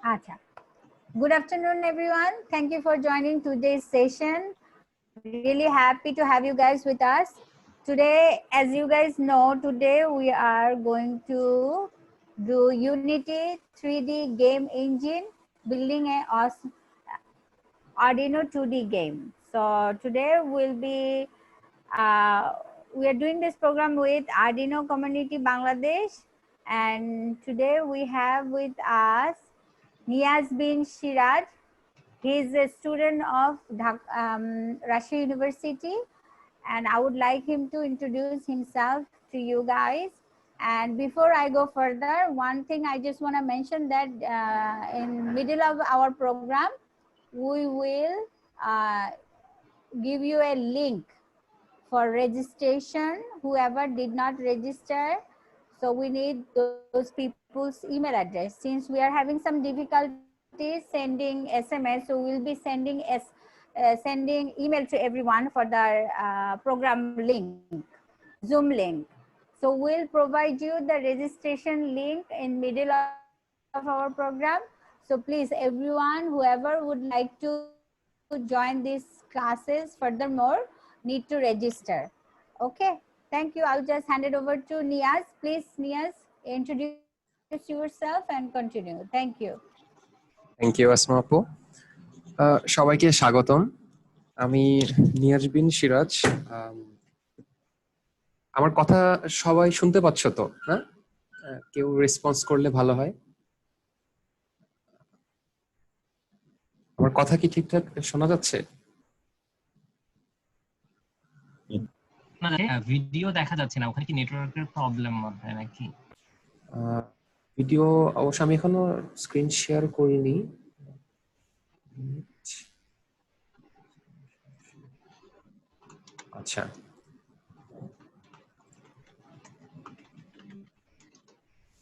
Acha. Good afternoon, everyone. Thank you for joining today's session. Really happy to have you guys with us. Today, as you guys know, today we are going to do Unity 3D game engine, building an awesome Arduino 2D game. So today we are doing this program with Arduino Community Bangladesh, and today we have with us Niaz bin Shiraj. He is a student of Russia University, and I would like him to introduce himself to you guys. And before I go further, one thing I just want to mention that in middle of our program, we will give you a link for registration, whoever did not register. So we need those people's email address. Since we are having some difficulties sending SMS, so we'll be sending email to everyone for the program link, Zoom link. So we'll provide you the registration link in middle of our program. So please, everyone, whoever would like to join these classes furthermore, need to register. Okay, thank you. I'll just hand it over to Niaz. Please, Niaz, introduce yourself and continue. Thank you. Thank you, Asma আপু। সবাইকে স্বাগতম। আমি নিয়াজ বিন সিরাজ। আমার কথা সবাই শুনতে পাচ্ছ তো? হ্যাঁ, কেউ রেসপন্স করলে ভালো হয়। আমার কথা কি ঠিকঠাক শোনা যাচ্ছে? ভিডিও দেখা যাচ্ছে না, ওখানে কি নেটওয়ার্কের প্রবলেম হবে নাকি? ভিডিও অবশ্য আমি এখনো স্ক্রিন শেয়ার করিনি। আচ্ছা,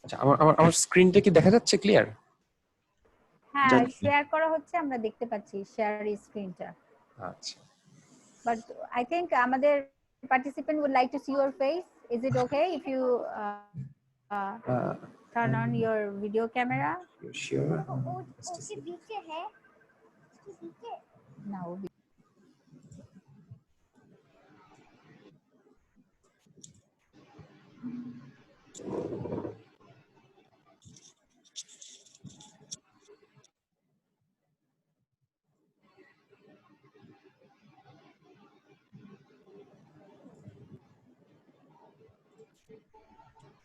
আচ্ছা, আমার স্ক্রিনটা কি দেখা যাচ্ছে ক্লিয়ার? হ্যাঁ, শেয়ার করা হচ্ছে, আমরা দেখতে পাচ্ছি শেয়ার স্ক্রিনটা। আচ্ছা, but I think আমাদের participant would like to see your face. Is it okay if you turn on your video camera? Sure. उसके पीछे है, उसके पीछे ना वो भी।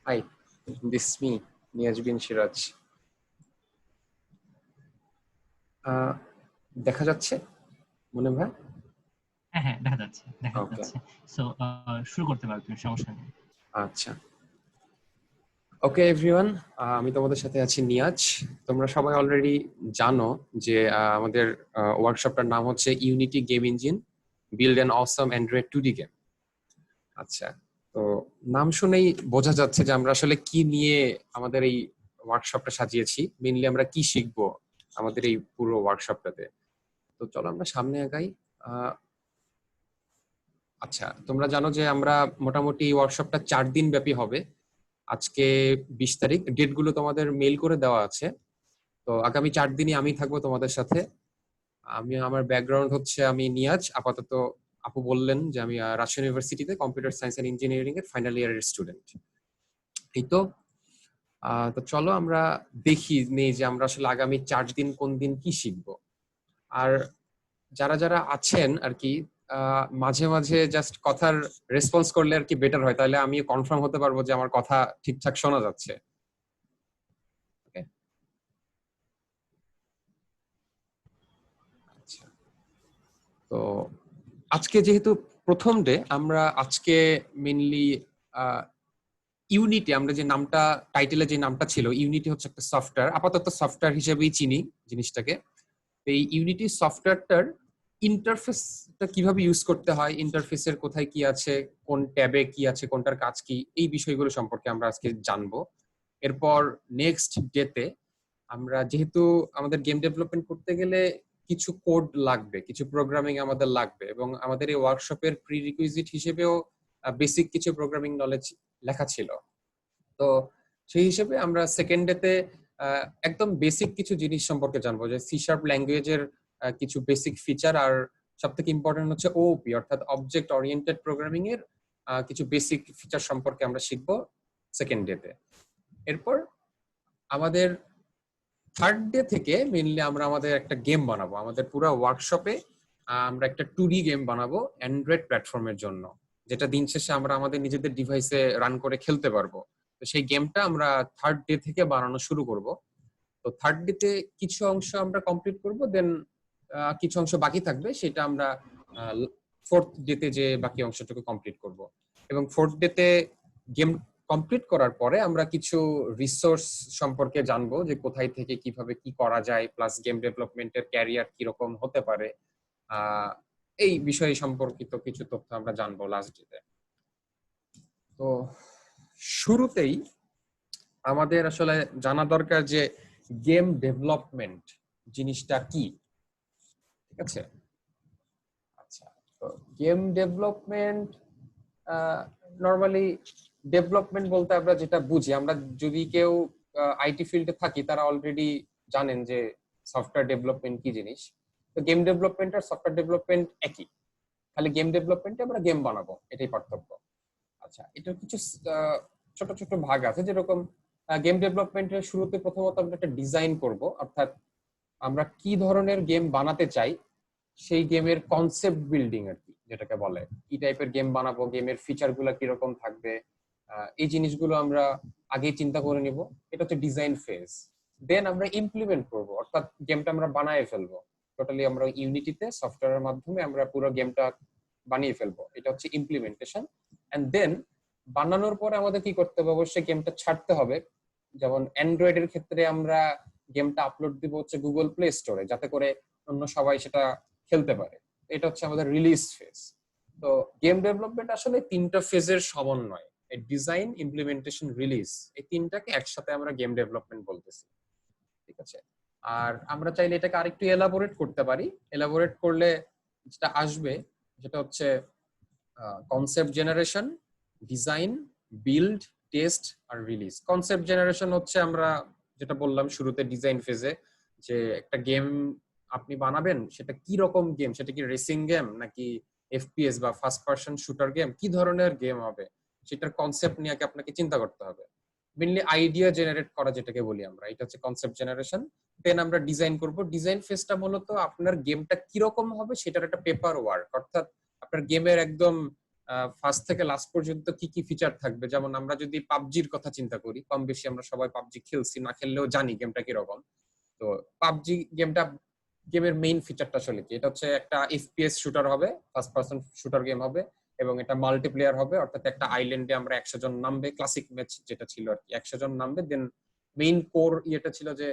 Hi, this is me, Niaz bin Shiraj. দেখা যাচ্ছে মনে ভাই? হ্যাঁ হ্যাঁ, দেখা যাচ্ছে। সো শুরু করতে পারো তুমি, সমস্যা নেই। আচ্ছা, ওকে এভরিওয়ান, আমি তোমাদের সাথে আছি নিয়াজ। তোমরা সবাই অলরেডি জানো যে আমাদের ওয়ার্কশপটার নাম হচ্ছে unity game engine, build an awesome Android 2D game. আচ্ছা, তো নাম শুনেই বোঝা যাচ্ছে যে আমরা আসলে কি নিয়ে আমাদের এই ওয়ার্কশপটা সাজিয়েছি, মেইনলি আমরা কি শিখবো আমাদের এই পুরো ওয়ার্কশপটাতে। তো চলো আমরা সামনে আগাই। আচ্ছা, তোমরা জানো যে আমরা মোটামুটি ওয়ার্কশপটা 4 দিন ব্যাপী হবে। আজকে 20 তারিখ, ডেটগুলো তোমাদের মেইল করে দেওয়া আছে। তো আগামী 4 দিনই আমি থাকবো তোমাদের সাথে। আমার ব্যাকগ্রাউন্ড হচ্ছে আমি নিয়াজ, আপাতত আপু বললেন যে আমি রাজশাহী ইউনিভার্সিটিতে কম্পিউটার সায়েন্স এন্ড ইঞ্জিনিয়ারিং এর ফাইনাল ইয়ারের স্টুডেন্ট। এই তো চলো আমরা দেখি নেই যে আমরা আসলে আগামী 4 দিন কোন দিন কি শিখবো। আর যারা যারা আছেন আর কি মাঝে মাঝে জাস্ট কথার রেসপন্স করলে আর কি বেটার হয়, তাহলে আমি কনফার্ম হতে পারবো যে আমার কথা ঠিকঠাক শোনা যাচ্ছে। আচ্ছা, তো আজকে যেহেতু প্রথম ডে, আমরা আজকে মেইনলি ইউনিটি, আমরা যে নামটা টাইটেলে যে নামটা ছিল, ইউনিটি হচ্ছে একটা সফটওয়্যার, আপাতত সফটওয়্যার হিসেবেই চিনি জিনিসটাকে। এই ইউনিটি সফটওয়্যারটার ইন্টারফেসটা কিভাবে ইউজ করতে হয়, ইন্টারফেসের কোথায় কি আছে, কোন ট্যাবে কি আছে, কোনটার কাজ কি, এই বিষয়গুলো সম্পর্কে আমরা আজকে জানবো। এরপর নেক্সট ডেতে আমরা, যেহেতু আমাদের গেম ডেভেলপমেন্ট করতে গেলে কিছু কোড লাগবে, কিছু প্রোগ্রামিং আমাদের লাগবে, এবং আমাদের এই ওয়ার্কশপের প্রি রিকুইজিট হিসেবেও বেসিক কিছু প্রোগ্রামিং নলেজ লেখা ছিল। তো সেই হিসেবে আমরা সেকেন্ড ডেতে একদম বেসিক কিছু জিনিস সম্পর্কে জানবো, যে সি শার্প ল্যাঙ্গুয়েজের কিছু বেসিক ফিচার, আর সব থেকে ইম্পর্টেন্ট হচ্ছে ওওপি অর্থাৎ অবজেক্ট ওরিয়েন্টেড প্রোগ্রামিং এর কিছু বেসিক ফিচার সম্পর্কে আমরা শিখবো সেকেন্ড ডেতে। এরপর আমাদের থার্ড ডে থেকে মেইনলি আমরা আমাদের একটা গেম বানাবো। আমাদের পুরো ওয়ার্কশপে আমরা একটা 2D গেম বানাবো অ্যান্ড্রয়েড প্ল্যাটফর্মের জন্য, যেটা দিন শেষে আমরা আমাদের নিজেদের ডিভাইসে রান করে খেলতে পারবো। তো সেই গেমটা আমরা থার্ড ডে থেকে বানানো শুরু করব। তো থার্ড ডেতে কিছু অংশ আমরা কমপ্লিট করব, দেন কিছু অংশ বাকি থাকবে, সেটা আমরা ফোর্থ ডেতে যে বাকি অংশটুকু কমপ্লিট করব। এবং ফোর্থ ডেতে গেম কমপ্লিট করার পরে আমরা কিছু রিসোর্স সম্পর্কে জানবো, যে কোথায় থেকে কিভাবে কি করা যায়, প্লাস গেম ডেভেলপমেন্টের ক্যারিয়ার কিরকম হতে পারে, এই বিষয় সম্পর্কিত কিছু তথ্য আমরা জানবো লাস্ট ডেতে। তো শুরুতেই আমাদের আসলে জানা দরকার যে গেম ডেভেলপমেন্ট জিনিসটা কি, ঠিক আছে? আচ্ছা, তো গেম ডেভেলপমেন্ট নরমালি ডেভেলপমেন্ট বলতে আমরা যেটা বুঝি, আমরা যদি কেউ আইটি ফিল্ডে থাকি তারা অলরেডি জানেন যে সফটওয়্যার ডেভেলপমেন্ট কি জিনিস। তো গেম ডেভেলপমেন্ট আর সফটওয়্যার ডেভেলপমেন্ট একই, খালি গেম ডেভেলপমেন্টে আমরা গেম বানাবো, এটাই পার্থক্য। আচ্ছা, এটার কিছু ছোট ছোট ভাগ আছে, যেরকম গেম ডেভেলপমেন্টের শুরুতে প্রথমত আমরা একটা ডিজাইন করব, অর্থাৎ আমরা কি ধরনের গেম বানাতে চাই সেই গেমের কনসেপ্ট বিল্ডিং আর কি, যেটাকে বলে কি টাইপের গেম বানাবো, গেমের ফিচার গুলা কিরকম থাকবে, এই জিনিসগুলো আমরা আগেই চিন্তা করে নিব। এটা হচ্ছে ডিজাইন ফেজ। দেন আমরা ইমপ্লিমেন্ট করব, অর্থাৎ গেমটা আমরা বানায় ফেলবো। টোটালি আমরা ইউনিটিতে সফটওয়্যারের মাধ্যমে আমরা পুরো গেমটা বানিয়ে ফেলবো, এটা হচ্ছে ইমপ্লিমেন্টেশন। এন্ড দেন বানানোর পরে আমাদের কি করতে হবে, অবশ্যই গেমটা ছাড়তে হবে। যেমন অ্যান্ড্রয়েডের ক্ষেত্রে আমরা গেমটা আপলোড দিব হচ্ছে গুগল প্লে স্টোরে, যাতে করে অন্য সবাই সেটা খেলতে পারে। এটা হচ্ছে আমাদের রিলিজ ফেজ। তো গেম ডেভেলপমেন্ট আসলে তিনটা ফেজের সমন্বয়, ডিজাইন, ইমপ্লিমেন্টেশন, রিলিজ, এই তিনটাকে একসাথে আমরা গেম ডেভেলপমেন্ট বলতেছি, ঠিক আছে? আর আমরা চাইলে এটাকে আরেকটু এলাবোরেট করতে পারি। এলাবোরেট করলে যেটা আসবে যেটা হচ্ছে concept generation, design, build, test আর রিলিজ। কনসেপ্ট জেনারেশন হচ্ছে আমরা যেটা বললাম শুরুতে ডিজাইন ফেজে, যে একটা গেম আপনি বানাবেন, সেটা কি রকম গেম, সেটা কি রেসিং গেম নাকি এফপিএস বা ফার্স্ট পারসন শুটার গেম, কি ধরনের গেম হবে সেটার কনসেপ্ট নিয়ে আপনাকে চিন্তা করতে হবে। মেইনলি আইডিয়া জেনারেট করা যেটাকে বলি আমরা, এটা হচ্ছে কনসেপ্ট জেনারেশন। দেন আমরা ডিজাইন করব। ডিজাইন ফেজটা মূলত আপনার গেমটা কিরকম হবে সেটার একটা পেপার ওয়ার্ক, অর্থাৎ আপনার গেমের একদম ফার্স্ট থেকে লাস্ট পর্যন্ত কি কি ফিচার থাকবে। যেমন আমরা যদি পাবজির কথা চিন্তা করি, কম বেশি আমরা সবাই পাবজি খেলছি, না খেললেও জানি গেমটা কিরকম। তো পাবজি গেমের মেইন ফিচারটা আসলে কি, এটা হচ্ছে একটা এফপিএস শুটার হবে, ফার্স্ট পারসন শুটার গেম হবে, এবং এটা মাল্টিপ্লেয়ার হবে, অর্থাৎ একটা আইল্যান্ডে আমরা 100 জন নামবে, ক্লাসিক ম্যাচ যেটা ছিল আর কি, 100 জন নামবে। দেন মেইন কোর ইয়েটা ছিল যে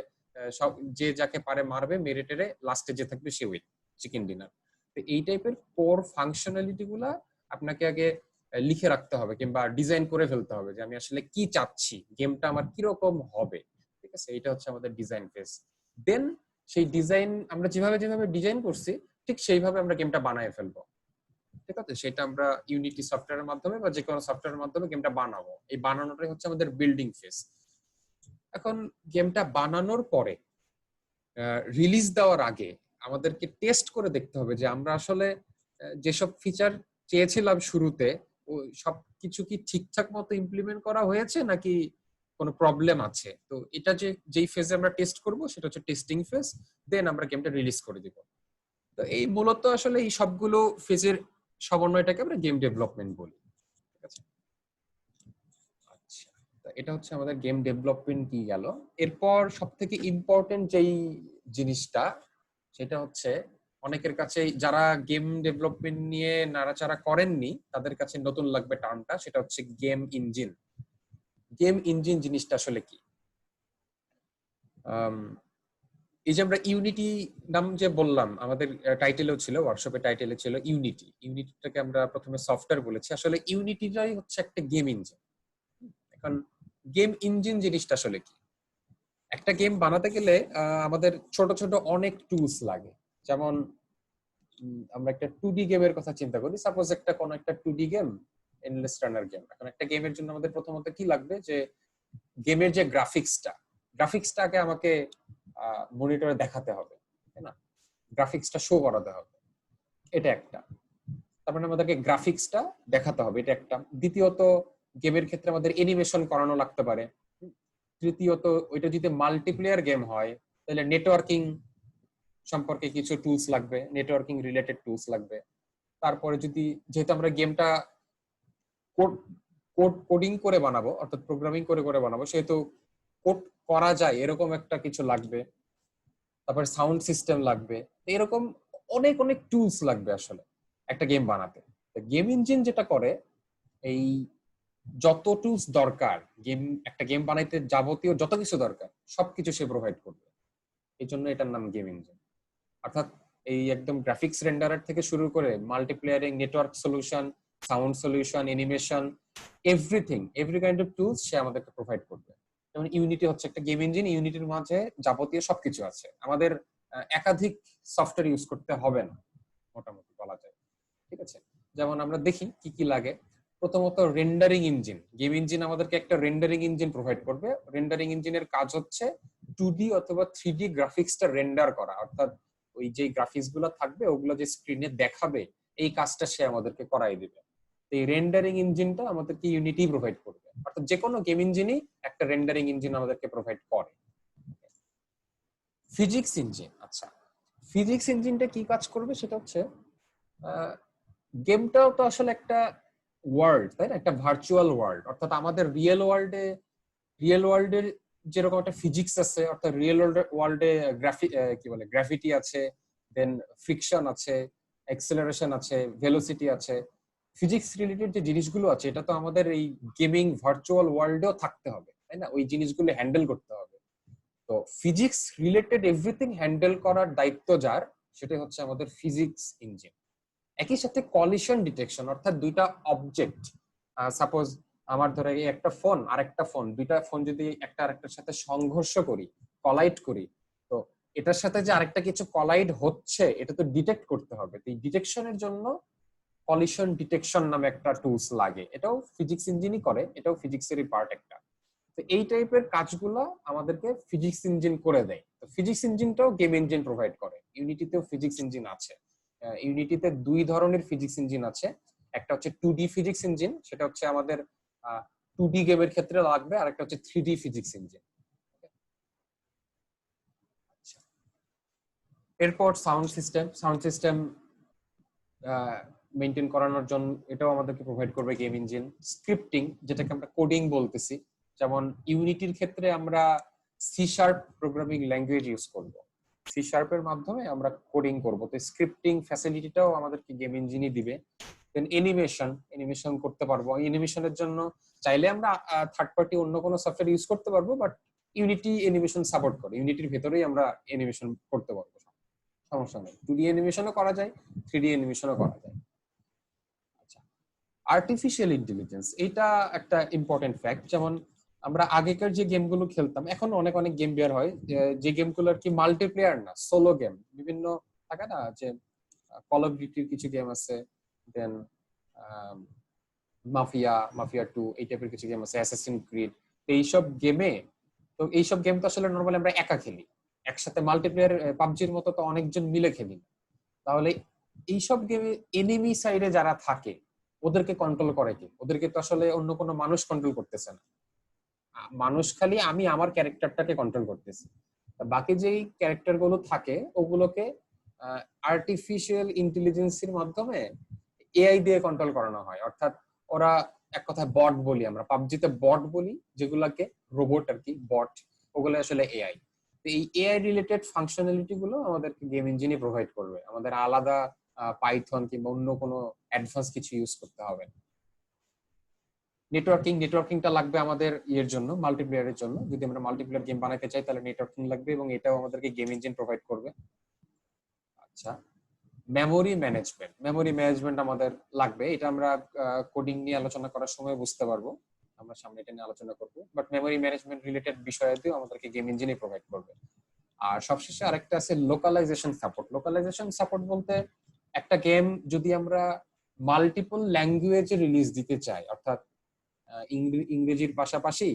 সব যে যাকে পারে মারবে, মেরে টেরে লাস্টে যে থাকবে সে উইন, চিকেন ডিনার। তো এই টাইপের কোর ফাংশনালিটি গুলা আপনাকে আগে লিখে রাখতে হবে কিংবা ডিজাইন করে ফেলতে হবে, যে আমি আসলে কি চাচ্ছি, গেমটা আমার কিরকম হবে, ঠিক আছে? এটা হচ্ছে আমাদের ডিজাইন ফেজ। দেন সেই ডিজাইন আমরা যেভাবে যেভাবে ডিজাইন করছি ঠিক সেইভাবে আমরা গেমটা বানায় ফেলবো, ঠিক আছে? সেটা আমরা ইউনিটি সফটওয়্যারের মাধ্যমে বা যে কোনো সফটওয়্যারের মাধ্যমে গেমটা বানাবো। এই বানানোটাই হচ্ছে আমাদের বিল্ডিং ফেজ। এখন গেমটা বানানোর পরে রিলিজ দেওয়ার আগে আমাদেরকে টেস্ট করে দেখতে হবে যে আমরা আসলে যেসব ফিচার চেয়েছিলাম শুরুতে ওই সবকিছু কি ঠিকঠাক মতো ইমপ্লিমেন্ট করা হয়েছে নাকি কোনো প্রবলেম আছে। তো এটা যেই ফেজে আমরা টেস্ট করব সেটা হচ্ছে টেস্টিং ফেজ। দেন আমরা গেমটা রিলিজ করে দিব। তো এই মূলত আসলে এই সবগুলো ফেজের সমন্বয়টাকে আমরা গেম ডেভেলপমেন্ট বলি, ঠিক আছে? আচ্ছা, তো এটা হচ্ছে আমাদের গেম ডেভেলপমেন্ট কি গেল। এরপর সবথেকে ইম্পর্টেন্ট যেই জিনিসটা সেটা হচ্ছে অনেকের কাছে যারা গেম ডেভেলপমেন্ট নিয়ে নাড়াচাড়া করেননি তাদের কাছে নতুন লাগবে টার্মটা, সেটা হচ্ছে গেম ইঞ্জিন। গেম ইঞ্জিন জিনিসটা আসলে কি? এই যে আমরা ইউনিটি নাম যে বললাম, আমাদের টাইটেলেও ছিল, ওয়ার্কশপের টাইটেলে ছিল ইউনিটি। ইউনিটিটাকে আমরা প্রথমে সফটওয়্যার বলেছি, আসলে ইউনিটিটাই হচ্ছে একটা গেম ইঞ্জিন। এখন গেম ইঞ্জিন জিনিসটা আসলে কি? একটা গেম বানাতে গেলে আমাদের ছোট ছোট অনেক টুলস লাগে। যেমন আমরা একটা 2D গেমের কথা চিন্তা করি, সাপোজ কোনো একটা 2D গেম, এন্ডলেস রানার গেম। এখন একটা গেমের জন্য আমাদের প্রথমত কি লাগবে, যে গেমের যে গ্রাফিক্সটা, গ্রাফিক্সটাকে আমাকে মনিটরে দেখাতে হবে, তাই না? গ্রাফিক্সটা শো করাতে হবে, এটা একটা। তারপরে আমাদেরকে গ্রাফিক্সটা দেখাতে হবে, এটা একটা। দ্বিতীয়ত গেমের ক্ষেত্রে আমাদের অ্যানিমেশন করানো লাগতে পারে। তৃতীয়ত ওইটা যদি মাল্টিপ্লেয়ার গেম হয় তাহলে নেটওয়ার্কিং সম্পর্কে কিছু টুলস লাগবে, নেটওয়ার্কিং রিলেটেড টুলস লাগবে। তারপরে যদি যেহেতু আমরা গেমটা কোডিং করে বানাবো, অর্থাৎ প্রোগ্রামিং করে করে বানাবো, সেহেতু কোড করা যায় এরকম একটা কিছু লাগবে। তারপর সাউন্ড সিস্টেম লাগবে, এরকম অনেক অনেক টুলস লাগবে আসলে একটা গেম বানাতে। গেম ইঞ্জিন যেটা করে, এই যত টুলস দরকার একটা গেম বানাইতে যাবতীয় যত কিছু দরকার সবকিছু সে প্রোভাইড করবে। এই জন্য এটার নাম গেম ইঞ্জিন। অর্থাৎ এই একদম গ্রাফিক্স রেন্ডারার থেকে শুরু করে multiplayering, network solution, sound solution, animation, everything, every kind of tools সে আমাদেরকে প্রোভাইড করবে। যেমন ইউনিটি হচ্ছে একটা গেম ইঞ্জিন, ইউনিটির মাঝে যাবতীয় সবকিছু আছে, আমাদের একাধিক সফটওয়্যার ইউজ করতে হবে না মোটামুটি বলা যায়, ঠিক আছে? যেমন আমরা দেখি কি কি লাগে। প্রথমত রেন্ডারিং ইঞ্জিন, গেম ইঞ্জিন আমাদেরকে একটা রেন্ডারিং ইঞ্জিন প্রোভাইড করবে। রেন্ডারিং ইঞ্জিনের কাজ হচ্ছে 2D অথবা 3D গ্রাফিক্সটা রেন্ডার করা, অর্থাৎ ওই যে গ্রাফিক্স গুলো থাকবে ওগুলো যে স্ক্রিনে দেখাবে এই কাজটা সে আমাদেরকে করাই দিবে। এই রেন্ডারিং ইঞ্জিনটা আমাদেরকে ইউনিটি প্রোভাইড করবে, অর্থাৎ যে কোনো গেম ইঞ্জিনই একটা রেন্ডারিং ইঞ্জিন আমাদেরকে প্রোভাইড করে। ফিজিক্স ইঞ্জিন, আচ্ছা ফিজিক্স ইঞ্জিনটা কি কাজ করবে সেটা হচ্ছে, গেমটাও তো আসলে একটা ওয়ার্ল্ড, তাই না? একটা ভার্চুয়াল ওয়ার্ল্ড, অর্থাৎ আমাদের রিয়েল ওয়ার্ল্ডের যেরকম একটা ফিজিক্স আছে, অর্থাৎ রিয়েল ওয়ার্ল্ডে গ্র্যাভিটি আছে, দেন ফ্রিকশন আছে, অ্যাক্সেলারেশন আছে, ভেলোসিটি আছে। ফিজিক্স রিলেটেড যে জিনিসগুলো আছে এটা তো আমাদের এই গেমিং ভার্চুয়াল ওয়ার্ল্ডেও থাকতে হবে, তাই না? ওই জিনিসগুলো হ্যান্ডেল করতে হবে। তো ফিজিক্স রিলেটেড এভরিথিং হ্যান্ডেল করার দায়িত্ব যার, সেটা হচ্ছে আমাদের ফিজিক্স ইঞ্জিন। একই সাথে কলিশন ডিটেকশন, অর্থাৎ দুইটা অবজেক্ট, সাপোজ আমার ধরে একটা ফোন আর একটা ফোন, দুইটা ফোন যদি একটা আরেকটার সাথে সংঘর্ষ করি, কলাইড করি, তো এটার সাথে যে আরেকটা কিছু কলাইড হচ্ছে এটা তো ডিটেক্ট করতে হবে। তো এই ডিটেকশনের জন্য কলিশন ডিটেকশন নামে একটা টুলস লাগে, এটাও ফিজিক্স ইঞ্জিনই করে, এটাও ফিজিক্সেরই পার্ট একটা। তো এই টাইপের কাজগুলো আমাদেরকে ফিজিক্স ইঞ্জিন করে দেয়। তো ফিজিক্স ইঞ্জিনটাও গেম ইঞ্জিন প্রোভাইড করে। ইউনিটিতেও ফিজিক্স ইঞ্জিন আছে। ইউনিটিতে দুই ধরনের ফিজিক্স ইঞ্জিন আছে, একটা হচ্ছে 2D ফিজিক্স ইঞ্জিন, সেটা হচ্ছে আমাদের 2D গেমের ক্ষেত্রে লাগবে, আর একটা হচ্ছে 3D ফিজিক্স ইঞ্জিন। এরপর সাউন্ড সিস্টেম মেইনটেইন করানোর জন্য এটাও আমাদেরকে প্রোভাইড করবে গেম ইঞ্জিন। স্ক্রিপ্টিং, যেটাকে আমরা কোডিং বলতেছি, যেমন ইউনিটির ক্ষেত্রে আমরা C sharp programming language use করব, সি শার্পের মাধ্যমে আমরা কোডিং করব। তো স্ক্রিপ্টিং ফ্যাসিলিটিটাও আমাদেরকে গেম ইঞ্জিনই দিবে। দেন অ্যানিমেশন করতে পারবো। অ্যানিমেশনের জন্য চাইলে আমরা থার্ড পার্টি অন্য কোনো সফটওয়্যার ইউজ করতে পারবো, বাট ইউনিটি অ্যানিমেশন সাপোর্ট করে, ইউনিটির ভেতরেই আমরা অ্যানিমেশন করতে পারবো, সমস্যা নেই। 2D অ্যানিমেশনও করা যায়, 3D অ্যানিমেশনও করা যায়। আচ্ছা, আর্টিফিশিয়াল ইন্টেলিজেন্স, এটা একটা ইম্পর্টেন্ট ফ্যাক্ট। যেমন আমরা আগেকার যে গেমগুলো খেলতাম, এখন অনেক অনেক গেম বের হয় যে গেমগুলো আর কি মাল্টিপ্লেয়ার না, সোলো গেম। বিভিন্ন থাকে না যে কল অফ ডিউটির কিছু গেম আছে, দেন মাফিয়া 2, এই টাইপের কিছু গেম আছে, অ্যাসাসিন ক্রিড। এইসব গেমে, তো এইসব গেম তো আসলে নরমালি আমরা একা খেলি, একসাথে মাল্টিপ্লেয়ার পাবজির মতো তো অনেকজন মিলে খেলি না। তাহলে এইসব গেমে এনিমি সাইডে যারা থাকে ওদেরকে কন্ট্রোল করে কি? ওদেরকে তো আসলে অন্য কোনো মানুষ কন্ট্রোল করতেছে না, মানুষ খালি আমি আমার ক্যারেক্টারটাকে কন্ট্রোল করতেছি। বাকি যেই ক্যারেক্টার গুলো থাকে ওগুলোকে আর্টিফিশিয়াল ইন্টেলিজেন্সের মাধ্যমে এআই দিয়ে কন্ট্রোল করানো হয়। অর্থাৎ ওরা এক কথায় বট বলি, আমরা পাবজিতে বট বলি যেগুলাকে, রোবট আর কি, বট, ওগুলো আসলে এআই। এই এআই রিলেটেড ফাংশনালিটি গুলো আমাদেরকে গেম ইঞ্জিনই প্রোভাইড করবে, আমাদের আলাদা পাইথন কিংবা অন্য কোনো অ্যাডভান্স কিছু ইউজ করতে হবে না। নেটওয়ার্কিংটা লাগবে আমাদের ইয়ের জন্য, মাল্টিপ্লেয়ারের জন্য। যদি আমরা মাল্টিপ্লেয়ার গেম বানাতে চাই তাহলে নেটওয়ার্কিং লাগবে, এবং এটাও আমাদেরকে গেম ইঞ্জিন প্রোভাইড করবে। আচ্ছা, মেমোরি ম্যানেজমেন্ট আমাদের লাগবে, এটা আমরা কোডিং নিয়ে আলোচনা করার সময় বুঝতে পারবো, আমরা সামনে এটা নিয়ে আলোচনা করবো। বাট মেমোরি ম্যানেজমেন্ট রিলেটেড বিষয়াদিও আমাদেরকে গেম ইঞ্জিনই প্রোভাইড করবে। আর সবশেষে আরেকটা আছে লোকালাইজেশন সাপোর্ট বলতে, একটা গেম যদি আমরা মাল্টিপল ল্যাঙ্গুয়েজে রিলিজ দিতে চাই, অর্থাৎ ইংরেজির পাশাপাশি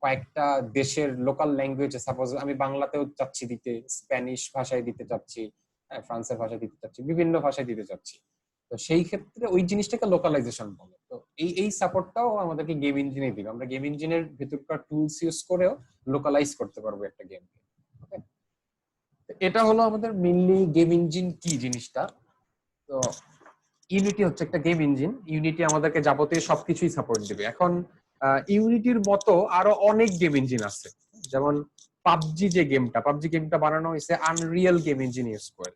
কয়েকটা দেশের লোকাল ল্যাঙ্গুয়েজে, সাপোজ আমি বাংলাতেও চাচ্ছি দিতে, স্প্যানিশ ভাষায় দিতে চাচ্ছি, ফ্রান্সের ভাষায় দিতে চাচ্ছি, বিভিন্ন ভাষায় দিতে চাচ্ছি, তো সেই ক্ষেত্রে ওই জিনিসটাকে লোকালাইজেশন বলে। তো এই সাপোর্টটাও আমাদেরকে গেম ইঞ্জিনে দিবে। আমরা গেম ইঞ্জিনের ভেতরকার টুলস ইউজ করেও লোকালাইজ করতে পারবো একটা গেমকে। ওকে, এটা হলো আমাদের মেইনলি গেম ইঞ্জিন কি জিনিসটা। তো ইউনিটি হচ্ছে একটা গেম ইঞ্জিন। ইউনিটি আমাদেরকে যাবতীয় সবকিছুই সাপোর্ট দিবে। এখন ইউনিটির মতো আরো অনেক গেম ইঞ্জিন আছে, যেমন পাবজি গেমটা বানানো হয়েছে আনরিয়েল গেম ইঞ্জিন ইউজ করে।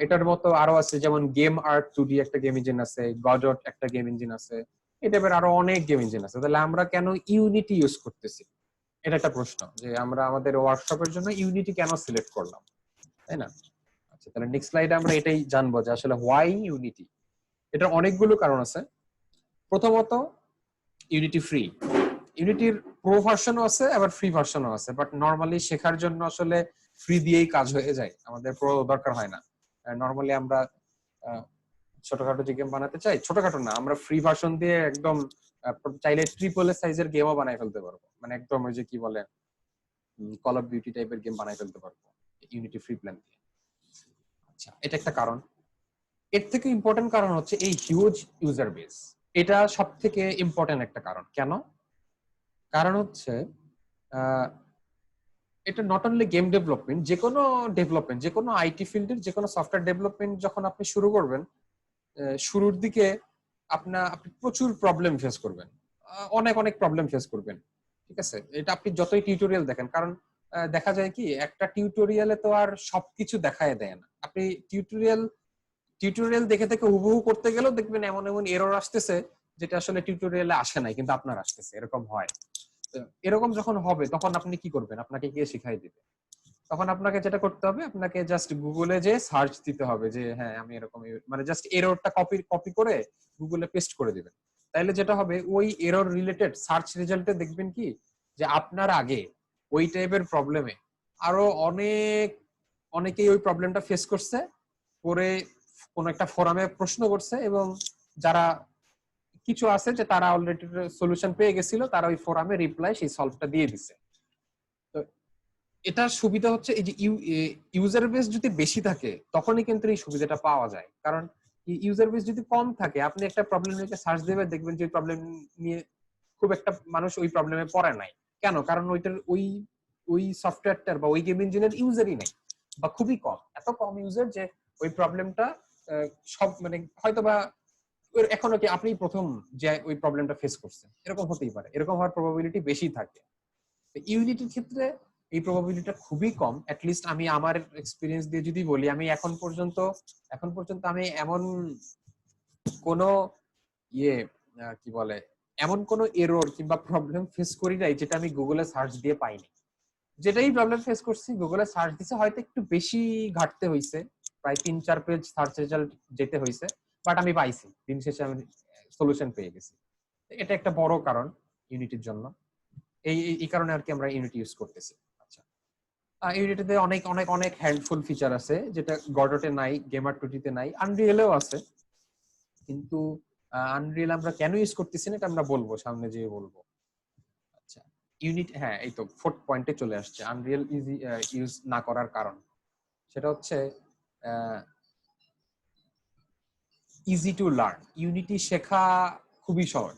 এটার মতো আরো আছে, যেমন গেম আর্ট 2D একটা গেম ইঞ্জিন আছে, গজট একটা গেম ইঞ্জিন আছে, এই টাইপের আরো অনেক গেম ইঞ্জিন আছে। তাহলে আমরা কেন ইউনিটি ইউজ করতেছি, এটা একটা প্রশ্ন, যে আমরা আমাদের ওয়ার্কশপের জন্য ইউনিটি কেন সিলেক্ট করলাম, তাই না? আচ্ছা, তাহলে নেক্সট স্লাইডে আমরা এটাই জানবো যে আসলে হোয়াই ইউনিটি। এটার অনেকগুলো কারণ আছে। প্রথমত, ইউনিটি ফ্রি। ইউনিটির প্রো ভার্সনও আছে, আবার ফ্রি ভার্সনও আছে, বাট নরমালি শেখার জন্য আসলে ফ্রি দিয়েই কাজ হয়ে যায়, আমাদের প্রো দরকার হয় না। নরমালি আমরা ছোটখাটো যে গেম বানাতে চাই, ছোটখাটো না, আমরা ফ্রি ভার্সন দিয়ে একদম চাইলে ট্রিপল এ সাইজের গেমও বানাই ফেলতে পারবো, মানে একদম ওই যে কি বলে কল অফ ডিউটি টাইপের গেম বানাই ফেলতে পারবো ইউনিটি ফ্রি প্ল্যান দিয়ে। আচ্ছা, এটা একটা কারণ। এর থেকে ইম্পর্টেন্ট কারণ হচ্ছে এই হিউজ ইউজার বেস। এটা সব থেকে ইম্পর্টেন্ট একটা কারণ। কেন? কারণ হচ্ছে এটা নট অনলি গেম ডেভেলপমেন্ট, যে কোনো আইটি ফিল্ডের যে কোনো সফটওয়্যার ডেভেলপমেন্ট যখন আপনি শুরু করবেন, শুরুর দিকে আপনি প্রচুর প্রবলেম ফেস করবেন, অনেক অনেক প্রবলেম ফেস করবেন। ঠিক আছে, এটা আপনি যতই টিউটোরিয়াল দেখেন, কারণ দেখা যায় কি একটা টিউটোরিয়ালে তো আর সবকিছু দেখায় দেয় না। আপনি টিউটোরিয়াল দেখে দেখে হুবহু করতে গেলেও দেখবেন এমন এমন এরর আসতেছে যেটা আসলে টিউটোরিয়ালে আসে নাই, কিন্তু আপনার আসতেছে, এরকম হয়। এরকম যখন হবে তখন আপনি কি করবেন? আপনাকে কে শিখাই দিবে? তখন আপনাকে যেটা করতে হবে, আপনাকে জাস্ট গুগলে যে সার্চ দিতে হবে যে হ্যাঁ আমি এরকম, মানে জাস্ট এররটা কপি করে গুগলে পেস্ট করে দিবেন। তাইলে যেটা হবে, ওই এরর রিলেটেড সার্চ রেজাল্টে দেখবেন কি যে আপনার আগে ওই টাইপের প্রবলেমে আরো অনেকেই ওই প্রবলেমটা ফেস করছে, করে কোন একটা ফোরামে প্রশ্ন করছে, এবং যারা কিছু আছে যে তারা অলরেডি সলিউশন পেয়ে গেছিল, তারা ওই ফোরামে রিপ্লাই সেই সলভটা দিয়ে দিছে। তো এটার সুবিধা হচ্ছে এই যে ইউজার বেস যদি বেশি থাকে তখনই কিন্তু এই সুবিধাটা পাওয়া যায়। কারণ ইউজার বেস যদি কম থাকে, আপনি একটা প্রবলেম নিয়ে সার্চ দেবেন, দেখবেন যে প্রবলেম নিয়ে খুব একটা মানুষ ওই প্রবলেমে পড়ে নাই। কেন? কারণ ওইটার ওই সফটওয়্যারটার বা ওই গেম ইঞ্জিনের ইউজারই নাই, বা খুবই কম, এত কম ইউজার যে ওই প্রবলেমটা সব মানে হয়তোবা এখনো কি আপনি প্রথম যে ওই প্রবলেমটা ফেস করছেন, এরকম হতেই পারে, এরকম হওয়ার প্রবাবিলিটি বেশি থাকে। ইউনিটির ক্ষেত্রে এই প্রবাবিলিটিটা খুবই কম। অ্যাটলিস্ট আমি আমার এক্সপিরিয়েন্স দিয়ে যদি বলি, আমি এখন পর্যন্ত আমি এমন কোন কি বলে এমন কোন এরর কিংবা প্রবলেম ফেস করি নাই যেটা আমি গুগলে সার্চ দিয়ে পাইনি। যেটাই প্রবলেম ফেস করছি গুগলে সার্চ দিছে, হয়তো একটু বেশি ঘাটতে হইছে, প্রায় 3-4 পেজ সার্চ রেজাল্ট যেতে হইছে, বাট আমি পাইছি, দিন শেষে আমি সলিউশন পেয়ে গেছি। এটা একটা বড় কারণ ইউনিটির জন্য। এই কারণে আর কি আমরা ইউনিটি ইউজ করতেছি। আচ্ছা, ইউনিটিতে অনেক অনেক অনেক হ্যান্ডফুল ফিচার আছে যেটা গডটে নাই, গেমার 2D-তে নাই, আনরিয়েলেও আছে। কিন্তু আনরিয়েল আমরা কেন ইউজ করতেছি না এটা আমরা বলবো, সামনে যেয়ে বলবো। আচ্ছা, ইউনিট, হ্যাঁ এই তো ফোর্থ পয়েন্টে চলে আসছে আনরিয়েল ইউজ না করার কারণ। সেটা হচ্ছে ইজি টু লার্ন। ইউনিটি শেখা খুবই সহজ।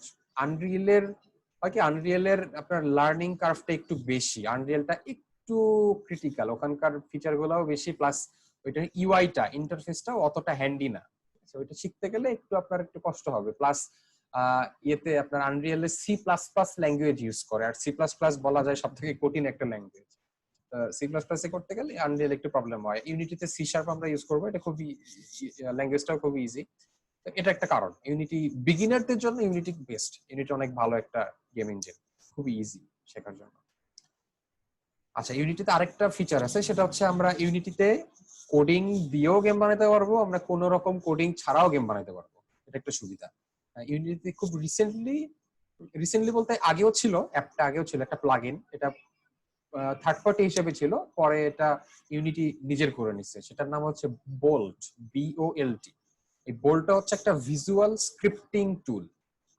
আনরিয়েলের আপনার লার্নিং কার্ভটা একটু বেশি, আনরিয়েলটা একটু ক্রিটিক্যাল, ওখানকার ফিচার গুলাও বেশি, প্লাস ওইটার ইউআইটা ইন্টারফেসটাও অতটা হ্যান্ডি না। ওইটা শিখতে গেলে আপনার একটু কষ্ট হবে। প্লাস ইয়েতে আপনার আনরিয়েলে C++ ল্যাঙ্গুয়েজ ইউজ করে, আর C++ বলা যায় সব থেকে কঠিন একটা ল্যাঙ্গুয়েজ। C++ এ করতে গেলে আনরিয়েল একটু প্রবলেম হয়। ইউনিটিতে C# আমরা ইউজ করবো, এটা খুবই ল্যাঙ্গুয়েজটাও খুবই ইজি। এটা একটা কারণ, ইউনিটি বিগিনারদের জন্য ইউনিটি বেস্ট। ইউনিটি অনেক ভালো একটা গেম ইঞ্জিন, খুবই ইজি শেখার জন্য। আচ্ছা, ইউনিটিতে আরেকটা ফিচার আছে, সেটা হচ্ছে আমরা ইউনিটিতে কোডিং দিয়েও গেম বানাতে পারবো, আমরা কোনো রকম কোডিং ছাড়াও গেম বানাতে পারবো। এটা একটা সুবিধা। ইউনিটিতে খুব রিসেন্টলি বলতে আগেও ছিল, একটা প্লাগইন, এটা থার্ড পার্টি হিসেবে ছিল, পরে এটা ইউনিটি নিজের করে নিচ্ছে। সেটার নাম হচ্ছে বোল্ট, BOLT। এই বোল্টটা হচ্ছে একটা ভিজুয়াল স্ক্রিপ্টিং টুল,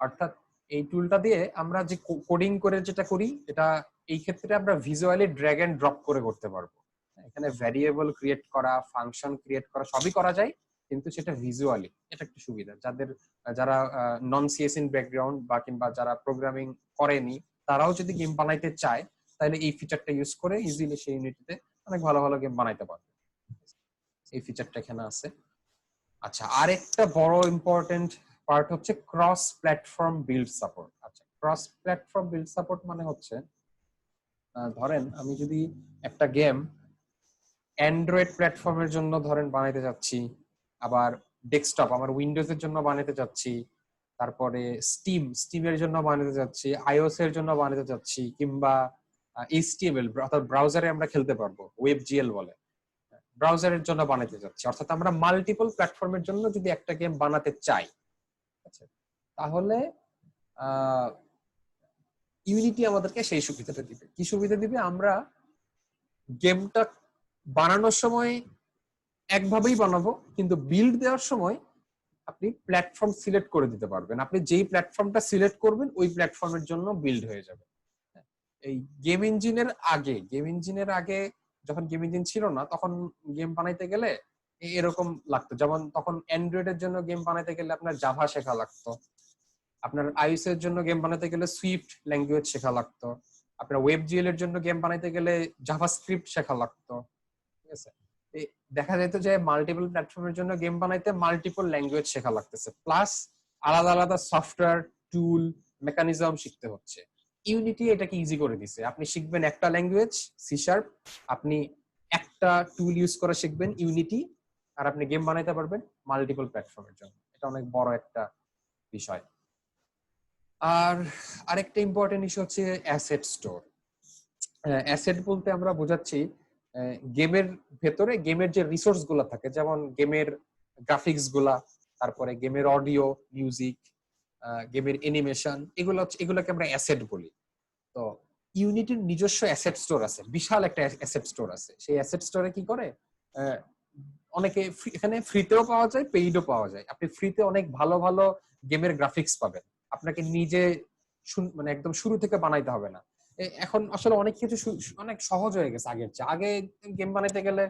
অর্থাৎ এই টুলটা দিয়ে আমরা যে কোডিং করে যেটা করি, এটা এই ক্ষেত্রে আমরা ভিজুয়ালি ড্র্যাগ এন্ড ড্রপ করে করতে পারবো। এখানে ভ্যারিয়েবল ক্রিয়েট করা, ফাংশন ক্রিয়েট করা সবই করা যায়, কিন্তু সেটা ভিজুয়ালি, এটা একটা সুবিধা। যারা নন সিএসএন ব্যাকগ্রাউন্ড বা কিংবা যারা প্রোগ্রামিং করেনি, তারাও যদি গেম বানাইতে চায় তাহলে এই ফিচারটা ইউজ করে ইজিলি সেই ইউনিটিতে অনেক ভালো ভালো গেম বানাইতে পারবে। এই ফিচারটা এখানে আছে। আচ্ছা, আরেকটা বড় ইম্পর্টেন্ট পার্ট হচ্ছে ক্রস প্ল্যাটফর্ম বিল্ড সাপোর্ট। আচ্ছা, ক্রস প্ল্যাটফর্ম বিল্ড সাপোর্ট মানে হচ্ছে, ধরেন আমি যদি একটা গেম অ্যান্ড্রয়েড প্ল্যাটফর্মের জন্য ধরেন বানাইতে যাচ্ছি, আবার ডেস্কটপ আমার উইন্ডোজের জন্য বানাইতে যাচ্ছি, তারপরে স্টিমের জন্য বানাতে যাচ্ছি, আইওএস এর জন্য বানাতে যাচ্ছি, কিংবা এইচটিএমএল অর্থাৎ ব্রাউজারে আমরা খেলতে পারবো, ওয়েবজিএল বলে, ব্রাউজারের জন্য বানাতে যাচ্ছি, অর্থাৎ আমরা মাল্টিপল প্ল্যাটফর্মের জন্য যদি একটা গেম বানাতে চাই, আচ্ছা, তাহলে ইউনিটি আমাদেরকে সেই সুবিধাটা দিবে। কি সুবিধা দিবে? আমরা গেমটা বানানোর সময় একভাবেই বানাবো, কিন্তু বিল্ড দেওয়ার সময় আপনি প্ল্যাটফর্ম সিলেক্ট করে দিতে পারবেন। আপনি যেই প্ল্যাটফর্মটা সিলেক্ট করবেন ওই প্ল্যাটফর্মের জন্য বিল্ড হয়ে যাবে। এই গেম ইঞ্জিনের আগে যখন গেম ইঞ্জিন ছিল না, তখন গেম বানাইতে গেলে এরকম লাগতো। যেমন তখন অ্যান্ড্রয়েডের জন্য গেম বানাইতে গেলে আপনার জাভা শেখা লাগতো, আপনার আইওএস এর জন্য গেম বানাইতে গেলে সুইফট ল্যাঙ্গুয়েজ শেখা লাগতো, আপনার ওয়েবজিএল এর জন্য গেম বানাইতে গেলে জাভাস্ক্রিপ্ট শেখা লাগতো। ঠিক আছে, দেখা যেত যে মাল্টিপল প্ল্যাটফর্মের জন্য গেম বানাইতে মাল্টিপল ল্যাঙ্গুয়েজ শেখা লাগতেছে, প্লাস আলাদা আলাদা সফটওয়্যার, টুল, মেকানিজম শিখতে হচ্ছে। ইউনিটি এটাকে ইজি করে দিছে। আপনি শিখবেন একটা ল্যাঙ্গুয়েজ সি শার্প, আপনি একটা টুল ইউজ করে শিখবেন ইউনিটি, আর আপনি গেম বানাইতে পারবেন মাল্টিপল প্ল্যাটফর্মের জন্য। এটা অনেক বড় একটা বিষয়। আর আরেকটা ইম্পর্টেন্ট ইস্যু হচ্ছে অ্যাসেট স্টোর। অ্যাসেট বলতে আমরা বোঝাচ্ছি গেমের ভেতরে গেমের যে রিসোর্স গুলা থাকে, যেমন গেমের গ্রাফিক্স গুলা, তারপরে গেমের অডিও, মিউজিক, গেমের অ্যানিমেশন, এগুলোকে আমরা অ্যাসেট বলি। তো ইউনিটির নিজস্ব অ্যাসেট স্টোর আছে, বিশাল একটা অ্যাসেট স্টোর আছে। সেই অ্যাসেট স্টোরে কি করে, অনেকে এখানে ফ্রিতেও পাওয়া যায়, পেইডও পাওয়া যায়। আপনি ফ্রিতে অনেক ভালো ভালো গেমের গ্রাফিক্স পাবেন, আপনাকে নিজে মানে একদম শুরু থেকে বানাইতে হবে না। এখন আসলে অনেক কিছু অনেক সহজ হয়ে গেছে আগের চেয়ে। আগে গেম বানাইতে গেলে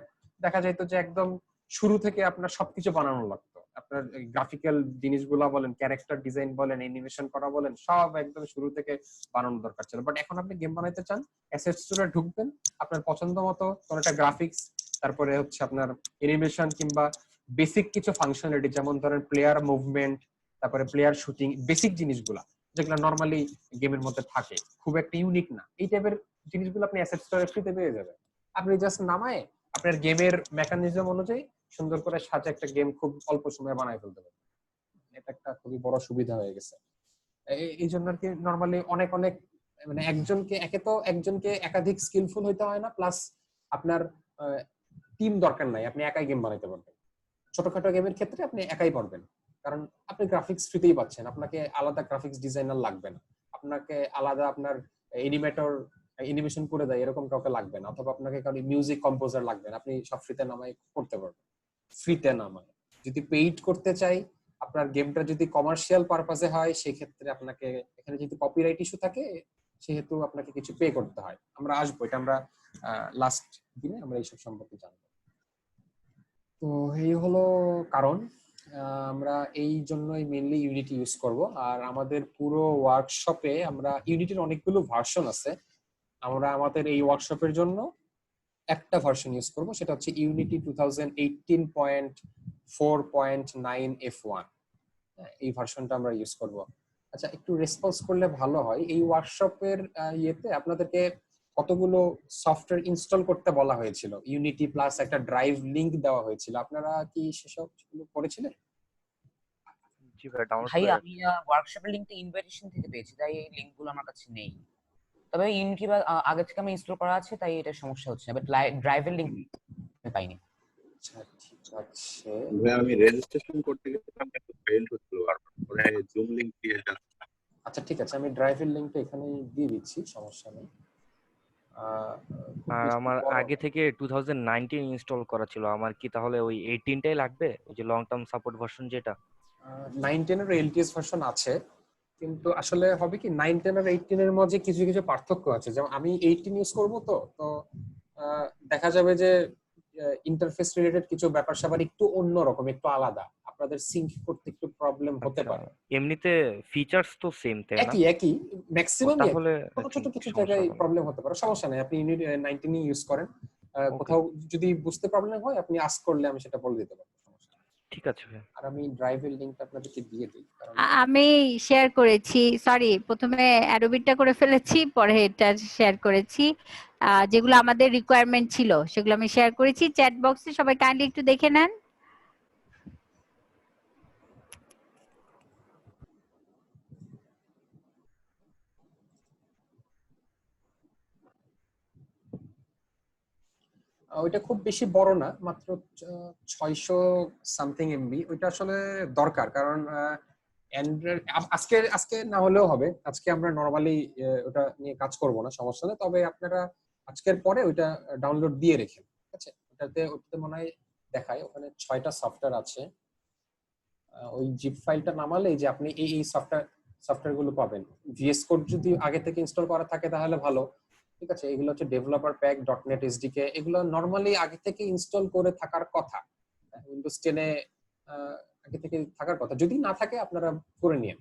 দেখা যেত যে একদম শুরু থেকে আপনার সবকিছু বানানো লাগতো। আপনার গ্রাফিক্যাল জিনিসগুলা বলেন, ক্যারেক্টার ডিজাইন বলেন, অ্যানিমেশন করা বলেন, সব একদম শুরু থেকে বানানো দরকার ছিল। বাট এখন আপনি গেম বানাইতে চান, অ্যাসেট স্টোরে ঢুকবেন, আপনার পছন্দ মতো কোন একটা গ্রাফিক্স, তারপরে হচ্ছে আপনার অ্যানিমেশন কিংবা বেসিক কিছু ফাংশনালিটি, যেমন ধরেন প্লেয়ার মুভমেন্ট, তারপরে প্লেয়ার শুটিং, বেসিক জিনিসগুলা যেগুলো নরমালি গেমের মধ্যে থাকে, খুব একটা ইউনিক না, এই টাইপের জিনিসগুলো আপনি অ্যাসেট স্টোরে ফ্রিতে পেয়ে যাবেন। আপনি জাস্ট নামায় আপনার গেমের মেকানিজম অনুযায়ী সুন্দর করে সাথে একটা গেম খুব অল্প সময়ে বানায় ফেলতে পারবেন। এটা একটা খুবই বড় সুবিধা হয়ে গেছে। এই জন্য আর কি নরমালি অনেক মানে একজনকে একাধিক স্কিলফুল হইতে হয় না, প্লাস আপনার টিম দরকার নাই, আপনি একাই গেম বানাইতে পারবেন। ছোটখাটো গেমের ক্ষেত্রে আপনি একাই পারবেন, কারণ আপনি গ্রাফিক্স ফ্রিতেই পাচ্ছেন, আপনাকে আলাদা গ্রাফিক্স ডিজাইনার লাগবে না, আপনাকে আলাদা আপনার অ্যানিমেশন করে দেয় এরকম কাউকে লাগবে না, অথবা আপনাকে কারো মিউজিক কম্পোজার লাগবে না, আপনি সব ফ্রিতে নামাই করতে পারবেন। ফ্রিতে নামায় যদি পেইড করতে চাই, আপনার গেমটা যদি কমার্শিয়াল পারপাসে হয়, সেক্ষেত্রে আপনাকে এখানে যদি কপিরাইট ইস্যু থাকে, সেহেতু আপনাকে কিছু পে করতে হয়। আমরা আসবো, এটা আমরা লাস্ট দিনে আমরা এইসব সম্পর্কে জানবো। তো এই হলো কারণ, আমরা এই জন্যই মেইনলি ইউনিটি ইউজ করব। আর আমাদের পুরো ওয়ার্কশপে আমরা ইউনিটির অনেকগুলো ভার্সন আছে, আমরা আমাদের এই ওয়ার্কশপের জন্য একটা ভার্সন ইউজ করব, সেটা হচ্ছে ইউনিটি 2018.4.9 F1। এই ভার্সনটা আমরা ইউজ করব। আচ্ছা, একটু রেসপন্স করলে ভালো হয়। এই ওয়ার্কশপের ইয়েতে আপনাদেরকে কতগুলো সফটওয়্যার ইনস্টল করতে বলা হয়েছিল, ইউনিটি প্লাস একটা ড্রাইভ লিংক দেওয়া হয়েছিল, আপনারা কি সেসব করেছিলেন? জি ভাই, ডাউনলোড ভাই করে আমি ওয়ার্কশপের লিংকটা ইনভাইটেশন থেকে পেয়েছি, তাই এই লিংকগুলো আমার কাছে নেই। তবে ইউনিটি বা আগে থেকে আমি ইনস্টল করা আছে, তাই এটা সমস্যা হচ্ছে না, বাট ড্রাইভের লিংক আমি পাইনি। আচ্ছা, ঠিক আছে। ভাই আমি রেজিস্ট্রেশন করতে গেছিলাম, একটু ফেইল হচ্ছিল বারবার, পরে জুম লিংক দিয়ে আচ্ছা, ঠিক আছে, আমি ড্রাইভের লিংকটা এখানে দিয়ে দিচ্ছি, সমস্যা নেই। আর আমার আগে থেকে 2019 ইনস্টল করা ছিল, আমার কি তাহলে ওই 18টাই লাগবে, ওই যে লং টার্ম সাপোর্ট ভার্সন যেটা? 19 এর এলটিএস ভার্সন আছে, কিন্তু আসলে হবে কি 9, 10 আর 18 এর মাঝে কিছু কিছু পার্থক্য আছে। যেমন আমি 18 ইউজ করব, তো দেখা যাবে যে ইন্টারফেস রিলেটেড কিছু ব্যাপার স্যাপার একটু অন্যরকম, একটু আলাদা। আপনাদের সিঙ্ক করতে একটু প্রবলেম হতে পারে। এমনিতে ফিচারস তো সেম, তাই না? একই ম্যাক্সিমাম তাহলে ছোট ছোট কিছু সমস্যা জায়গায় হবে না। প্রবলেম হতে পারে, সমস্যা নাই। আপনি ইউনিট 19 ইউজ করেন, Okay. কোথাও যদি বুঝতে প্রবলেম হয় আপনি আস্ক করলে আমি সেটা বলে দিতে পারবো, সমস্যা নেই। ঠিক আছে ভাই। আর আমি ড্রাইভের লিংকটা আপনাদেরকে দিয়ে দিই, কারণ আমি শেয়ার করেছি, সরি প্রথমে অ্যাডোবিটা করে ফেলেছি, পরে এটা শেয়ার করেছি। যেগুলো আমাদের রিকোয়ারমেন্ট ছিল সেগুলো আমি শেয়ার করেছি চ্যাট বক্সে, সবাই কাইন্ডলি একটু দেখে নেন। ওইটা খুব বেশি বড় না, মাত্র 600 সামথিং এমবি। ওইটা আসলে দরকার, কারণ অ্যান্ড্রয়েড আজকে না হলেও হবে। আজকে আমরা নরমালি ওটা নিয়ে কাজ করব না, সমস্যা নেই। তবে আপনারা আজকের পরে ওইটা ডাউনলোড দিয়ে রেখেন, ঠিক আছে? ওটাতে মনে হয় দেখায় ওখানে 6টা সফটওয়্যার আছে। ওই জিপ ফাইলটা নামালে যে আপনি এই সফটওয়্যার গুলো পাবেন। ভিএস কোড যদি আগে থেকে ইনস্টল করা থাকে তাহলে ভালো, ঠিক আছে? এগুলো হচ্ছে ডেভেলপার প্যাক, .NET SDK, এগুলো নরমালি আগে থেকে ইনস্টল করে থাকার কথা। উইন্ডোজ 10 এ আগে থেকে থাকার কথা, যদি না থাকে আপনারা করে নিন।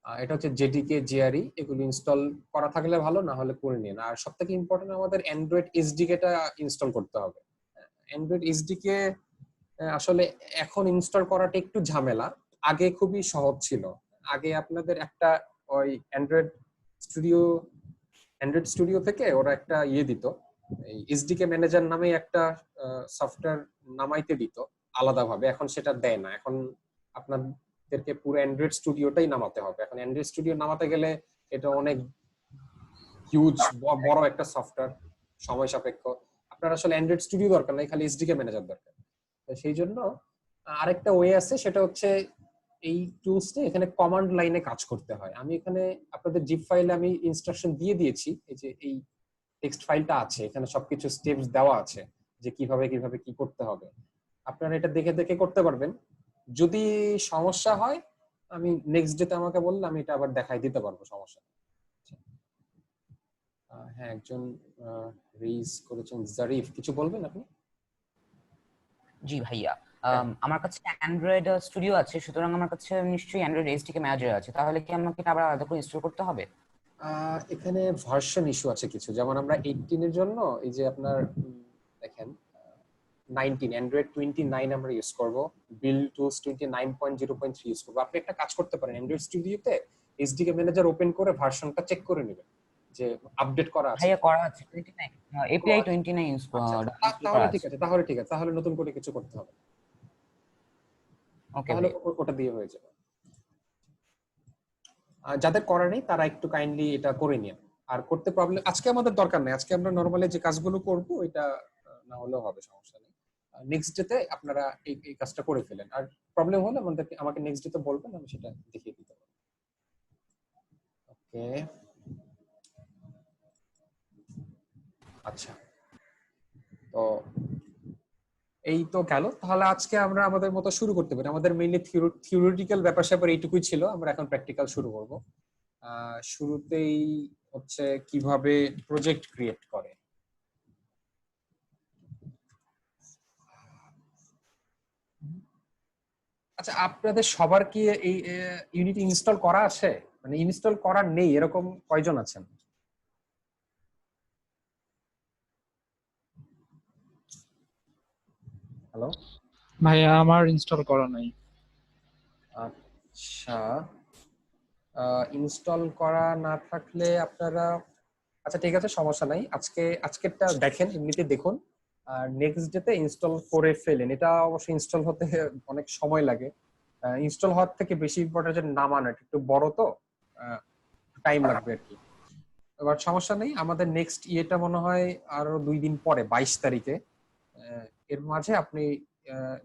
এটা হচ্ছে জেডিকে, জেআরই, এগুলো ইনস্টল করা থাকলে ভালো, না হলে করে নিন। আর সবথেকে ইম্পর্টেন্ট আমাদের অ্যান্ড্রয়েড এসডিকেটা ইনস্টল করতে হবে। অ্যান্ড্রয়েড এসডিকে আসলে এখন ইনস্টল করাটা একটু ঝামেলা, আগে খুবই সহজ ছিল। আগে আপনাদের একটা ওই অ্যান্ড্রয়েড স্টুডিও থেকে ওরা একটা দিত, এই এসডিকে ম্যানেজার নামে একটা সফটওয়্যার নামাইতে দিত আলাদাভাবে। এখন সেটা দেয় না, এখন আপনাদেরকে পুরো অ্যান্ড্রয়েড স্টুডিওটাই নামাতে হবে। এখন অ্যান্ড্রয়েড স্টুডিও নামাতে গেলে এটা অনেক হিউজ বড় একটা সফটওয়্যার, সময় সাপেক্ষ। আপনার আসলে অ্যান্ড্রয়েড স্টুডিও দরকার নাই, খালি এসডিকে ম্যানেজার দরকার। সেই জন্য আরেকটা ওয়ে আছে, সেটা হচ্ছে এই টুলসটা এখানে কমান্ড লাইনে কাজ করতে হয়। আমি এখানে আপনাদের জিপ ফাইলে আমি ইনস্ট্রাকশন দিয়ে দিয়েছি, এই যে এই টেক্সট ফাইলটা আছে, এখানে সবকিছু স্টেপস দেওয়া আছে যে কিভাবে কি করতে হবে। আপনারা এটা দেখে দেখে করতে পারবেন। যদি সমস্যা হয় আমি নেক্সট ডেতে আমাকে বললে আমি এটা আবার দেখাই দিতে পারবো, সমস্যা নেই। হ্যাঁ, একজন রেইজ করেছেন জারিফ, কিছু বলবেন আপনি? জি ভাইয়া, আমার কাছে অ্যান্ড্রয়েড স্টুডিও আছে, সুতরাং আমার কাছে নিশ্চয়ই অ্যান্ড্রয়েড এসডিকে ম্যানেজার আছে। তাহলে কি আমাকে এটা আবার আলাদা করে ইনস্টল করতে হবে? এখানে ভার্সন ইস্যু আছে কিছু, যেমন আমরা 18 এর জন্য এই যে আপনার দেখেন 19 অ্যান্ড্রয়েড 29 আমরা ইউজ করব, বিল্ড টুলস 29.0.3 ইউজ করব। আপনি একটা কাজ করতে পারেন, অ্যান্ড্রয়েড স্টুডিওতে এসডিকে ম্যানেজার ওপেন করে ভার্সনটা চেক করে নেবেন যে আপডেট করা আছে। ভাইয়া করা আছে 29, এপিআই 29 ইউজ তাহলে ঠিক আছে, তাহলে নতুন করে কিছু করতে হবে। ওকে, তাহলে ওটা দিয়ে হয়ে যাবে। যাদের করা নেই তারা একটু কাইন্ডলি এটা করে নিন। আর করতে প্রবলেম আজকে আমাদের দরকার নেই, আজকে আমরা নরমালি যে কাজগুলো করব এটা না হলেও হবে, সমস্যা নেই। নেক্সট ডেতে আপনারা এই কাজটা করে ফেলেন। আর প্রবলেম হলে আমাকে নেক্সট ডেতে বলবেন, আমি সেটা দেখিয়ে দিতে পারবো। ওকে, আচ্ছা, তো এই তো গেল। তাহলে আজকে আমরা আমাদের মতো শুরু করতে পারি। আমাদের মেইনলি থিওরিটিক্যাল ব্যাপার স্যাপার এইটুকুই ছিল, আমরা এখন প্র্যাকটিক্যাল শুরু করব। শুরুতেই হচ্ছে কিভাবে প্রজেক্ট ক্রিয়েট করে। আচ্ছা, আপনাদের সবার কি এই ইউনিটি ইনস্টল করা আছে? মানে ইনস্টল করা নেই এরকম কয়জন আছেন? হ্যালো ভাইয়া, আমার ইনস্টল করা নাই। আচ্ছা, ইনস্টল করা না থাকলে আপনারা, আচ্ছা ঠিক আছে, সমস্যা নাই। আজকেরটা দেখেন, এমনিতে দেখুন, আর নেক্সট ডেতে ইনস্টল করে ফেলেন। এটা অবশ্যই ইনস্টল হতে অনেক সময় লাগে। ইনস্টল হওয়ার থেকে বেশি ইম্পর্টেন্ট যে নামানো, একটু বড় তো টাইম লাগবে আর কি। এবার সমস্যা নেই, আমাদের নেক্সট ইয়েটা মনে হয় আরো 2 দিন পরে 22 তারিখে। এর মাঝে আপনি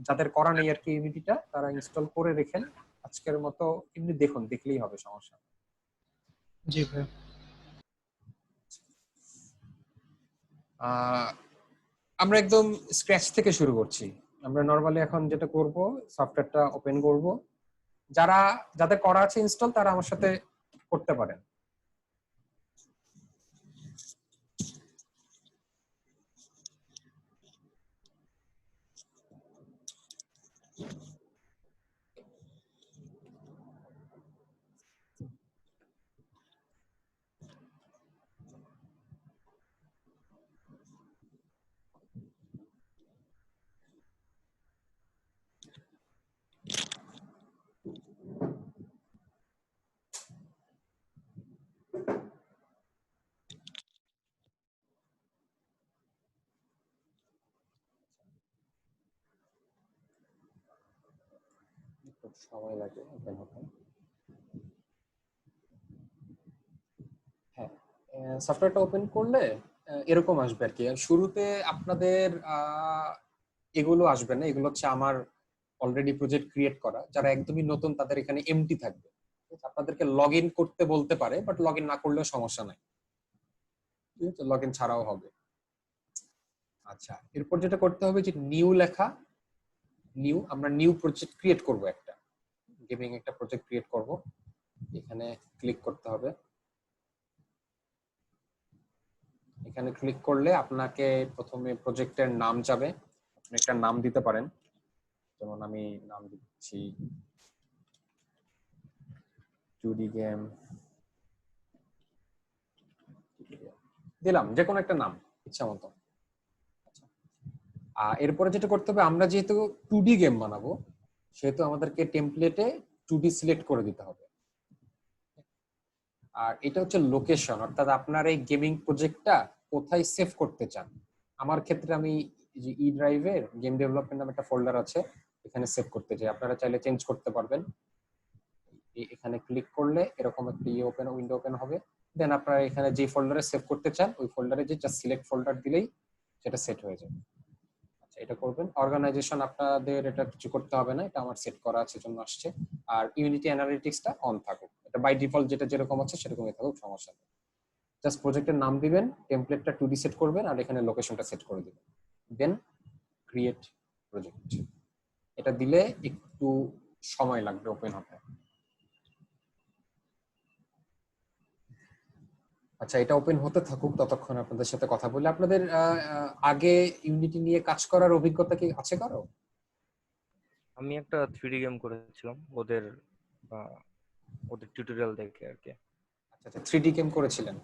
যাদের করা নেই আর কি ইউনিটিটা, তারা ইনস্টল করে রেখেন। আজকের মতো এমনি দেখুন, দেখলেই হবে, সমস্যা। জি ভাই। আমরা একদম স্ক্র্যাচ থেকে শুরু করছি। আমরা নরমালি এখন যেটা করব, সফটওয়্যারটা ওপেন করব। যাদের করা আছে ইনস্টল তারা আমার সাথে করতে পারেন। সময় লাগে ওপেন হতে। হ্যাঁ, সফটওয়্যারটা ওপেন করলে এরকম আসবে আর কি। শুরুতে আপনাদের এগুলো আসবে না, এগুলো হচ্ছে আমার অলরেডি প্রজেক্ট ক্রিয়েট করা। যারা একদমই নতুন তাদের এখানে এমটি থাকবে, আপনাদেরকে লগ ইন করতে বলতে পারে, বাট লগ ইন না করলেও সমস্যা নাই, ঠিক আছে, লগ ইন ছাড়াও হবে। আচ্ছা, এরপর যেটা করতে হবে যে নিউ লেখা, নিউ, আমরা নিউ প্রজেক্ট ক্রিয়েট করব, একটা গেমিং একটা প্রজেক্ট ক্রিয়েট করব। এখানে ক্লিক করতে হবে। এখানে ক্লিক করলে আপনাকে প্রথমে প্রজেক্টের নাম যাবে, আপনি একটা নাম দিতে পারেন, যেমন আমি নাম দিচ্ছি 2D গেম দিলাম, যে কোনো একটা নাম ইচ্ছা মতো। এরপরে যেটা করতে হবে, আমরা যেহেতু 2D গেম বানাবো সেহেতু আমাদেরকে টেমপ্লেটে 2D সিলেক্ট করে দিতে হবে। আর এটা হচ্ছে লোকেশন, অর্থাৎ আপনার এই গেমিং প্রজেক্টটা কোথায় সেভ করতে চান। আমার ক্ষেত্রে আমি যে ই ড্রাইভের গেম ডেভেলপমেন্ট নামে একটা ফোল্ডার আছে, এখানে সেভ করতে চাই। আপনারা চাইলে চেঞ্জ করতে পারবেন। এখানে ক্লিক করলে এরকম একটা উইন্ডো ওপেন হবে। দেন আপনারা এখানে যে ফোল্ডারে সেভ করতে চান ওই ফোল্ডারে যে জাস্ট সিলেক্ট ফোল্ডার দিলেই সেটা সেট হয়ে যাবে। আচ্ছা, এটা করবেন। অর্গানাইজেশন আপনাদের এটা কিছু করতে হবে না, এটা আমার সেট করা আছে জন্য আসছে। আর ইউনিটি অ্যানালিটিক্সটা অন থাকুক, এটা বাই ডিফল্ট যেটা যেরকম আছে সেরকমই থাকুক, সমস্যা নেই। জাস্ট প্রজেক্টের নাম দিবেন, টেমপ্লেটটা 2D সেট করবেন, আর এখানে লোকেশনটা সেট করে দিবেন। দেন ক্রিয়েট প্রজেক্ট, এটা দিলে একটু সময় লাগবে ওপেন হতে। আচ্ছা, এটা ওপেন হতে থাকুক, ততক্ষণ আপনাদের সাথে কথা বলি। আপনাদের আগে ইউনিটি নিয়ে কাজ করার অভিজ্ঞতা কি আছে কারো? আমি একটা 3D গেম করেছিলাম ওদের টিউটোরিয়াল দেখে আর কি। আচ্ছা আচ্ছা, 3D গেম করেছিলেন।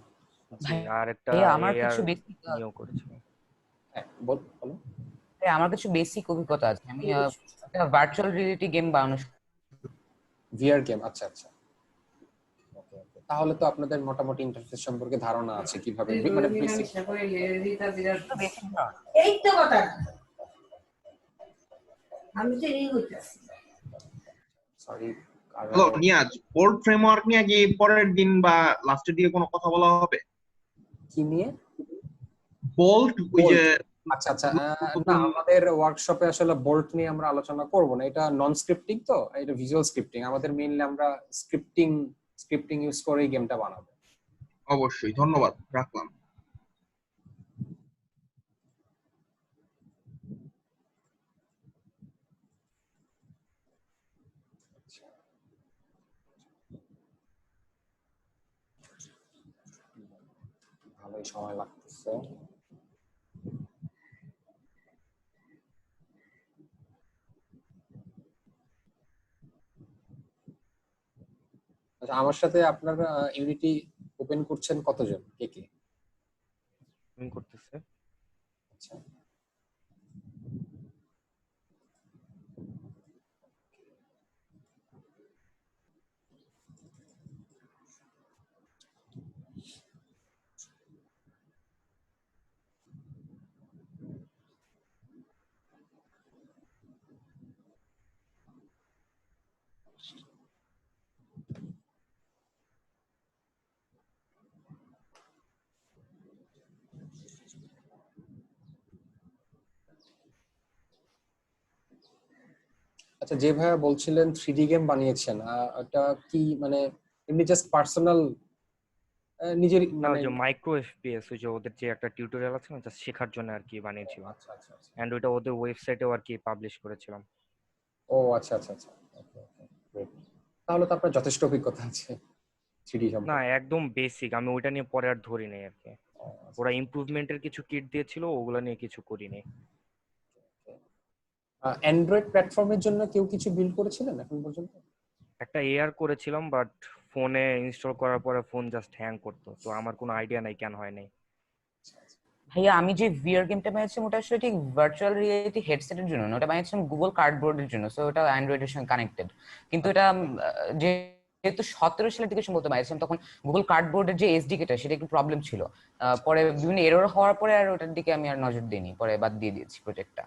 জি, আর একটা আমার AR কিছু বেসিক নিয়েও করেছিলাম। হ্যাঁ, বলো। আমার কিছু বেসিক অভিজ্ঞতা আছে। আমি একটা ভার্চুয়াল রিয়েলিটি গেম বানানো ভিআর গেম। আচ্ছা আচ্ছা, ওকে ওকে, তাহলে তো আপনাদের মোটামুটি ইন্টারফেস সম্পর্কে ধারণা আছে, কিভাবে মানে বেসিক। বেসিক না। এই তো কথা আমি তো এই হইতাছি। Sorry, hello Niaz, bolt framework নিয়ে কি পরের দিন বা লাস্টের দিকে কোনো কথা বলা হবে? কি নিয়ে? বোল্ট, ওই যে আচ্ছা আচ্ছা, না, আমাদের ওয়ার্কশপে আসলে বোল্ট নিয়ে আমরা আলোচনা করব না, এটা নন স্ক্রিপ্টিং, তো এটা ভিজুয়াল স্ক্রিপ্টিং। আমাদের মেইনলি আমরা স্ক্রিপ্টিং ইউজ করে এই গেমটা বানাবো। অবশ্যই, ধন্যবাদ, রাখলাম। ভালোই সময় লাগতেছে। আচ্ছা, আমার সাথে আপনারা ইউনিটি ওপেন করছেন কতজন, কে কে? আমি করতেছে। আচ্ছা, আচ্ছা, যে ভাইয়া বলছিলেন 3D গেম বানিয়েছেন, এটা কি মানে এমনি জাস্ট পার্সোনাল নিজের না, মানে? ওই যে মাইক্রো এফপিএস, ওই যে ওদের যে একটা টিউটোরিয়াল আছে না, জাস্ট শেখার জন্য আর কি বানিয়েছিলাম। আচ্ছা আচ্ছা আচ্ছা, এন্ড ওইটা ওদের ওয়েবসাইটেও আর কি পাবলিশ করেছিলাম। ও আচ্ছা আচ্ছা আচ্ছা, ওকে ওকে, গ্রেট। তাহলে তো আপনার যথেষ্ট অভিজ্ঞতা আছে। 3D না সম্পর্কে? একদম বেসিক, আমি ওইটা নিয়ে পরে আর ধরি নাই আর কি। ওরা ইমপ্রুভমেন্টের কিছু কিট দিয়েছিল, ওগুলা নিয়ে কিছু করি নাই। অ্যান্ড্রয়েড প্ল্যাটফর্মের জন্য কেউ কিছু বিল্ড করেছিলেন এখন পর্যন্ত? একটা এআর করেছিলাম, বাট ফোনে ইনস্টল করার পরে ফোন জাস্ট হ্যাং করতো, তো আমার কোনো আইডিয়া নাই কেন হয় নাই। ভাইয়া আমি যে ভিআর গেমটা বানিয়েছিলাম ওটা আসলে ঠিক ভার্চুয়াল রিয়েলিটি হেডসেটের জন্য না, ওটা বানিয়েছিলাম গুগল কার্ডবোর্ডের জন্য, সো ওটা অ্যান্ড্রয়েডের সঙ্গে কানেক্টেড। কিন্তু এটা যেহেতু 17 সালের দিকে সম্ভবত বানিয়েছিলাম, তখন গুগল কার্ডবোর্ডের যে এসডিকেটা সেটা একটু প্রবলেম ছিল। পরে বিভিন্ন এরর হওয়ার পরে আর ওটার দিকে আমি আর নজর দিইনি, পরে বাদ দিয়ে দিয়েছি প্রজেক্টটা।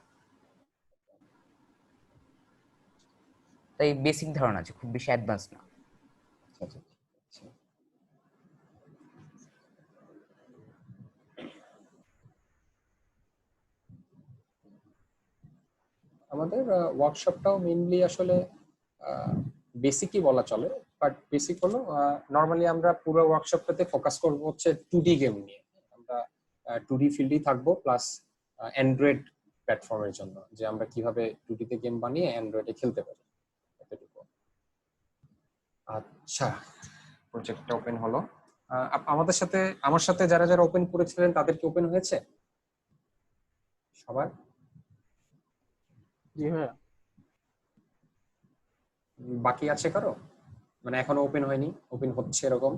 তাই বেসিক ধারণা আছে, খুব বেশি অ্যাডভান্স না। আমাদের ওয়ার্কশপটাও মেইনলি আসলে বেসিকই বলা চলে, বাট বেসিক হলো নর্মালি আমরা পুরো ওয়ার্কশপটাতে ফোকাস করবো হচ্ছে 2D গেম নিয়ে। আমরা 2D ফিল্ডেই থাকবো, প্লাস অ্যান্ড্রয়েড প্ল্যাটফর্মের জন্য যে আমরা কিভাবে 2D তে গেম বানিয়ে অ্যান্ড্রয়েডে খেলতে পারি। আচ্ছা, প্রজেক্টটা ওপেন হলো। আমার সাথে যারা যারা ওপেন করেছিলেন তাদের কি ওপেন হয়েছে সবার? জি ভাইয়া। বাকি আছে কারো, মানে এখনো ওপেন হয়নি, ওপেন হচ্ছে এরকম?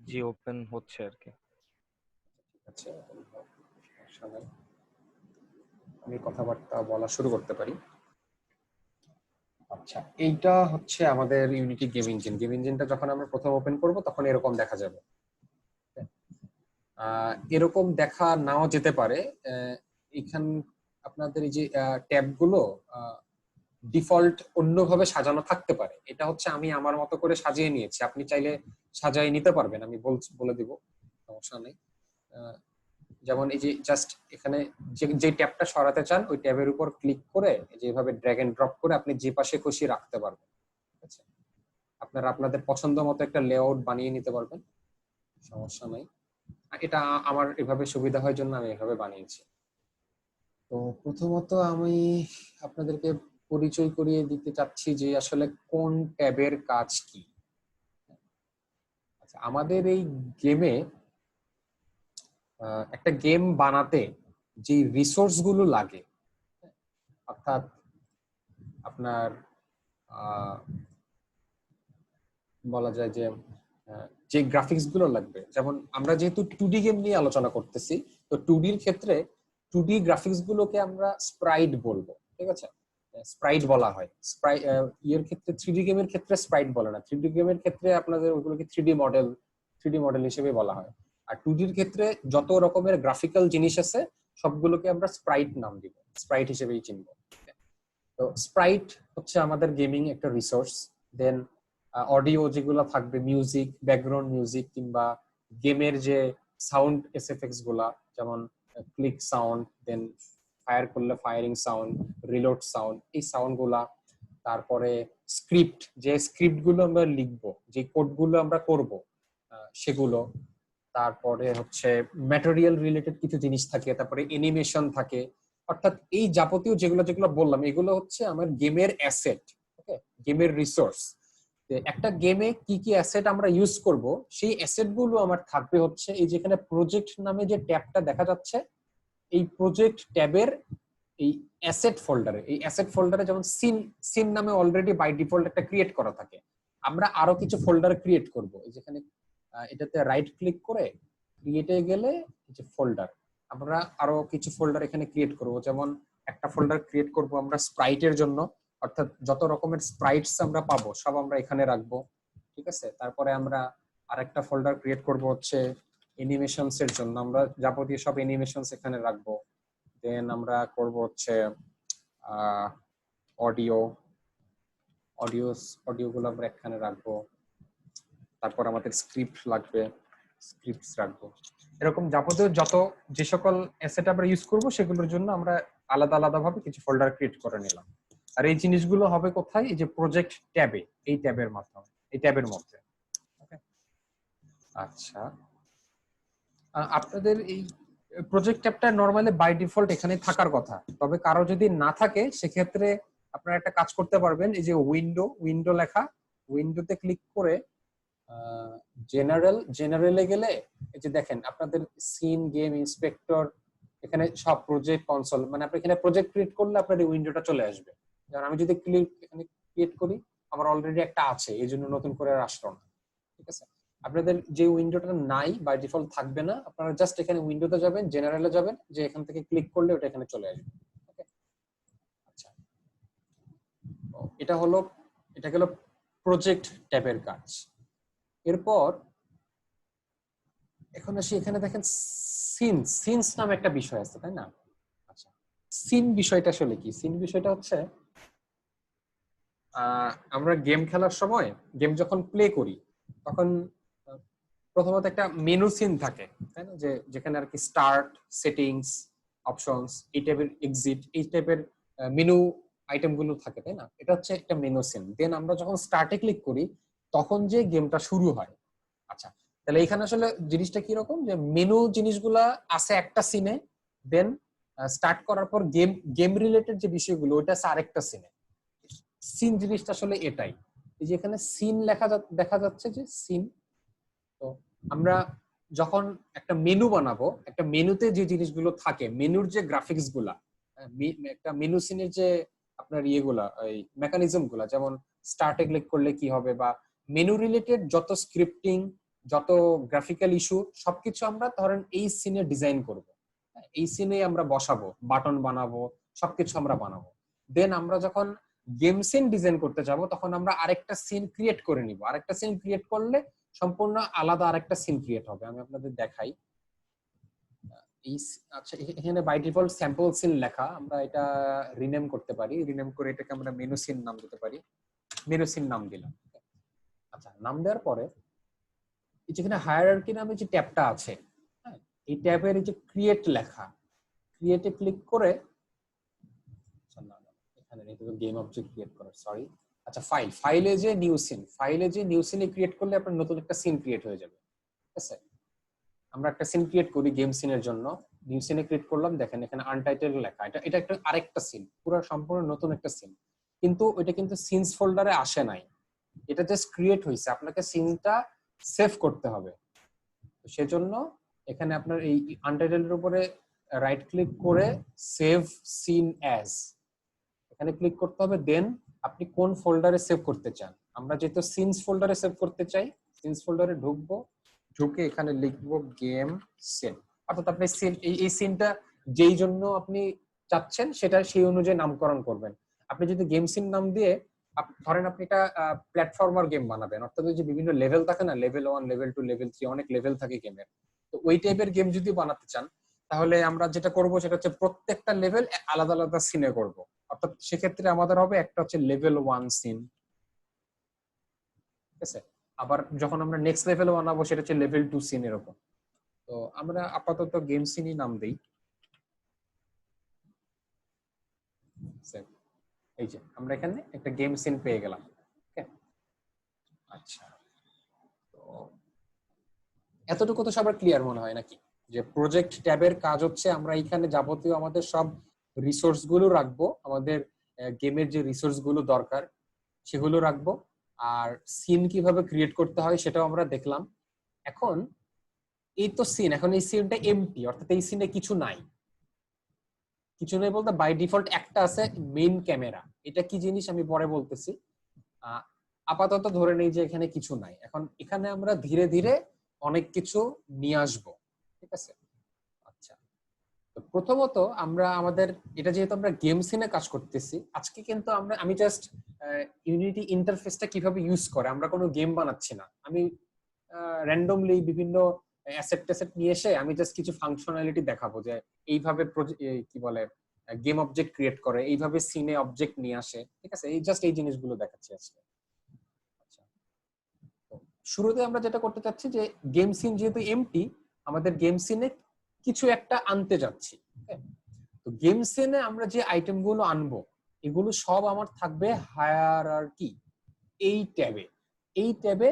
জি ওপেন হচ্ছে আর কি। ঠিক আছে, আমি কথাবার্তা বলা শুরু করতে পারি। আচ্ছা, এইটা হচ্ছে আমাদের ইউনিটি গেম ইঞ্জিন। গেম ইঞ্জিনটা যখন আমরা প্রথম ওপেন করব তখন এরকম দেখা যাবে। এরকম দেখা নাও যেতে পারে। এখান আপনাদের এই যে ট্যাবগুলো ডিফল্ট অন্যভাবে সাজানো থাকতে পারে। এটা হচ্ছে আমি আমার মতো করে সাজিয়ে নিয়েছি, আপনি চাইলে সাজিয়ে নিতে পারবেন, আমি বলে দিব, সমস্যা নেই। যেমন এই যে জাস্ট এখানে যে ট্যাবটা সরাতে চান ওই ট্যাবের উপর ক্লিক করে যেভাবে ড্র্যাগ এন্ড ড্রপ করে আপনি যে পাশে খুশি রাখতে পারবেন। ঠিক আছে, আপনারা আপনাদের পছন্দ মতো একটা লেআউট বানিয়ে নিতে পারবেন, সমস্যা নাই। এটা আমার এভাবে সুবিধা হয় জন্য আমি এভাবে বানিয়েছি। তো প্রথমত আমি আপনাদেরকে পরিচয় করিয়ে দিতে চাচ্ছি যে আসলে কোন ট্যাবের কাজ কি। আচ্ছা, আমাদের এই গেমে একটা গেম বানাতে যে রিসোর্স গুলো লাগে, অর্থাৎ আপনার বলা যায় যে গ্রাফিক্স গুলো লাগবে, যেমন আমরা যেহেতু 2D গেম নিয়ে আলোচনা করতেছি, তো 2D এর ক্ষেত্রে 2D গ্রাফিক্স গুলোকে আমরা স্প্রাইট বলবো। ঠিক আছে, স্প্রাইট বলা হয়। এর ক্ষেত্রে 3D গেমের ক্ষেত্রে স্প্রাইট বলে না, 3D গেমের ক্ষেত্রে আপনাদের ওইগুলোকে 3D মডেল হিসেবে বলা হয়। আর 2D এর ক্ষেত্রে যত রকমের গ্রাফিক্যাল জিনিস আছে সবগুলোকে আমরা স্প্রাইট নাম দিব, স্প্রাইট হিসেবেই চিনব। তো স্প্রাইট হচ্ছে আমাদের গেমিং একটা রিসোর্স। দেন অডিও যেগুলো থাকবে, মিউজিক, ব্যাকগ্রাউন্ড মিউজিক, কিংবা গেমের যে সাউন্ড এফেক্টস গুলা, যেমন ক্লিক সাউন্ড, দেন ফায়ার করলে ফায়ারিং সাউন্ড, রিলোড সাউন্ড, এই সাউন্ড গুলা। তারপরে স্ক্রিপ্ট, যে স্ক্রিপ্ট গুলো আমরা লিখবো, যে কোড গুলো আমরা করব সেগুলো। তারপরে হচ্ছে ম্যাটেরিয়াল রিলেটেড কিছু জিনিস থাকে, তারপরে অ্যানিমেশন থাকে। অর্থাৎ এই যাবতীয় যেগুলো বললাম এগুলো হচ্ছে আমার গেমের অ্যাসেট। ওকে, গেমের রিসোর্স। একটা গেমে কি কি অ্যাসেট আমরা ইউজ করব সেই অ্যাসেট গুলো আমার থাকবে হচ্ছে এই যেখানে প্রজেক্ট নামে যে ট্যাবটা দেখা যাচ্ছে, এই প্রজেক্ট ট্যাবের এই অ্যাসেট ফোল্ডারে। এই অ্যাসেট ফোল্ডারে যেমন সিন নামে অলরেডি বাই ডিফল্ট একটা ক্রিয়েট করা থাকে, আমরা আরো কিছু ফোল্ডার ক্রিয়েট করব। এই যেখানে এটাতে রাইট ক্লিক করে ক্রিয়েটে গেলে যে ফোল্ডার, আমরা আরো কিছু ফোল্ডার এখানে ক্রিয়েট করব। যেমন একটা ফোল্ডার ক্রিয়েট করব আমরা স্প্রাইটের জন্য, অর্থাৎ যত রকমের স্প্রাইটস আমরা পাবো সব আমরা এখানে রাখবো। ঠিক আছে, তারপরে আমরা আরেকটা ফোল্ডার ক্রিয়েট করব হচ্ছে অ্যানিমেশনস এর জন্য, আমরা যাবতীয় সব অ্যানিমেশনস এখানে রাখবো। দেন আমরা করব হচ্ছে অডিও গুলো আমরা এখানে রাখবো। তারপর আমাদের স্ক্রিপ্ট লাগবে, স্ক্রিপ্টস রাখবো। এরকম যাবতীয় যে সকল অ্যাসেট আমরা ইউজ করব সেগুলোর জন্য আমরা আলাদা আলাদা ভাবে কিছু ফোল্ডার ক্রিয়েট করে নিলাম। আর এই জিনিসগুলো হবে কোথায়? এই যে প্রজেক্ট ট্যাবে, এই ট্যাবের মাধ্যমে, এই ট্যাবের মধ্যে। আচ্ছা, আপনাদের এই প্রজেক্ট ট্যাবটা নরমালি বাই ডিফল্ট এখানে থাকার কথা, তবে কারো যদি না থাকে সেক্ষেত্রে আপনারা একটা কাজ করতে পারবেন, এই যে উইন্ডো লেখা উইন্ডোতে ক্লিক করে জেনারেলে গেলে এই যে দেখেন আপনাদের সিন, গেম, ইন্সপেক্টর, এখানে সব প্রজেক্ট, কনসোল, মানে আপনি এখানে প্রজেক্ট ক্রিয়েট করলে আপনার এই উইন্ডোটা চলে আসবে। যেমন আমি যদি এখানে ক্রিয়েট করি, আমার অলরেডি একটা আছে, এই জন্য নতুন করে আর আসলো না। ঠিক আছে, আপনাদের যে উইন্ডোটা নাই বাই ডিফল্ট থাকবে না, আপনারা জাস্ট এখানে উইন্ডোতে যাবেন, জেনারেলে যাবেন, যে এখান থেকে ক্লিক করলে ওটা এখানে চলে আসবে। ওকে, আচ্ছা, এটা গেল প্রজেক্ট ট্যাবের কাজ। এরপর এখন আসি, এখানে দেখেন সিনস নামে একটা বিষয় আছে, তাই না? আচ্ছা, সিন বিষয়টা আসলে কি? সিন বিষয়টা হচ্ছে আমরা গেম খেলার সময়, গেম যখন প্লে করি তখন প্রথমত একটা মেনু সিন থাকে, তাই না? যেখানে আর কি স্টার্ট, সেটিংস, অপশনস, এই টাইপের, এক্সিট, এই টাইপের মেনু আইটেম গুলো থাকে, তাই না? এটা হচ্ছে একটা মেনু সিন। দেন আমরা যখন স্টার্টে ক্লিক করি তখন যে গেমটা শুরু হয়। আচ্ছা, তাহলে এখানে আসলে জিনিসটা কি রকম, যে মেনু জিনিসগুলা আছে একটা সিনে, দেন স্টার্ট করার পর গেম রিলেটেড যে বিষয়গুলো ওইটা আছে আরেকটা সিনে। সিন জিনিসটা আসলে এটাই, এই যে এখানে সিন দেখা যাচ্ছে যে সিন। তো আমরা যখন একটা মেনু বানাবো, একটা মেনুতে যে জিনিসগুলো থাকে, মেনুর যে গ্রাফিক্স গুলা, একটা মেনু সিনের যে আপনার ইয়েগুলা, এই মেকানিজম গুলা, যেমন স্টার্টে ক্লিক করলে কি হবে, বা মেনু রিলেটেড যত স্ক্রিপ্টিং, যত গ্রাফিক্যাল ইস্যু, সবকিছু আমরা ধরেন এই সিনে ডিজাইন করব, এই সিনে আমরা বসাবো, বাটন বানাবো, সবকিছু আমরা বানাবো। দেন আমরা যখন গেম সিন ডিজাইন করতে যাব তখন আমরা আরেকটা সিন ক্রিয়েট করে নিব। আরেকটা সিন ক্রিয়েট করলে সম্পূর্ণ আলাদা আরেকটা সিন ক্রিয়েট হবে। আমি আপনাদের দেখাই। আচ্ছা, এখানে বাই ডিফল্ট স্যাম্পল সিন লেখা, আমরা এটা রিনেম করতে পারি। রিনেম করে এটাকে আমরা মেনু সিন নাম দিতে পারি। মেনু সিন নাম দিলাম। আচ্ছা, নাম দেওয়ার পরে যেখানে হায়ারার্কি নামে যে ট্যাবটা আছে, এই ট্যাবের এই যে ক্রিয়েট লেখা, ক্রিয়েটে ক্লিক করে, এখানে গেম অবজেক্ট ক্রিয়েট করা, সরি, আচ্ছা, ফাইলে যে নিউ সিনে ক্রিয়েট করলে আপনার নতুন একটা সিন ক্রিয়েট হয়ে যাবে। ঠিক আছে, আমরা একটা সিন ক্রিয়েট করি গেম সিনের জন্য, নিউ সিনে ক্রিয়েট করলাম, দেখেন এখানে আনটাইটেলড লেখা, এটা একটা আরেকটা সিন, পুরো সম্পূর্ণ নতুন একটা সিন, কিন্তু ওইটা কিন্তু সিনস ফোল্ডারে আসে নাই, এটা জাস্ট ক্রিয়েট হয়েছে। আপনাকে সিনটা সেভ করতে হবে, তো সেজন্য এখানে আপনার এই আনটাইটেলড উপরে রাইট ক্লিক করে সেভ সিন অ্যাজ, এখানে ক্লিক করতে হবে। দেন আপনি কোন ফোল্ডারে সেভ করতে চান, আমরা যেহেতু সিনস ফোল্ডারে সেভ করতে চাই, সিনস ফোল্ডারে ঢুকবো, ঢুকে এখানে লিখবো গেম সিন, অর্থাৎ আপনি এই সিনটা যেই জন্য আপনি চাচ্ছেন সেটা সেই অনুযায়ী নামকরণ করবেন। আপনি যদি গেম সিন নাম দিয়ে, ধরেন আপনি একটা প্ল্যাটফর্মার গেম বানাবেন, অর্থাৎ ওই যে বিভিন্ন লেভেল থাকে না, লেভেল 1, লেভেল 2, লেভেল 3, অনেক লেভেল থাকে গেমের, তো ওই টাইপের গেম যদি বানাতে চান তাহলে আমরা যেটা করব সেটা হচ্ছে প্রত্যেকটা লেভেল আলাদা আলাদা সিনে করব। অর্থাৎ সেক্ষেত্রে আমাদের হবে একটা হচ্ছে লেভেল 1 সিন, ঠিক আছে, আবার যখন আমরা নেক্সট লেভেল বানাবো সেটা হচ্ছে লেভেল 2 সিন, এরকম। তো আমরা আপাতত গেম সিনই নাম দেই। এই যে আমরা এখানে একটা গেম সিন পেয়ে গেলাম। ওকে, আচ্ছা, তো এতটুকু তো সবার ক্লিয়ার মনে হয় নাকি, যে প্রজেক্ট ট্যাবের কাজ হচ্ছে আমরা এখানে যাবতীয় আমাদের সব রিসোর্স গুলো রাখবো, আমাদের গেমের যে রিসোর্স গুলো দরকার সেগুলো রাখবো, আর সিন কিভাবে ক্রিয়েট করতে হয় সেটাও আমরা দেখলাম। এখন এই তো সিন, এখন এই সিনটা এমটি, অর্থাৎ এই সিনে কিছু নাই। কিছু নেই বলতে বাই ডিফল্ট একটা আছে, মেইন ক্যামেরা। এটা কি জিনিস আমি পরে বলতেছি, আপাতত ধরে নেই যে এখানে কিছু নাই। এখন এখানে আমরা ধীরে ধীরে অনেক কিছু নিয়ে আসবো, ঠিক আছে। আচ্ছা, তো প্রথমত আমরা আমাদের এটা যেহেতু আমরা গেম সিনে কাজ করতেছি আজকে, কিন্তু আমি জাস্ট ইউনিটি ইন্টারফেসটা কিভাবে ইউজ করে, আমরা কোনো গেম বানাচ্ছি না। আমি র্যান্ডমলি বিভিন্ন অ্যাসেট ট্যাসেট নিয়ে এসে আমি জাস্ট কিছু ফাংশনালিটি দেখাবো, যে এইভাবে কি বলে গেম অবজেক্ট ক্রিয়েট করে, এইভাবে সিনে অবজেক্ট নিয়ে আসে, ঠিক আছে। এই জাস্ট এই জিনিসগুলো দেখাচ্ছি আজকে। আচ্ছা, শুরুতে আমরা যেটা করতে চাচ্ছি যে গেম সিন যেহেতু এমটি, আমাদের গেম সিনে কিছু একটা আনতে যাচ্ছি। তো গেম সিনে আমরা যে আইটেম গুলো আনবো এগুলো সব আমার থাকবে হায়ারার্কি এই ট্যাবে। এই ট্যাবে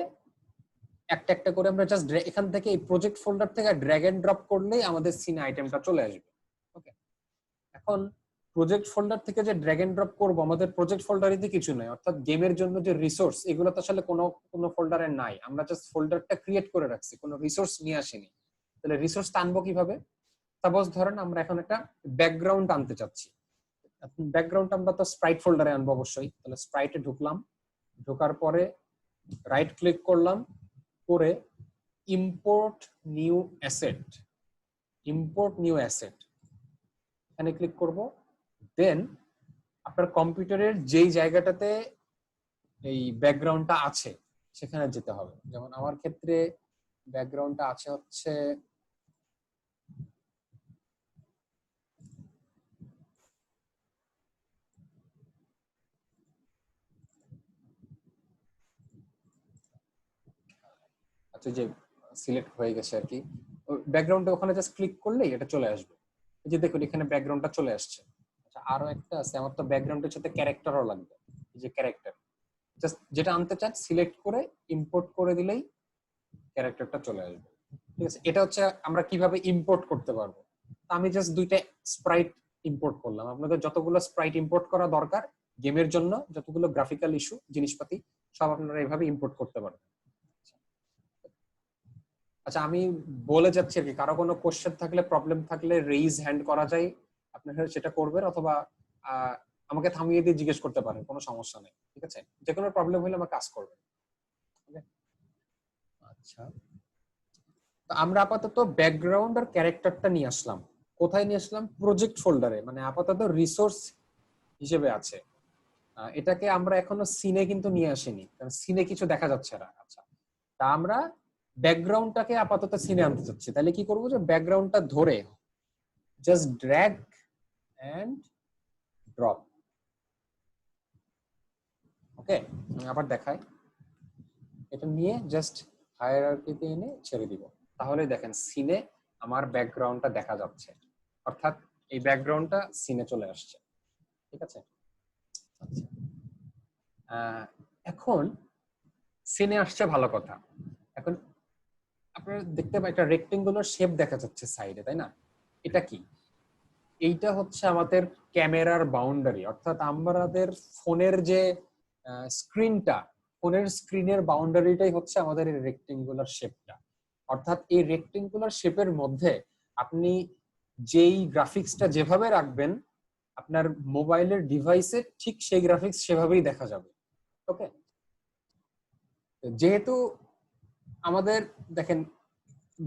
একটা একটা করে আমরা জাস্ট এখান থেকে এই প্রজেক্ট ফোল্ডার থেকে ড্র্যাগ এন্ড ড্রপ করলেই আমাদের সিনে আইটেমটা চলে আসবে। ওকে, এখন প্রজেক্ট ফোল্ডার থেকে যে ড্র্যাগ এন্ড ড্রপ করব, আমাদের প্রজেক্ট ফোল্ডারে কিছু নাই, অর্থাৎ গেমের জন্য যে রিসোর্স এগুলো তো আসলে কোনো ফোল্ডারে নাই, আমরা জাস্ট ফোল্ডারটা ক্রিয়েট করে রাখছি, কোনো রিসোর্স নিয়ে আসিনি। তাহলে রিসোর্স টানবো কিভাবে? সাপোজ ধরেন আমরা এখন একটা ব্যাকগ্রাউন্ড আনতে চাচ্ছি, ব্যাকগ্রাউন্ড আমরা তো স্প্রাইট ফোল্ডারে আনবো অবশ্যই। তাহলে স্প্রাইটে ঢুকলাম, ঢোকার পরে রাইট ক্লিক করলাম, করে import new asset, import new asset এখানে ক্লিক করব। দেন আপনার কম্পিউটারের যেই জায়গাটাতে এই ব্যাকগ্রাউন্ডটা আছে সেখানে যেতে হবে। যেমন আমার ক্ষেত্রে ব্যাকগ্রাউন্ডটা আছে হচ্ছে আচ্ছা, যে সিলেক্ট হয়ে গেছে আর কি, ব্যাকগ্রাউন্ডে ওখানে জাস্ট ক্লিক করলেই এটা চলে আসবে। এই যে দেখুন এখানে ব্যাকগ্রাউন্ডটা চলে আসছে। আচ্ছা, আরো একটা আছে, আমার তো ব্যাকগ্রাউন্ডের সাথে ক্যারেক্টারও লাগবে। এই যে ক্যারেক্টার, জাস্ট যেটা আনতে চান সিলেক্ট করে ইম্পোর্ট করে দিলেই ক্যারেক্টারটা চলে আসবে। ঠিক আছে, এটা হচ্ছে আমরা কিভাবে ইম্পোর্ট করতে পারবো। আমি জাস্ট দুইটা স্প্রাইট ইম্পোর্ট করলাম। আপনাদের যতগুলো স্প্রাইট ইম্পোর্ট করা দরকার গেমের জন্য, যতগুলো গ্রাফিক্যাল ইস্যু জিনিসপাতি সব আপনারা এইভাবে ইম্পোর্ট করতে পারবেন। আচ্ছা, আমি বলে যাচ্ছি আর কি, কারো কোনো কোশ্চেন থাকলে, প্রবলেম থাকলে রেইজ হ্যান্ড করা যায়, আপনারা সেটা করবেন, অথবা আমাকে থামিয়ে দিয়ে জিজ্ঞেস করতে পারেন, কোনো সমস্যা নেই। ঠিক আছে, যে কোনো প্রবলেম হলে আমাকে আস্ক করবেন। আচ্ছা, তো আমরা আপাতত ব্যাকগ্রাউন্ড আর ক্যারেক্টারটা নিয়ে আসলাম। কোথায় নিয়ে আসলাম? প্রজেক্ট ফোল্ডারে, মানে আপাতত রিসোর্স হিসেবে আছে। এটাকে আমরা এখনো সিনে কিন্তু নিয়ে আসিনি, কারণ সিনে কিছু দেখা যাচ্ছে না। আচ্ছা, তা আমরা ব্যাকগ্রাউন্ডটাকে আপাতত সিনে আনতে চাচ্ছি। তাহলে কি করবো? যে ব্যাকগ্রাউন্ডটা ধরে জাস্ট ড্র্যাগ এন্ড ড্রপ। ওকে, আমি আবার দেখাই, এটা নিয়ে জাস্ট হায়ারার্কিতে এনে ছেড়ে দিব। তাহলে দেখেন সিনে আমার ব্যাকগ্রাউন্ডটা দেখা যাচ্ছে, অর্থাৎ এই ব্যাকগ্রাউন্ডটা সিনে চলে আসছে। ঠিক আছে, আচ্ছা, এখন সিনে আসছে, ভালো কথা। এখন আপনারা দেখতে পাই একটা রেক্টেঙ্গুলার শেপ দেখা যাচ্ছে সাইডে, তাই না? এটা কি? এইটা হচ্ছে আমাদের ক্যামেরার বাউন্ডারি, অর্থাৎ আমাদের ফোনের যে স্ক্রিনটা, ফোনের স্ক্রিনের বাউন্ডারিটাই হচ্ছে আমাদের এই রেক্টেঙ্গুলার শেপটা। অর্থাৎ এই রেক্টেঙ্গুলার শেপের মধ্যে আপনি যেই গ্রাফিক্সটা যেভাবে রাখবেন আপনার মোবাইলের ডিভাইসে, ঠিক সেই গ্রাফিক্স সেভাবেই দেখা যাবে। ওকে, যেহেতু আমাদের দেখেন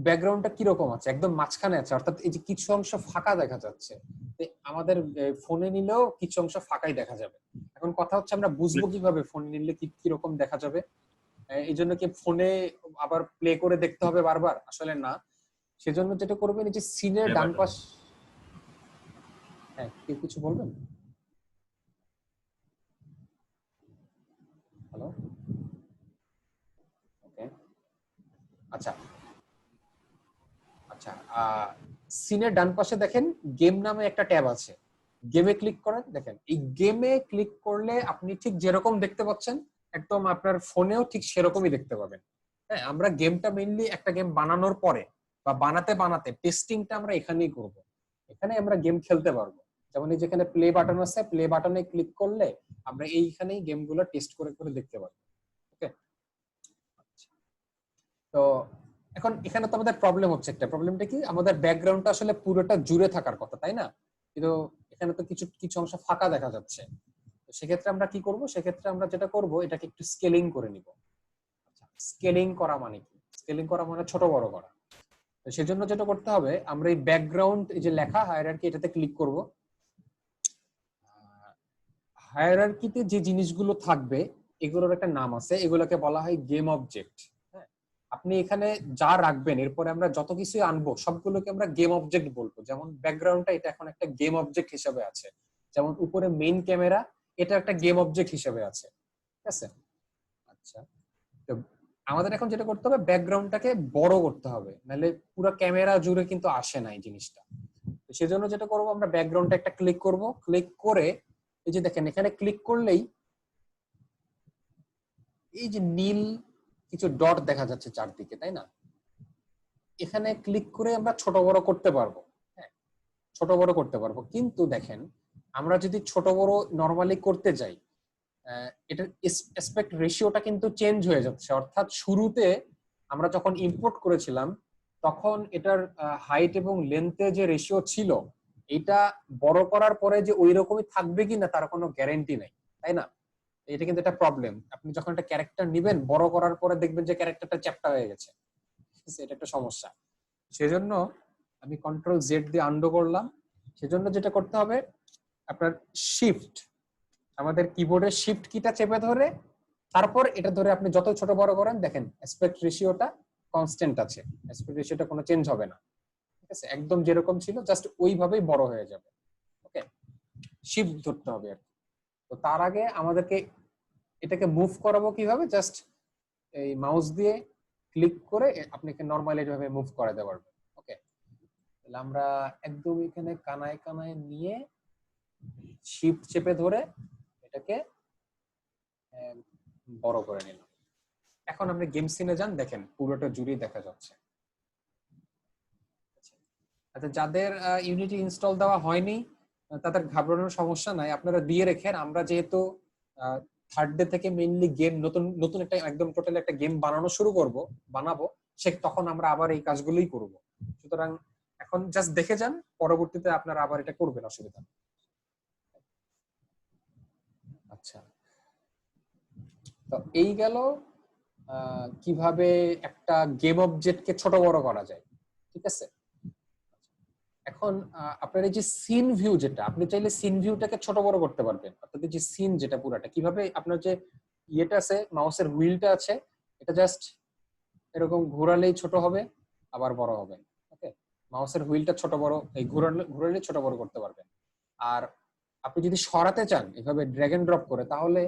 ব্যাকগ্রাউন্ডটা কিরকম আছে, একদম মাঝখানে আছে, অর্থাৎ এই যে কিছু অংশ ফাঁকা দেখা যাচ্ছে, আমাদের ফোনে নিলেও কিছু অংশ ফাঁকাই দেখা যাবে। এখন কথা হচ্ছে আমরা বুঝবো কিভাবে ফোনে নিলে কিরকম দেখা যাবে? এই জন্য কি ফোনে আবার প্লে করে দেখতে হবে বারবার? আসলে না, সেজন্য যেটা করবেন, এই যে সিনের ডান পাশ, হ্যাঁ কেউ কিছু বলবেন? হ্যালো, ওকে, আচ্ছা আচ্ছা, সিনের ডান পাশে দেখেন গেম নামে একটা ট্যাব আছে, গেমে ক্লিক করেন। দেখেন এই গেমে ক্লিক করলে আপনি ঠিক যেরকম দেখতে পাচ্ছেন একদম আপনার ফোনেও ঠিক সেরকমই দেখতে পাবেন। হ্যাঁ, আমরা গেমটা মেইনলি একটা গেম বানানোর পরে বা বানাতে বানাতে টেস্টিংটা আমরা এখানেই করব। এখানে আমরা গেম খেলতে পারবো। যেমন এই যেখানে প্লে বাটন আছে, প্লে বাটনে ক্লিক করলে আমরা এইখানেই গেমগুলো টেস্ট করে করে দেখতে পারবো। ওকে, তো এখন এখানে তো আমাদের প্রবলেম হচ্ছে, একটা প্রবলেমটা কি, আমাদের ব্যাকগ্রাউন্ডটা আসলে পুরোটা জুড়ে থাকার কথা, তাই না? কিন্তু এখানে তো কিছু কিছু অংশ ফাঁকা দেখা যাচ্ছে। তো সেক্ষেত্রে আমরা কি করব? সেক্ষেত্রে আমরা যেটা করব, এটাকে একটু স্কেলিং করে নিব। আচ্ছা, স্কেলিং করা মানে কি? স্কেলিং করা মানে ছোট বড় করা। তো সেজন্য যেটা করতে হবে, আমরা এই ব্যাকগ্রাউন্ড, এই যে লেখা হায়ারার্কি, এটাতে ক্লিক করব। হায়ারার্কিতে যে জিনিসগুলো থাকবে এগুলোর একটা নাম আছে, এগুলোকে বলা হয় গেম অবজেক্ট। আপনি এখানে যা রাখবেন, এরপরে আমরা যত কিছু আনবো সবগুলোকে আমরা গেম অবজেক্ট বলবো। যেমন ব্যাকগ্রাউন্ডটা এটা এখন একটা গেম অবজেক্ট হিসেবে আছে, যেমন উপরে মেইন ক্যামেরা এটা একটা গেম অবজেক্ট হিসেবে আছে। ঠিক আছে, আচ্ছা, তো আমাদের এখন যেটা করতে হবে, ব্যাকগ্রাউন্ডটাকে বড় করতে হবে, নাহলে পুরো ক্যামেরা জুড়ে কিন্তু আসে না এই জিনিসটা। তো সেজন্য যেটা করবো, আমরা ব্যাকগ্রাউন্ডটা একটা ক্লিক করব, ক্লিক করে এই যে দেখেন এখানে ক্লিক করলেই এই যে নীল কিছু ডট দেখা যাচ্ছে চারদিকে, তাই না? এখানে ক্লিক করে আমরা ছোট বড় করতে পারবো। হ্যাঁ, ছোট বড় করতে পারবো। কিন্তু দেখেন আমরা যদি ছোট বড় নরমালি করতে যাই, এটার অ্যাসপেক্ট রেশিওটা কিন্তু চেঞ্জ হয়ে যাচ্ছে। অর্থাৎ শুরুতে আমরা যখন ইম্পোর্ট করেছিলাম তখন এটার হাইট এবং লেন্থে যে রেশিও ছিল, এটা বড় করার পরে যে ওই রকমই থাকবে কিনা তার কোনো গ্যারান্টি নেই, তাই না? এটা কিন্তু একটা প্রবলেম। আপনি যখন একটা ক্যারেক্টার নিবেন, বড় করার পরে দেখবেন যে ক্যারেক্টারটা চ্যাপ্টা হয়ে গেছে, এটা একটা সমস্যা। সেজন্য আমি কন্ট্রোল জেড দিয়ে আন্ডু করলাম। সেজন্য যেটা করতে হবে, আপনার শিফট, আমাদের কিবোর্ডের শিফট কিটা চেপে ধরে তারপর এটা ধরে আপনি যত ছোট বড় করেন, দেখেন অ্যাসপেক্ট রেশিওটা কনস্ট্যান্ট আছে, অ্যাসপেক্ট রেশিওটা কোনো চেঞ্জ হবে না, ঠিক আছে? একদম যেরকম ছিল জাস্ট ওইভাবেই বড় হয়ে যাবে। ওকে, শিফট ধরতে হবে আর কি। তো তার আগে আমাদেরকে এটাকে মুভ করাবো কিভাবে? জাস্ট এই মাউস দিয়ে ক্লিক করে আপনাকে নরমালি এইভাবে মুভ করে দিতে পারবেন। ওকে, তাহলে আমরা একদম এখানে কানায় কানায় নিয়ে শিফট চেপে ধরে এটাকে বড় করে নিলাম। এখন আপনি গেম সিনে যান, দেখেন পুরোটা জুড়েই দেখা যাচ্ছে। আচ্ছা, যাদের ইউনিটি ইনস্টল দেওয়া হয়নি তাদের ঘাবড়ানোর সমস্যা নাই, আপনারা দিয়ে রেখেন। আমরা যেহেতু থার্ড ডে থেকে মেইনলি গেম নতুন একটা একদম টোটাল একটা গেম বানাবো, সে তখন আমরা আবার এই কাজগুলোই করব। সুতরাং এখন জাস্ট দেখে যান, পরবর্তীতে আপনারা আবার এটা করবেন, অসুবিধা নেই। আচ্ছা, তো এই গেল কিভাবে একটা গেম অবজেক্টকে ছোট বড় করা যায়, ঠিক আছে? এখন আপনার এই যে সিন ভিউ, যেটা আপনি চাইলে সিন ভিউটাকে ছোট বড় করতে পারবেন। অর্থাৎ এই যে সিন যেটা পুরাটা কিভাবে, আপনার যে ইয়েটা আছে, মাউসের হুইলটা আছে, এটা জাস্ট এরকম ঘোরালেই ছোট হবে আবার বড় হবে। ওকে, মাউসের হুইলটা ছোট বড়, এই ঘোরালে ছোট বড় করতে পারবেন। আর আপনি যদি সরাতে চান এভাবে ড্র্যাগ এন্ড ড্রপ করে, তাহলে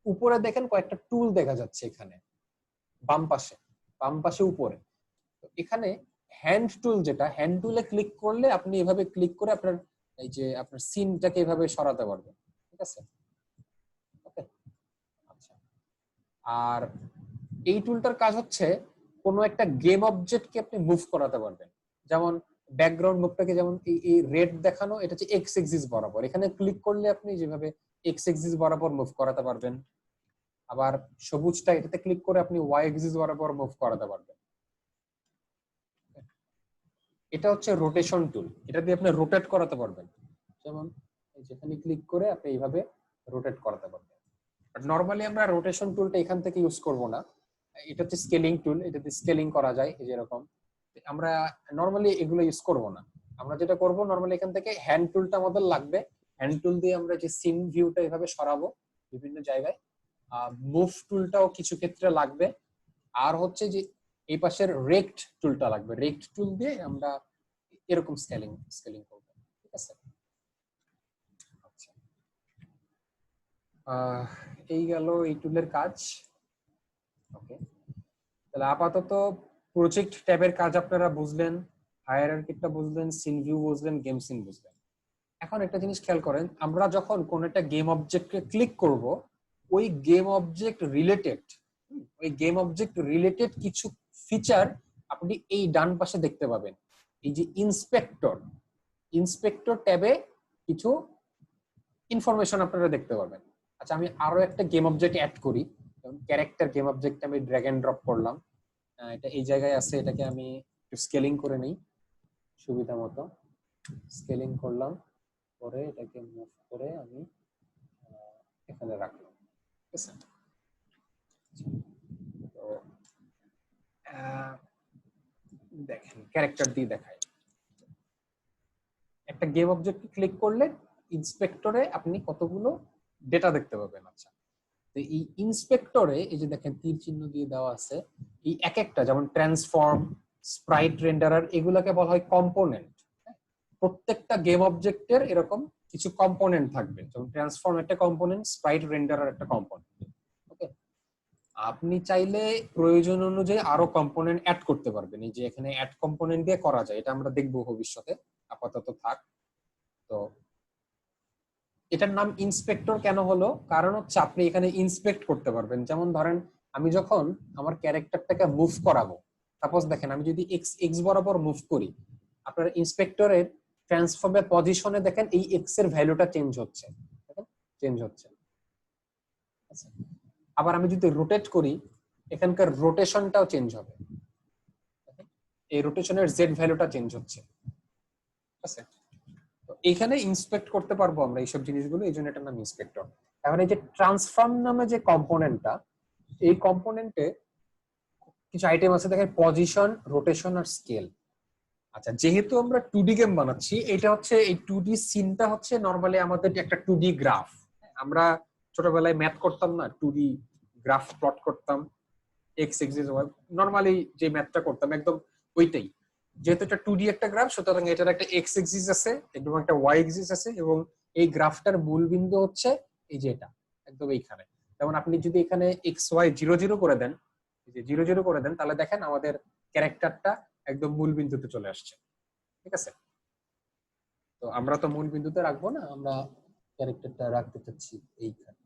উপরে দেখেন কয়েকটা টুল দেখা যাচ্ছে এখানে বাম পাশে উপরে। তো এখানে হ্যান্ড টুল, যেটা হ্যান্ড টুলে ক্লিক করলে আপনি এভাবে ক্লিক করে আপনার এই যে আপনার সিনটাকে এভাবে সরাতে পারবেন, ঠিক আছে? ওকে, আচ্ছা। আর এই টুলটার কাজ হচ্ছে কোনো একটা গেম অবজেক্টকে আপনি মুভ করাতে পারবেন। যেমন ব্যাকগ্রাউন্ড মুভটাকে, যেমন এই রেড দেখানো, এটা হচ্ছে এক্স এক্সিস বরাবর, এখানে ক্লিক করলে আপনি যেভাবে এক্স এক্সিস বরাবর মুভ করাতে পারবেন। আবার সবুজটা, এটাতে ক্লিক করে আপনি ওয়াই এক্সিস বরাবর মুভ করাতে পারবেন। এটা হচ্ছে রোটেশন টুল, এটা দিয়ে আপনি রোটেট করাতে পারবেন। যেমন যেখানে ক্লিক করে আপনি এইভাবে রোটেট করাতে পারবেন। বাট নরমালি আমরা রোটেশন টুলটা এখান থেকে ইউজ করব না, এটা হচ্ছে স্কেলিং টুল, এটাতে স্কেলিং করা যায় এই যেরকম। আমরা নরমালি এগুলো ইউজ করব না। আমরা যেটা করব, নরমালি এখান থেকে হ্যান্ড টুলটা আমাদের লাগবে। হ্যান্ড টুল দিয়ে আমরা যে সিন ভিউটা এভাবে সরাবো বিভিন্ন জায়গায়। মুভ টুলটাও কিছু ক্ষেত্রে লাগবে। আর হচ্ছে যে এই পাশের রেক্ট টুলটা লাগবে, রেক্ট টুল দিয়ে আমরা এরকম স্কেলিং করব, ঠিক আছে? আচ্ছা, এই গেল এই টুলের কাজ। ওকে, তাহলে আপাতত প্রজেক্ট ট্যাবের কাজ আপনারা বুঝলেন, হায়ারার্কিটা বুঝলেন, সিন ভিউ বুঝলেন, গেম সিন বুঝলেন। এখন একটা জিনিস খেয়াল করেন, আমরা যখন কোন একটা গেম অবজেক্টকে ক্লিক করব, ওই গেম অবজেক্ট রিলেটেড কিছু ফিচার আপনি এই ডান পাশে দেখতে পাবেন। এই যে ইন্সপেক্টর ট্যাবে কিছু ইনফরমেশন আপনারা দেখতে পাবেন। আচ্ছা, আমি আরো একটা গেম অবজেক্ট অ্যাড করি। যেমন ক্যারেক্টার গেম অবজেক্ট আমি ড্র্যাগ এন্ড ড্রপ করলাম, এটা এই জায়গায় আছে, এটাকে আমি একটু স্কেলিং করে নেই সুবিধা মতো। স্কেলিং করলাম, পরে এটাকে মুভ করে আমি এখানে রাখলাম, ঠিক আছে? তো দেখেন ক্যারেক্টার দিয়ে দেখাই, একটা গেম অবজেক্টে ক্লিক করলে ইন্সপেক্টরে আপনি কতগুলো ডেটা দেখতে পাবেন। আচ্ছা, তো এই ইন্সপেক্টরে এই যে দেখেন তীর চিহ্ন দিয়ে দেওয়া আছে, এই এক একটা, যেমন ট্রান্সফর্ম, স্প্রাইট রেন্ডারার, এগুলোকে বলা হয় কম্পোনেন্ট। প্রত্যেকটা গেম অবজেক্টের এরকম কিছু কম্পোনেন্ট থাকবে, যেমন ট্রান্সফর্ম একটা কম্পোনেন্ট, স্প্রাইট রেন্ডারার একটা কম্পোনেন্ট। ওকে, আপনি চাইলে প্রয়োজন অনুযায়ী আরো কম্পোনেন্ট অ্যাড করতে পারবেন। এই যে এখানে অ্যাড কম্পোনেন্ট দিয়ে করা যায়, এটা আমরা দেখবো ভবিষ্যতে, আপাতত থাক। তো এটার নাম ইন্সপেক্টর কেন হলো? কারণ হচ্ছে আপনি এখানে ইন্সপেক্ট করতে পারবেন। যেমন ধরেন আমি যখন আমার ক্যারেক্টারটাকে মুভ করাবো, সাপোজ দেখেন আমি যদি এক্স বরাবর মুভ করি, আপনার ইন্সপেক্টরের ট্রান্সফর্মের পজিশনে দেখেন এই এক্স এর ভ্যালুটা চেঞ্জ হচ্ছে, চেঞ্জ হচ্ছে। আচ্ছা, আবার আমি যদি রোটেট করি এখানকার রোটেশনটাও চেঞ্জ হবে, এই রোটেশনের জেড ভ্যালুটা চেঞ্জ হচ্ছে। ঠিক আছে, তো এখানে ইন্সপেক্ট করতে পারবো আমরা এইসব জিনিসগুলো, এই জন্য এটার নাম ইন্সপেক্টর। এখন এই যে ট্রান্সফর্ম নামে যে কম্পোনেন্টটা, এই কম্পোনেন্টে কিছু আইটেম আছে দেখেন, পজিশন, রোটেশন আর স্কেল। আচ্ছা, যেহেতু আমরা 2D গেম বানাচ্ছি, এটা হচ্ছে এই 2D সিনটা হচ্ছে নরমালি আমাদের একটা 2D গ্রাফ। আমরা ছোটবেলায় ম্যাথ করতাম না, 2D গ্রাফ প্লট করতাম, এক্স এক্সিস ওয়াই, নরমালি যে ম্যাথটা করতাম একদম ওইটাই। যেহেতু এটা 2D একটা গ্রাফ, সুতরাং এটার একটা এক্স এক্সিস আছে এবং একটা ওয়াই এক্সিস আছে, এবং এই গ্রাফটার মূল বিন্দু হচ্ছে এই যে এটা একদম এইখানে। যেমন আপনি যদি এখানে এক্স ওয়াই 0 0 করে দেন, এই যে 0 0 করে দেন, তাহলে দেখেন আমাদের ক্যারেক্টারটা একদম মূল বিন্দুতে চলে আসছে। ঠিক আছে, তো আমরা তো মূল বিন্দুতে রাখবো না, আমরা ক্যারেক্টারটা রাখতে চাচ্ছি এইখানে।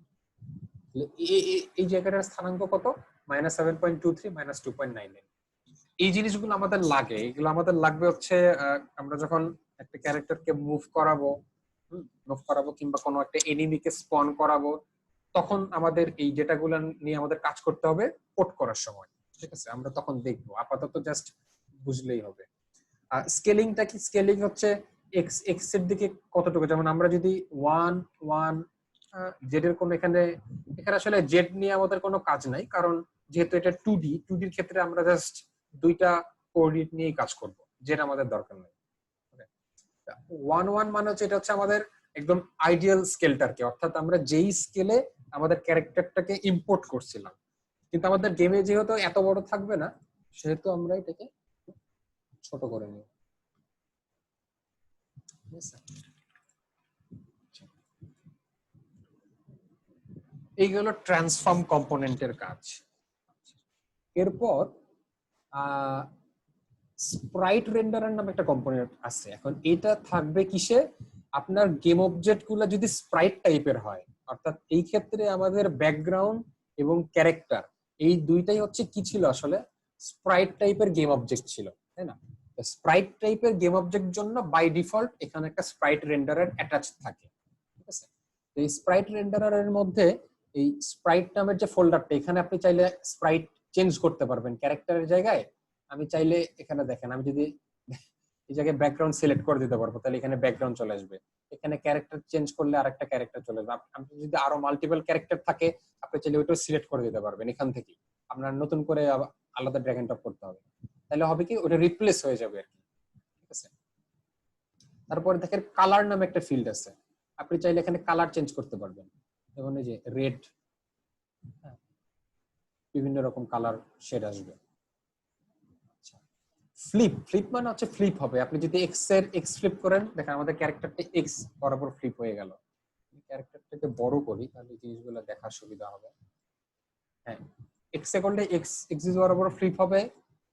এই জায়গাটার স্থানাঙ্ক কত? -7.23 -2.99। এই জিনিসগুলো আমাদের লাগে, এগুলো আমাদের লাগবে হচ্ছে আমরা যখন একটা ক্যারেক্টারকে মুভ করাবো কিংবা কোনো একটা এনিমিকে স্পন করাবো, তখন আমাদের এই ডেটাগুলো নিয়ে আমাদের কাজ করতে হবে কোড করার সময়। ঠিক আছে, আমরা তখন দেখবো, আপাতত জাস্ট বুঝলেই হবে। স্কেলিংটা কি? স্কেলিং হচ্ছে এক্স এর দিকে কতটুকু, যেমন আমরা যদি 1 1 জেড এর কোনো এখানে আসলে জেড নিয়ে আমাদের কোনো কাজ নাই, কারণ যেহেতু এটা 2D এর ক্ষেত্রে আমরা জাস্ট দুইটা কোঅর্ডিনেট নিয়ে কাজ করব, যেটা আমাদের দরকার নেই। 1 1 মানে হচ্ছে এটা হচ্ছে আমাদের একদম আইডিয়াল স্কেলটাকে, অর্থাৎ আমরা যেই স্কেলে আমাদের ক্যারেক্টারটাকে ইম্পোর্ট করছিলাম, কিন্তু আমাদের গেমে যেহেতু এত বড় থাকবে না, সেহেতু আমরা এটাকে ছোট করে নিই। এইগুলো ট্রান্সফর্ম কম্পোনেন্টের কাজ। এরপর স্প্রাইট রেন্ডারার নামে একটা কম্পোনেন্ট আছে। এখন এটা থাকবে কিসে? আপনার গেম অবজেক্ট গুলো যদি স্প্রাইট টাইপের হয়, অর্থাৎ এই ক্ষেত্রে আমাদের ব্যাকগ্রাউন্ড এবং ক্যারেক্টার এই দুইটাই হচ্ছে কি ছিল, আসলে স্প্রাইট টাইপের গেম অবজেক্ট ছিল, তাই না? স্প্রাইট টাইপের গেম অবজেক্ট জন্য বাই ডিফল্ট এখানে একটা স্প্রাইট রেন্ডারার অ্যাটাচ থাকে। ঠিক আছে, তো এই স্প্রাইট রেন্ডারারের মধ্যে এই স্প্রাইট নামের যে ফোল্ডারটা, এখানে আপনি চাইলে স্প্রাইট চেঞ্জ করতে পারবেন ক্যারেক্টারের জায়গায়। আমি চাইলে এখানে দেখেন, আমি যদি এই জায়গায় ব্যাকগ্রাউন্ড সিলেক্ট করে দিতে পারবো, তাহলে এখানে ব্যাকগ্রাউন্ড চলে আসবে। এখানে ক্যারেক্টার চেঞ্জ করলে আরেকটা ক্যারেক্টার চলে আসবে। আপনি যদি আরো মাল্টিপল ক্যারেক্টার থাকে, আপনি চাইলে ওইটাও সিলেক্ট করে দিতে পারবেন এখান থেকে। আপনার নতুন করে আলাদা ড্র্যাগ এন্ড ড্রপ করতে হবে, তাহলে হবে কি ওটা রিপ্লেস হয়ে যাবে আর কি। ঠিক আছে, তারপরে দেখেন কালার নামে একটা ফিল্ড আছে, আপনি চাইলে এখানে কালার চেঞ্জ করতে পারবেন। যেমন এই যে রেড, বিভিন্ন রকম কালার শেড আসবে। ফ্লিপ মানে হচ্ছে ফ্লিপ হবে, আপনি যদি এক্স ফ্লিপ করেন, দেখেন আমাদের ক্যারেক্টারটা এক্স বরাবর ফ্লিপ হয়ে গেল। ক্যারেক্টারটাকে বড় করি, তাহলে জিনিসগুলো দেখার সুবিধা হবে। হ্যাঁ, এক্স সেকেন্ডে এক্স এক্সিস বরাবর ফ্লিপ হবে,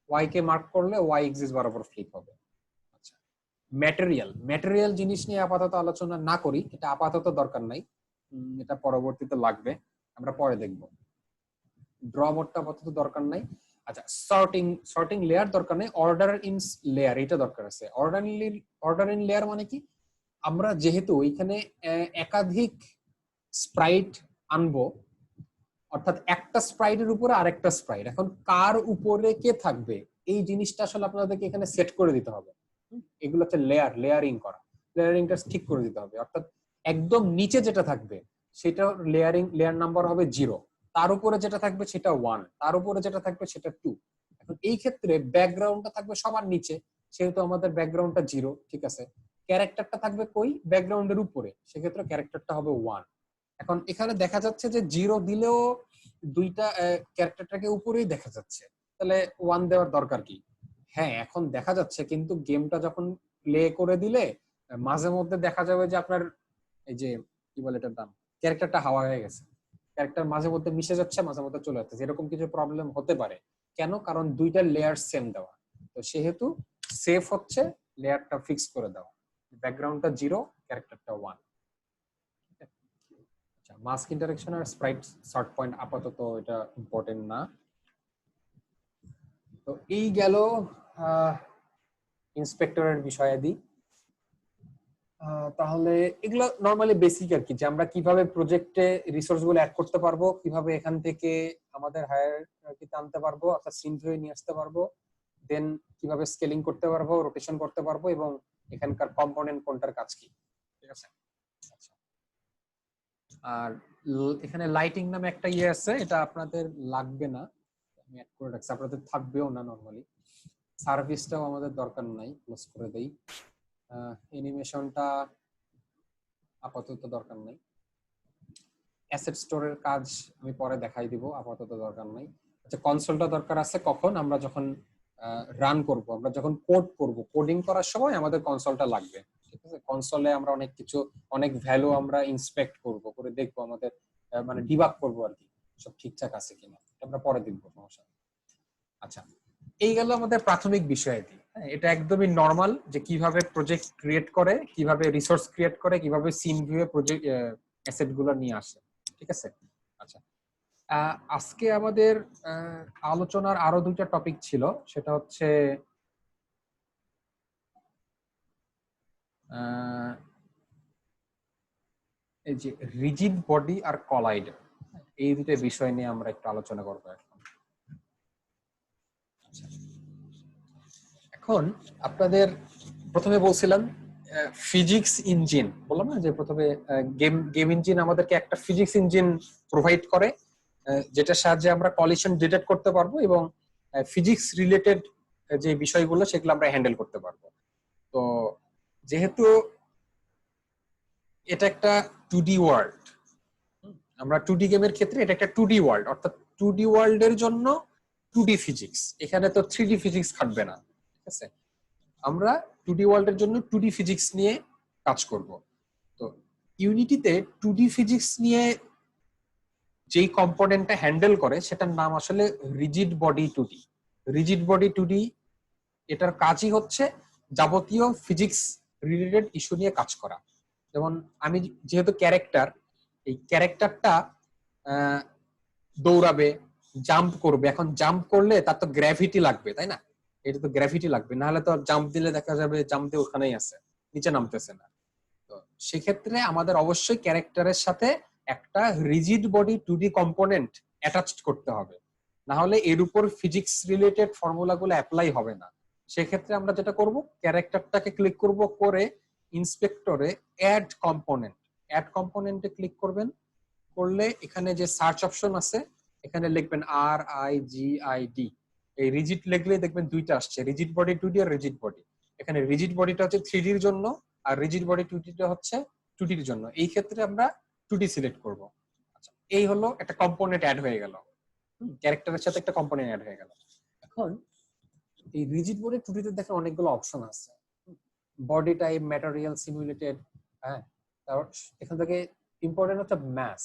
ওয়াই কে মার্ক করলে ওয়াই এক্সিস বরাবর ফ্লিপ হবে। আচ্ছা, ম্যাটেরিয়াল জিনিস নিয়ে আপাতত আলোচনা না করি, এটা আপাতত দরকার নাই, এটা পরবর্তীতে লাগবে, আমরা পরে দেখব। ড্র মোডটা আপাতত দরকার নাই। আচ্ছা, সর্টিং লেয়ার দরকার নেই, অর্ডার ইন লেয়ার এটা দরকার আছে। অর্ডার ইন লেয়ার মানে কি? আমরা যেহেতু এখানে একাধিক স্প্রাইট আনবো, অর্থাৎ একটা স্প্রাইটের উপরে আরেকটা স্প্রাইট, এখন কার উপরে কে থাকবে এই জিনিসটা আসলে আপনাদেরকে এখানে সেট করে দিতে হবে। এগুলো হচ্ছে লেয়ারিং করা, লেয়ারিংটা ঠিক করে দিতে হবে। অর্থাৎ একদম নিচে যেটা থাকবে সেটা লেয়ার নাম্বার হবে 0, তার উপরে যেটা থাকবে সেটা 1, তার উপরে যেটা থাকবে সেটা 2। এখন এই ক্ষেত্রে ব্যাকগ্রাউন্ডটা থাকবে সবার নিচে, সেহেতু আমাদের ব্যাকগ্রাউন্ডটা 0। ঠিক আছে, ক্যারেক্টারটা থাকবে কই? ব্যাকগ্রাউন্ডের উপরে, সেক্ষেত্রে ক্যারেক্টারটা হবে 1। এখন এখানে দেখা যাচ্ছে যে 0 দিলেও দুইটা ক্যারেক্টারটাকে উপরেই দেখা যাচ্ছে, তাহলে 1 দেওয়ার দরকার কি? হ্যাঁ, এখন দেখা যাচ্ছে, কিন্তু গেমটা যখন প্লে করে দিলে মাঝে মধ্যে দেখা যাবে যে আপনার এই যে কি বলে এটার নাম, ক্যারেক্টারটা হাওয়া হয়ে গেছে, ক্যারেক্টার মাঝে মধ্যে মিশে যাচ্ছে, মাঝে মধ্যে চলে যাচ্ছে, এরকম কিছু প্রবলেম হতে পারে। কেন? কারণ দুইটা লেয়ার সেম দেওয়া, তো সেহেতু সেফ হচ্ছে লেয়ারটা ফিক্স করে দেওয়া, ব্যাকগ্রাউন্ডটা 0, ক্যারেক্টারটা 1। আচ্ছা, মাস্ক ইন্টারঅ্যাকশন আর স্প্রাইট সর্ট পয়েন্ট আপাতত এটা ইম্পর্টেন্ট না। তো এই গেল ইন্সপেক্টরের বিষয়াদি। তাহলে এগুলো নরমালি বেসিক আর কি, যে আমরা কিভাবে প্রজেক্টে রিসোর্স গুলো অ্যাড করতে পারবো, কিভাবে এখান থেকে আমাদের হায়ারার্কিতে আনতে পারবো, অর্থাৎ সিন ভিউয়ে নিয়ে আসতে পারবো, দেন কিভাবে স্কেলিং করতে পারবো, রোটেশন করতে পারবো, এবং এখানকার কম্পোনেন্ট কোনটার কাজ কি। ঠিক আছে। আচ্ছা, আর এখানে লাইটিং নামে একটা ইয়ে আছে, এটা আপনাদের লাগবে না, আমি অ্যাড করে রাখছি, আপনাদের থাকবেও না নরমালি। সার্ভিসটাও আমাদের দরকার নাই, ক্লোজ করে দেই। অ্যানিমেশনটা আপাতত দরকার নাই। অ্যাসেট স্টোরের কাজ আমি পরে দেখাই দিব, আপাতত দরকার নাই। আচ্ছা, কনসোলটা দরকার আছে কখন? আমরা যখন রান করব, আমরা যখন কোড করব, কোডিং করার সময় আমাদের কনসোলটা লাগবে। ঠিক আছে, কনসোলে আমরা অনেক কিছু, অনেক ভ্যালু আমরা ইন্সপেক্ট করব, করে দেখবো আমাদের মানে ডিবাগ করব আর কি, সব ঠিকঠাক আছে কিনা, আমরা পরে দেখব, সমস্যা। আচ্ছা, এই গেল আমাদের প্রাথমিক বিষয়াদি। এটা একদমই নরমাল, যে কিভাবে প্রজেক্ট ক্রিয়েট করে, কিভাবে রিসোর্স ক্রিয়েট করে, কিভাবে সিন ভিউয়ে প্রজেক্ট অ্যাসেট গুলো নিয়ে আসে। ঠিক আছে। আচ্ছা, আজকে আমাদের আলোচনার আরো দুইটা টপিক ছিল, সেটা হচ্ছে এই যে রিজিড বডি আর কলাইডার, এই দুটো বিষয় নিয়ে আমরা একটু আলোচনা করব এখন। এখন আপনাদের প্রথমে বলছিলাম ফিজিক্স ইঞ্জিন, বললাম না যে প্রথমে গেম ইঞ্জিন আমাদেরকে একটা ফিজিক্স ইঞ্জিন প্রোভাইড করে, যেটার সাহায্যে আমরা কলিশন ডিটেক্ট করতে পারবো এবং ফিজিক্স রিলেটেড যে বিষয়গুলো সেগুলো আমরা হ্যান্ডেল করতে পারবো। তো যেহেতু এটা একটা 2D ওয়ার্ল্ড, আমরা 2D গেমের ক্ষেত্রে এটা একটা 2D ওয়ার্ল্ড, অর্থাৎ 2D ওয়ার্ল্ডের জন্য 2D ফিজিক্স, এখানে তো 3D ফিজিক্স থাকবে না। ঠিক আছে, আমরা 2D ওয়ার্ল্ডের জন্য 2D ফিজিক্স নিয়ে কাজ করব। তো ইউনিটিতে 2D ফিজিক্স নিয়ে যেই কম্পোনেন্টটা হ্যান্ডেল করে সেটার নাম আসলে rigid body 2D। Rigid body 2D এটার কাজই হচ্ছে যাবতীয় ফিজিক্স রিলেটেড ইস্যু নিয়ে কাজ করা। যেমন আমি যেহেতু ক্যারেক্টার, এই ক্যারেক্টারটা দৌড়াবে, জাম্প করবে, এখন জাম্প করলে তার তো গ্র্যাভিটি লাগবে, তাই না? এটা তো গ্র্যাভিটি লাগবে, না হলে তো জাম্প দিলে দেখা যাবে জাম্প দিয়ে ওখানেই আছে, নিচে নামতেছে না। তো সেক্ষেত্রে আমাদের অবশ্যই ক্যারেক্টারের সাথে একটা rigid body 2D component attached করতে হবে, না হলে এর উপর ফিজিক্স রিলেটেড ফর্মুলাগুলো অ্যাপ্লাই হবে না। সেক্ষেত্রে আমরা যেটা করব, ক্যারেক্টারটাকে ক্লিক করব, করে ইন্সপেক্টরে অ্যাড কম্পোনেন্টে ক্লিক করবেন, করলে এখানে যে সার্চ অপশন আছে এখানে লিখবেন RIGID, এই রিজিড লিখলে দেখবেন দুইটা আসছে, রিজিড বডি 2D আর রিজিড বডি। এখানে রিজিড বডিটা হচ্ছে 3D এর জন্য আর রিজিড বডি 2D টা হচ্ছে 2D এর জন্য। এই ক্ষেত্রে আমরা 2D সিলেক্ট করব। আচ্ছা, এই হলো একটা কম্পোনেন্ট অ্যাড হয়ে গেল, ক্যারেক্টারের সাথে একটা কম্পোনেন্ট অ্যাড হয়ে গেল। এখন এই রিজিড বডি 2D তে দেখেন অনেকগুলো অপশন আছে, বডি টাইপ, ম্যাটেরিয়াল, সিমুলেটেড। হ্যাঁ, তারপর এখান থেকে ইম্পর্টেন্ট হচ্ছে ম্যাস,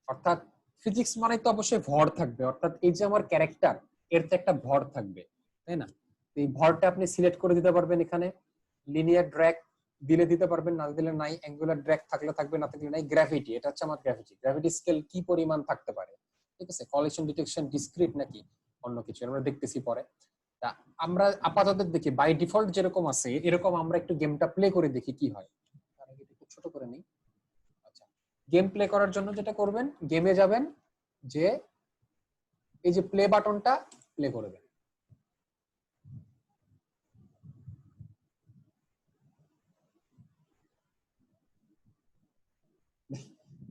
অর্থাৎ ফিজিক্স মানে তো অবশ্যই ভর থাকবে, অর্থাৎ এই যে আমার ক্যারেক্টার এর তো একটা ভর থাকবে, তাই না? এই ভরটা আপনি সিলেক্ট করে দিতে পারবেন, এখানে লিনিয়ার ড্র্যাগ দিলে দিতে পারবেন, না দিলে নাই, অ্যাঙ্গুলার ড্র্যাগ থাকলে থাকবে, না থাকলে নাই। গ্র্যাভিটি, এটা হচ্ছে আমার গ্র্যাভিটি স্কেল কি পরিমাণ থাকতে পারে। ঠিক আছে, কলিশন ডিটেকশন ডিসক্রিট নাকি অন্য কিছু আমরা দেখতেছি পরে। তা আমরা আপাতত দেখি বাই ডিফল্ট যেরকম আছে এরকম আমরা একটু গেমটা প্লে করে দেখি কি হয়। তার আগে একটু ছোট করে নেই। আচ্ছা, গেম প্লে করার জন্য যেটা করবেন, গেমে যাবেন, যে এই যে প্লে বাটনটা প্লে করে দেন।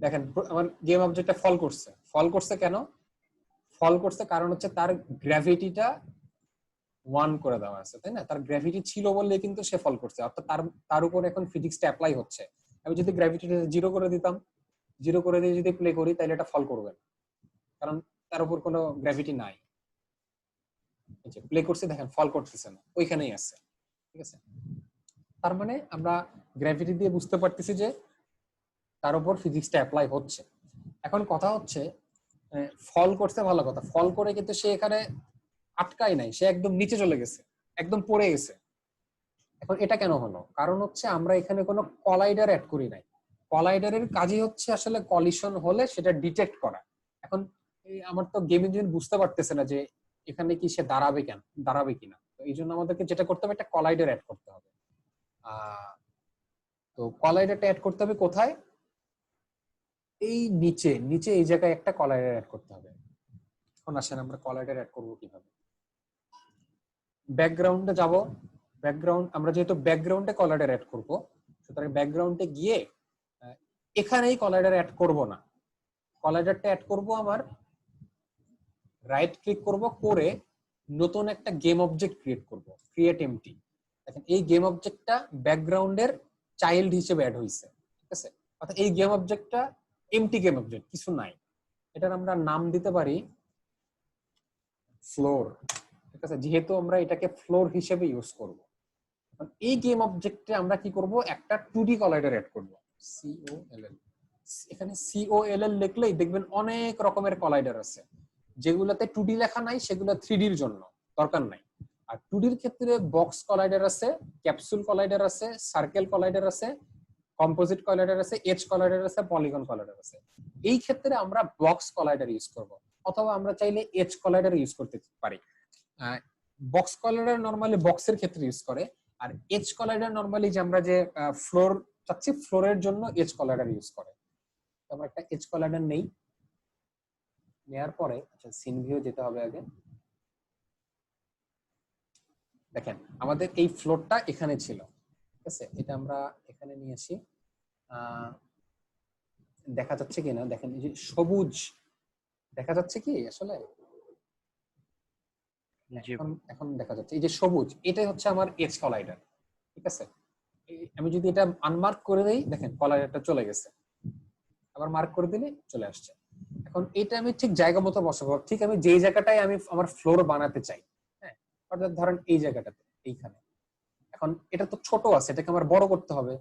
দেখেন আমার গেম অবজেক্টটা ফল করছে কেন? ফল করছে কারণ হচ্ছে তার গ্র্যাভিটিটা 1 করে দেওয়া আছে, তাই না? তার গ্র্যাভিটি ছিল বললে কিন্তু সে ফল করছে, অর্থাৎ তার উপর এখন ফিজিক্সটা অ্যাপ্লাই হচ্ছে। আমি যদি গ্র্যাভিটিটা 0 করে দিতাম, 0 করে দিয়ে যদি প্লে করি, তাহলে এটা ফল করবে না, কারণ তার উপর কোনো গ্র্যাভিটি নাই। এই যে প্লে করছে, দেখেন ফল করতেছে না, ওইখানেই আছে। ঠিক আছে, তার মানে আমরা গ্র্যাভিটি দিয়ে বুঝতে পারতেছি যে তার উপর ফিজিক্সটা অ্যাপ্লাই হচ্ছে। এখন কথা হচ্ছে, ফল করছে ভালো কথা, ফল করে কিন্তু সে এখানে আটকায় নাই, সে একদম নিচে চলে গেছে, একদম পড়ে গেছে। এখন এটা কেন হলো? কারণ হচ্ছে আমরা এখানে কোনো কলাইডার অ্যাড করি নাই। কলাইডারের কাজই হচ্ছে আসলে কলিশন হলে সেটা ডিটেক্ট করা। এখন আমার তো গেম ইঞ্জিন বুঝতে পারতেছে না যে এখানে কি সে দাঁড়াবে কিনা। তো এই জন্য আমাদেরকে যেটা করতে হবে, একটা কলাইডার অ্যাড করতে হবে। তো কলাইডারটা অ্যাড করতে হবে কোথায়? এই নিচে নিচে এই জায়গায় একটা কলাইডার অ্যাড করতে হবে। এখন আসেন আমরা কলাইডার অ্যাড করব কিভাবে। ব্যাকগ্রাউন্ডে যাব, ব্যাকগ্রাউন্ড আমরা যেহেতু ব্যাকগ্রাউন্ডে কলাইডার অ্যাড করব, সুতরাং ব্যাকগ্রাউন্ডে গিয়ে এখানেই কলাইডার অ্যাড করব না, কলাইডারটা অ্যাড করব আমার রাইট ক্লিক করব করে নতুন একটা গেম অবজেক্ট ক্রিয়েট করব, ক্রিয়েট এমটি। দেখেন এই গেম অবজেক্টটা ব্যাকগ্রাউন্ডের চাইল্ড হিসেবে অ্যাড হইছে, ঠিক আছে? অর্থাৎ এই গেম অবজেক্টটা এমটি গেম অবজেক্ট, কিছু নাই। এটার আমরা নাম দিতে পারি ফ্লোর, ঠিক আছে? যেহেতু আমরা এটাকে ফ্লোর হিসেবে ইউজ করব, এই গেম অবজেক্টে আমরা কি করব, একটা 2D কলাইডার অ্যাড করব, COLL। এখানে COLL লিখলেই দেখবেন অনেক রকমের কলাইডার আছে, যেগুলোতে 2D লেখা নাই সেগুলো 3D এর জন্য, দরকার নাই। আর 2D এর ক্ষেত্রে বক্স কলাইডার আছে, ক্যাপসুল কলাইডার আছে, সার্কেল কলাইডার আছে, কম্পোজিট কলাইডার আছে, এজ কলাইডার আছে, পলিগন কলাইডার আছে। এই ক্ষেত্রে আমরা বক্স কলাইডার ইউজ করব, অথবা আমরা চাইলে এজ কলাইডার ইউজ করতে পারি। বক্স কলাইডার নরমালি বক্সের ক্ষেত্রে ইউজ করে, আর এজ কলাইডার নরমালি যে আমরা যে ফ্লোর চাচ্ছি ফ্লোরের জন্য এজ কলাইডার ইউজ করে। আমরা একটা এজ কলাইডার নেই, নেয়ার পরে আচ্ছা সিন ভিউ যেতে হবে আগে। দেখেন আমাদের এই ফ্লোরটা এখানে ছিল, ঠিক আছে? এটা আমরা এখানে নিয়ে আসি, দেখা যাচ্ছে কিনা দেখেন, এই যে সবুজ দেখা যাচ্ছে কি আসলে? এখন দেখা যাচ্ছে এই যে সবুজ, এটাই হচ্ছে আমার এজ কলাইডার, ঠিক আছে? আমি যদি এটা আনমার্ক করে দেই, দেখেন কলাইডারটা চলে গেছে, আবার মার্ক করে দিলে চলে আসছে। এখন এটা আমি ঠিক জায়গা মতো বসাবো, ঠিক আমি যেই জায়গাটায় আমি আমার ফ্লোর বানাতে চাই, হ্যাঁ, অর্থাৎ ধরেন এই জায়গাটাতে, এইখানে। এখন এটা তো ছোট আছে, এটাকে আমার বড় করতে হবে।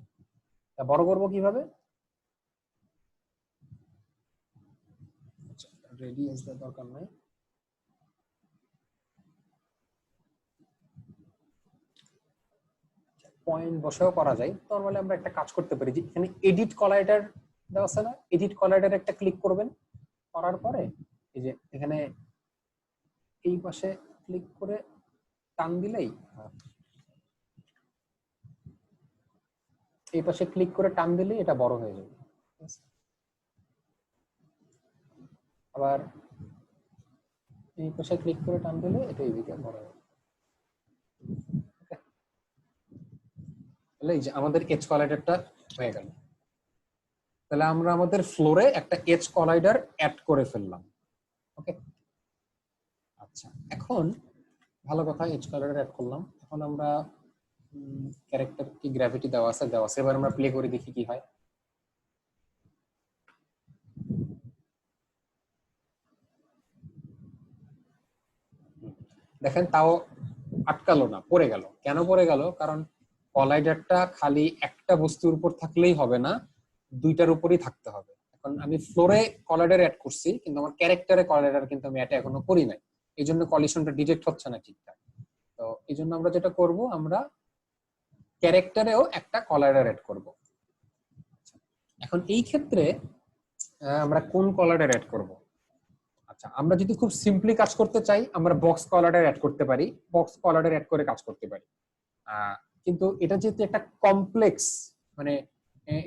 তা বড় করব কিভাবে? রেডিয়াস দেওয়ার দরকার নাই, পয়েন্ট বসাও করা যায়। নরমালি আমরা একটা কাজ করতে পারি, যে এখানে এডিট কলাইডার দেওয়া আছে না, এডিট কলাইডার একটা ক্লিক করবেন, করার পরে এই যে এখানে এই পাশে ক্লিক করে টান দিলেই, এই পাশে ক্লিক করে টান দিলেই এটা বড় হয়ে যাবে। আবার এই পাশে ক্লিক করে টান দিলে এটা এইদিকে বড় হবে। তাহলে এই যে আমাদের এজ কলাইডারটা হয়ে গেল। তাহলে আমরা আমাদের ফ্লোরে একটা এজ কলাইডার অ্যাড করে ফেললাম। ওকে, আচ্ছা এখন ভালো কথা, এজ কলাইডার অ্যাড করলাম। এখন আমরা ক্যারেক্টার কি গ্র্যাভিটি দেওয়া আছে, এবার আমরা প্লে করে দেখি কি হয়। দেখেন তাও আটকালো না, পড়ে গেল। কেন পড়ে গেল? কারণ কলাইডারটা খালি একটা বস্তুর উপর থাকলেই হবে না, দুইটার উপরই থাকতে হবে। এখন আমি ফ্লোরে কলাইডার অ্যাড করছি, কিন্তু আমার ক্যারেক্টারে কলাইডার কিন্তু আমি অ্যাড এখনো করি নাই, এই জন্য কলিশনটা ডিটেক্ট হচ্ছে না ঠিকঠাক। তো এই জন্য আমরা যেটা করব, আমরা ক্যারেক্টারেও একটা কলাইডার অ্যাড করব। এখন এই ক্ষেত্রে আমরা কোন কলাইডার অ্যাড করব? আচ্ছা, আমরা যদি খুব সিম্পলি কাজ করতে চাই, আমরা বক্স কলাইডার অ্যাড করতে পারি, বক্স কলাইডার অ্যাড করে কাজ করতে পারি। কিন্তু এটা যেহেতু একটা কমপ্লেক্স, মানে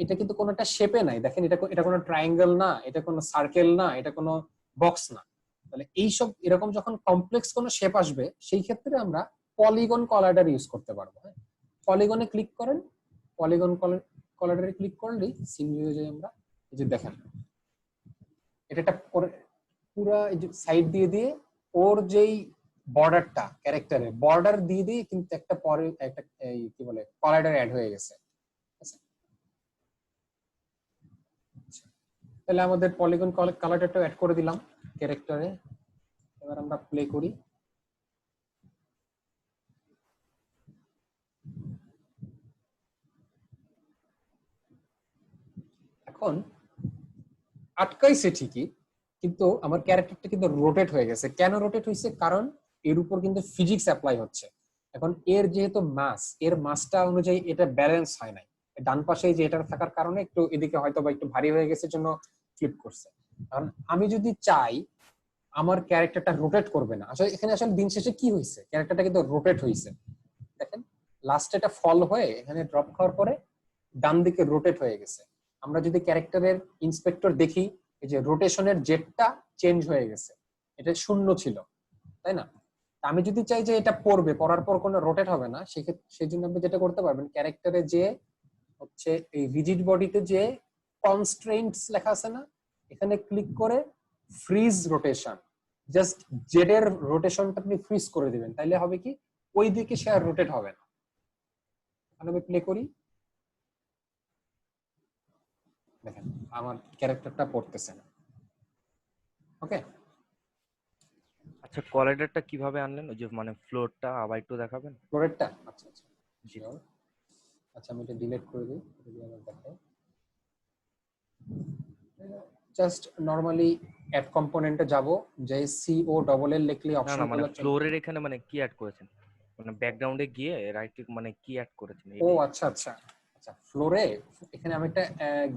এটা কিন্তু কোনো একটা শেপে নাই। দেখেন এটা কোনো ট্রায়াঙ্গেল না, এটা কোনো সার্কেল না, এটা কোনো বক্স না। তাহলে এইসব এরকম যখন কমপ্লেক্স কোনো শেপ আসবে, সেই ক্ষেত্রে আমরা পলিগন কলাইডার ইউজ করতে পারবো। পলিগনে ক্লিক করেন, পলিগন কলাইডারে ক্লিক করলেই সিন ভিউয়ে যাই আমরা। এই যে দেখেন এটা পুরা এই যে সাইড দিয়ে দিয়ে ওর যেই বর্ডারটা, ক্যারেক্টারে বর্ডার দিয়ে দিয়ে কিন্তু একটা পরে একটা এই কি বলে কলাইডার অ্যাড হয়ে গেছে। তাহলে আমাদের পলিগন কলাইডারটা অ্যাড করে দিলাম ক্যারেক্টারে। এবার আমরা প্লে করি। এখন আটকাইছে ঠিকই, কিন্তু আমার ক্যারেক্টারটা কিন্তু রোটেট হয়ে গেছে। কেন রোটেট হয়েছে? কারণ এর উপর কিন্তু ফিজিক্স অ্যাপ্লাই হচ্ছে। এখন এর যেহেতু মাস, এর মাসটা অনুযায়ী এটা ব্যালেন্স হয় নাই, ডান পাশে যে এটা থাকার কারণে একটু এদিকে হয়তো বা একটু ভারী হয়ে গেছে, জন্য ফ্লিপ করছে। কারণ আমি যদি চাই আমার ক্যারেক্টারটা রোটেট করবে না, আসলে এখানে আসলে দিন শেষে কি হয়েছে, ক্যারেক্টারটা কিন্তু রোটেট হয়েছে। দেখেন লাস্টে এটা ফল হয়ে এখানে ড্রপ খাওয়ার পরে ডান দিকে রোটেট হয়ে গেছে। আমরা যদি ক্যারেক্টারের ইন্সপেক্টর দেখি, এই যে রোটেশনের জেটটা চেঞ্জ হয়ে গেছে, এটা 0 ছিল, তাই না? আমি যদি চাই যে এটা পড়বে, পড়ার পর কোনো রোটেট হবে না, সেই জন্য আপনি যেটা করতে পারবেন, ক্যারেক্টারে যে হচ্ছে এই রিজিড বডিতে যে কনস্ট্রেইন্টস লেখা আছে না, এখানে ক্লিক করে ফ্রিজ রোটেশন, জাস্ট জেড এর রোটেশনটা আপনি ফ্রিজ করে দিবেন, তাইলে হবে কি ওই দিকে সে আর রোটেট হবে না। এখন আমি প্লে করি, দেখেন আমার ক্যারেক্টারটা পড়তেছে না। ওকে, আচ্ছা কলাইডারটা কিভাবে আনলেন? ওই যে মানে ফ্লোরটা আবার একটু দেখাবেন? ফ্লোরেটটা আচ্ছা আচ্ছা শিওর। আচ্ছা আমি এটা ডিলিট করে দিই, যদি আমার দেখায়। জাস্ট নরমালি অ্যাড কম্পোনেন্টে যাব, যে সিও ডবল এল লিখলে না অপশন না মানে ফ্লোরের এখানে মানে কি অ্যাড করেছেন? মানে ব্যাকগ্রাউন্ডে গিয়ে রাইট ক্লিক মানে কি অ্যাড করেছেন? ও আচ্ছা আচ্ছা আচ্ছা, ফ্লোরে এখানে আমি একটা